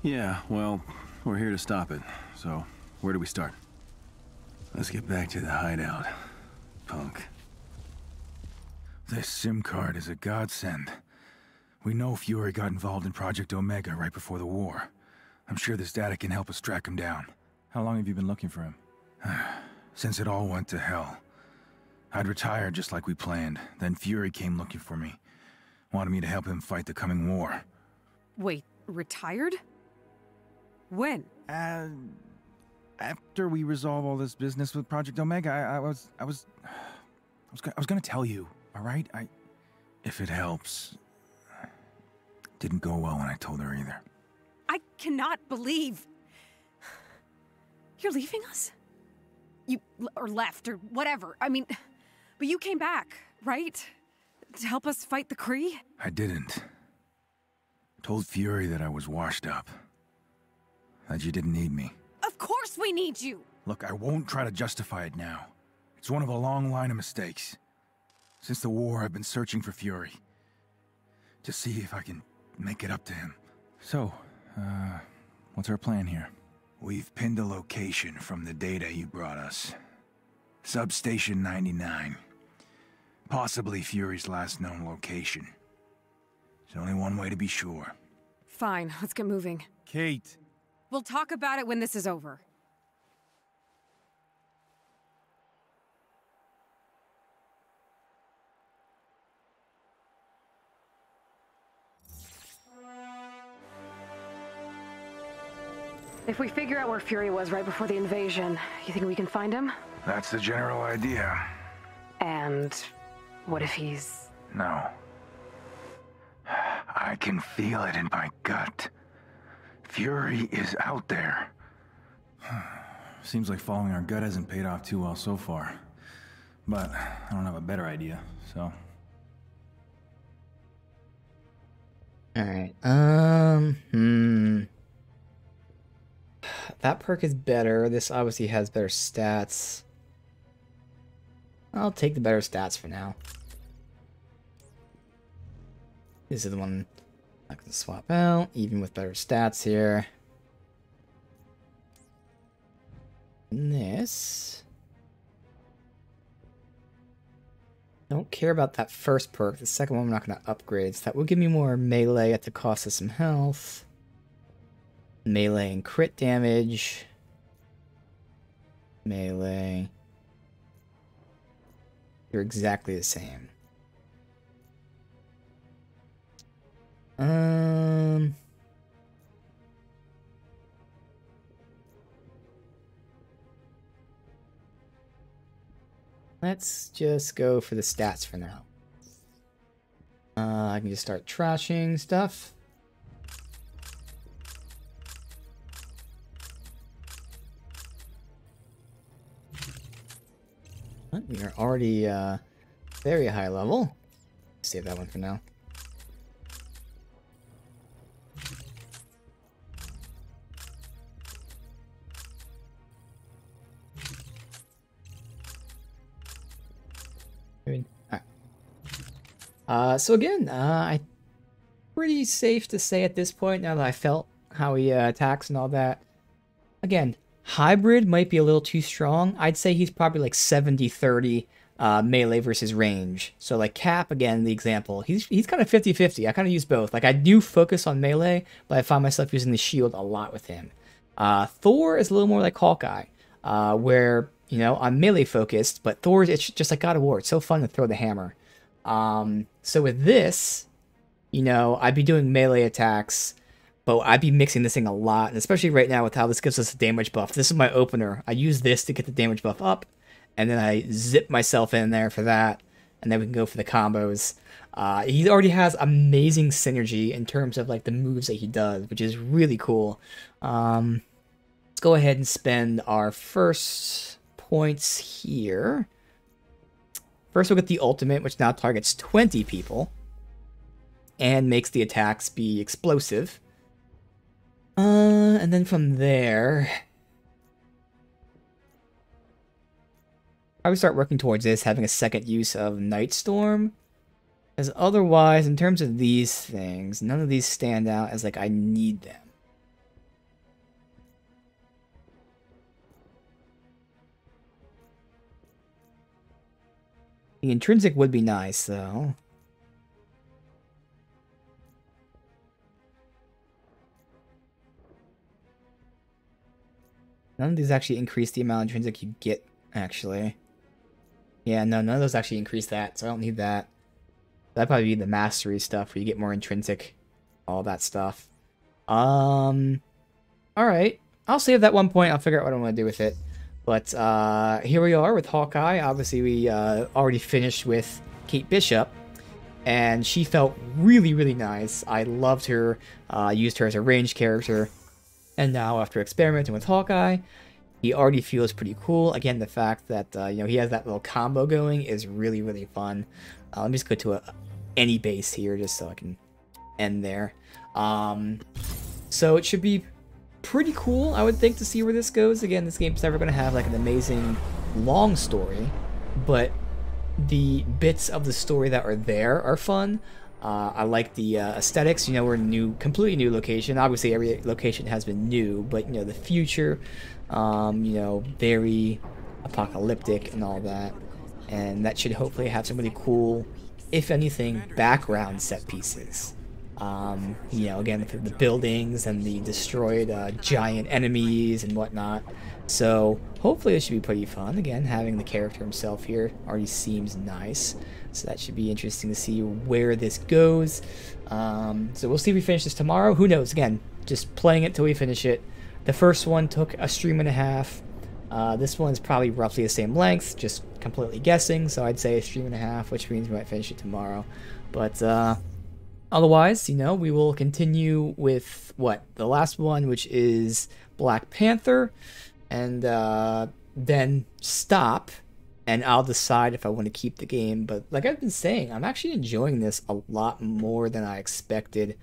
Yeah, well, we're here to stop it. So, where do we start? Let's get back to the hideout, punk. This SIM card is a godsend. We know Fury got involved in Project Omega right before the war. I'm sure this data can help us track him down. How long have you been looking for him? Since it all went to hell. I'd retired just like we planned. Then Fury came looking for me. Wanted me to help him fight the coming war. Wait, retired? When? After we resolve all this business with Project Omega, I was gonna tell you, all right? If it helps. Didn't go well when I told her either. I cannot believe... You're leaving us? Or left, or whatever. I mean, but you came back, right? To help us fight the Kree? I didn't. Told Fury that I was washed up. That you didn't need me. Of course we need you! Look, I won't try to justify it now. It's one of a long line of mistakes. Since the war, I've been searching for Fury. To see if I can make it up to him. So, what's our plan here? We've pinned a location from the data you brought us. Substation 99. Possibly Fury's last known location. There's only one way to be sure. Fine, let's get moving. Kate. We'll talk about it when this is over. If we figure out where Fury was right before the invasion, you think we can find him? That's the general idea. And what if he's... No. I can feel it in my gut. Fury is out there. Seems like following our gut hasn't paid off too well so far. But I don't have a better idea, so... Alright, that perk is better. This obviously has better stats. I'll take the better stats for now. This is the one I can swap out, even with better stats here. And this... Don't care about that first perk. The second one I'm not going to upgrade. So that will give me more melee at the cost of some health. Melee and crit damage. Melee. They're exactly the same. Let's just go for the stats for now. I can just start trashing stuff. We are already very high level. Save that one for now. So again, I pretty safe to say at this point, now that I felt how he attacks and all that. Again, hybrid might be a little too strong. I'd say he's probably like 70-30 melee versus range. So like Cap, again, the example, he's kind of 50-50. I kind of use both. Like I do focus on melee, but I find myself using the shield a lot with him. Thor is a little more like Hawkeye, where, you know, I'm melee focused, but Thor, it's just like God of War. It's so fun to throw the hammer. So with this, you know, I'd be doing melee attacks, but I'd be mixing this thing a lot, and especially right now with how this gives us a damage buff. This is my opener. I use this to get the damage buff up, and then I zip myself in there for that, and then we can go for the combos. He already has amazing synergy in terms of like the moves that he does, which is really cool. Let's go ahead and spend our first points here. First, we'll get the ultimate, which now targets 20 people and makes the attacks be explosive. And then from there, I would start working towards this, having a second use of Nightstorm. As otherwise, in terms of these things, none of these stand out as like I need them. The intrinsic would be nice, though. None of these actually increase the amount of intrinsic you get, actually. Yeah, no, none of those actually increase that, so I don't need that. That'd probably be the mastery stuff, where you get more intrinsic, all that stuff. Alright. I'll save that one point, I'll figure out what I want to do with it. But here we are with Hawkeye. Obviously, we already finished with Kate Bishop, and she felt really, really nice. I loved her, used her as a ranged character, and now after experimenting with Hawkeye, he already feels pretty cool. Again, the fact that you know, he has that little combo going is really, really fun. Let me just go to any base here just so I can end there. So it should be pretty cool, I would think, to see where this goes. Again, this game's never going to have like an amazing long story, but the bits of the story that are there are fun. I like the aesthetics. You know, we're in a completely new location. Obviously, every location has been new, but you know, the future, you know, very apocalyptic and all that. And that should hopefully have some really cool, if anything, background set pieces. You know, again, the buildings and the destroyed giant enemies and whatnot. So hopefully this should be pretty fun. Again, having the character himself here already seems nice. So that should be interesting to see where this goes. So we'll see if we finish this tomorrow. Who knows? Again, just playing it till we finish it. The first one took a stream and a half. This one's probably roughly the same length, just completely guessing. So I'd say a stream and a half, which means we might finish it tomorrow. But otherwise, you know, we will continue with the last one, which is Black Panther, and then stop, and I'll decide if I want to keep the game. But like I've been saying, I'm actually enjoying this a lot more than I expected.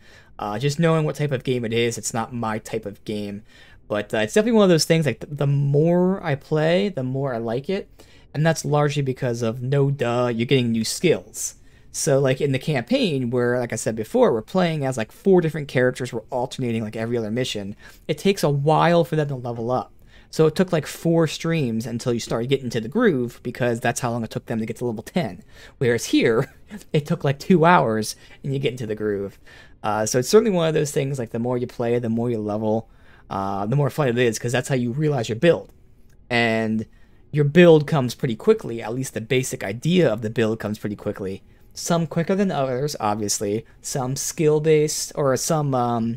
Just knowing what type of game it is, it's not my type of game, but it's definitely one of those things, like the more I play, the more I like it, and that's largely because of you're getting new skills. So like in the campaign where, like I said before, we're playing as like 4 different characters, we're alternating like every other mission, it takes a while for them to level up. So it took like 4 streams until you started getting to the groove, because that's how long it took them to get to level 10. Whereas here, it took like 2 hours and you get into the groove. So it's certainly one of those things, like the more you play, the more you level, the more fun it is, because that's how you realize your build. And your build comes pretty quickly, at least the basic idea of the build comes pretty quickly. Some quicker than others, obviously. Some skill-based, or some,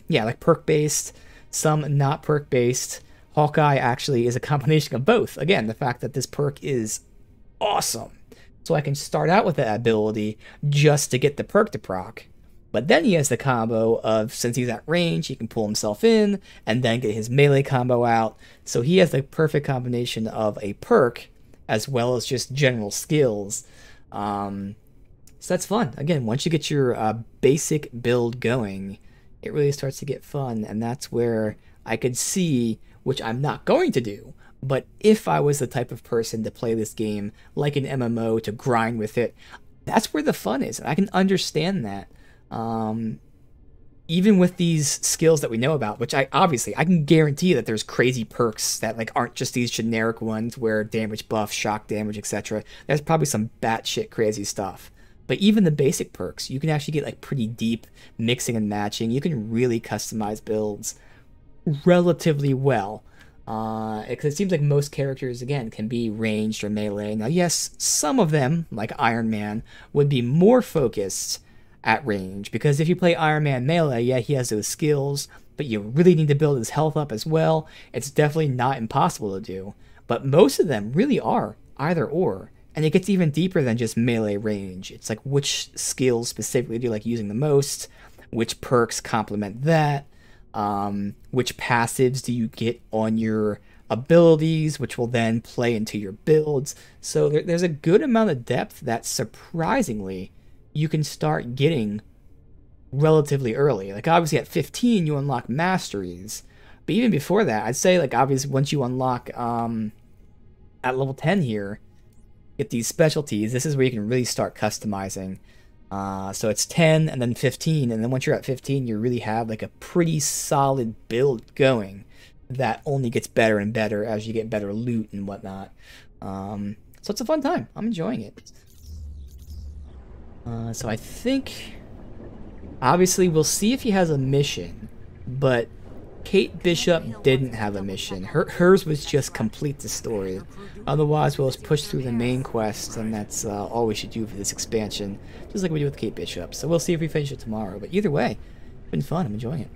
like perk-based. Some not perk-based. Hawkeye actually is a combination of both. Again, the fact that this perk is awesome. So I can start out with that ability just to get the perk to proc. But then he has the combo of, since he's at range, he can pull himself in and then get his melee combo out. So he has the perfect combination of a perk as well as just general skills. So that's fun. Again, once you get your basic build going, it really starts to get fun. And that's where I could see, which I'm not going to do, but if I was the type of person to play this game like an MMO, to grind with it, that's where the fun is. And I can understand that. Even with these skills that we know about, which I can guarantee that there's crazy perks that like aren't just these generic ones where damage buff, shock damage, etc. There's probably some batshit crazy stuff. But even the basic perks, you can actually get like pretty deep mixing and matching. You can really customize builds relatively well. Because it seems like most characters, again, can be ranged or melee. Now, yes, some of them, like Iron Man, would be more focused at range, because if you play Iron Man melee, yeah, he has those skills, but you really need to build his health up as well. It's definitely not impossible to do, but most of them really are either or. And it gets even deeper than just melee range. It's like which skills specifically do you like using the most, which perks complement that, which passives do you get on your abilities, which will then play into your builds. So there's a good amount of depth that surprisingly you can start getting relatively early. Like obviously at 15 you unlock masteries, but even before that, I'd say like obviously once you unlock at level 10 here, get these specialties, this is where you can really start customizing. So it's 10 and then 15, and then once you're at 15 you really have like a pretty solid build going that only gets better and better as you get better loot and whatnot. So it's a fun time. I'm enjoying it. So I think obviously we'll see if he has a mission, but Kate Bishop didn't have a mission. Hers was just complete the story. Otherwise, we'll just push through the main quest, and that's all we should do for this expansion, just like we do with Kate Bishop. So we'll see if we finish it tomorrow. But either way, it's been fun. I'm enjoying it.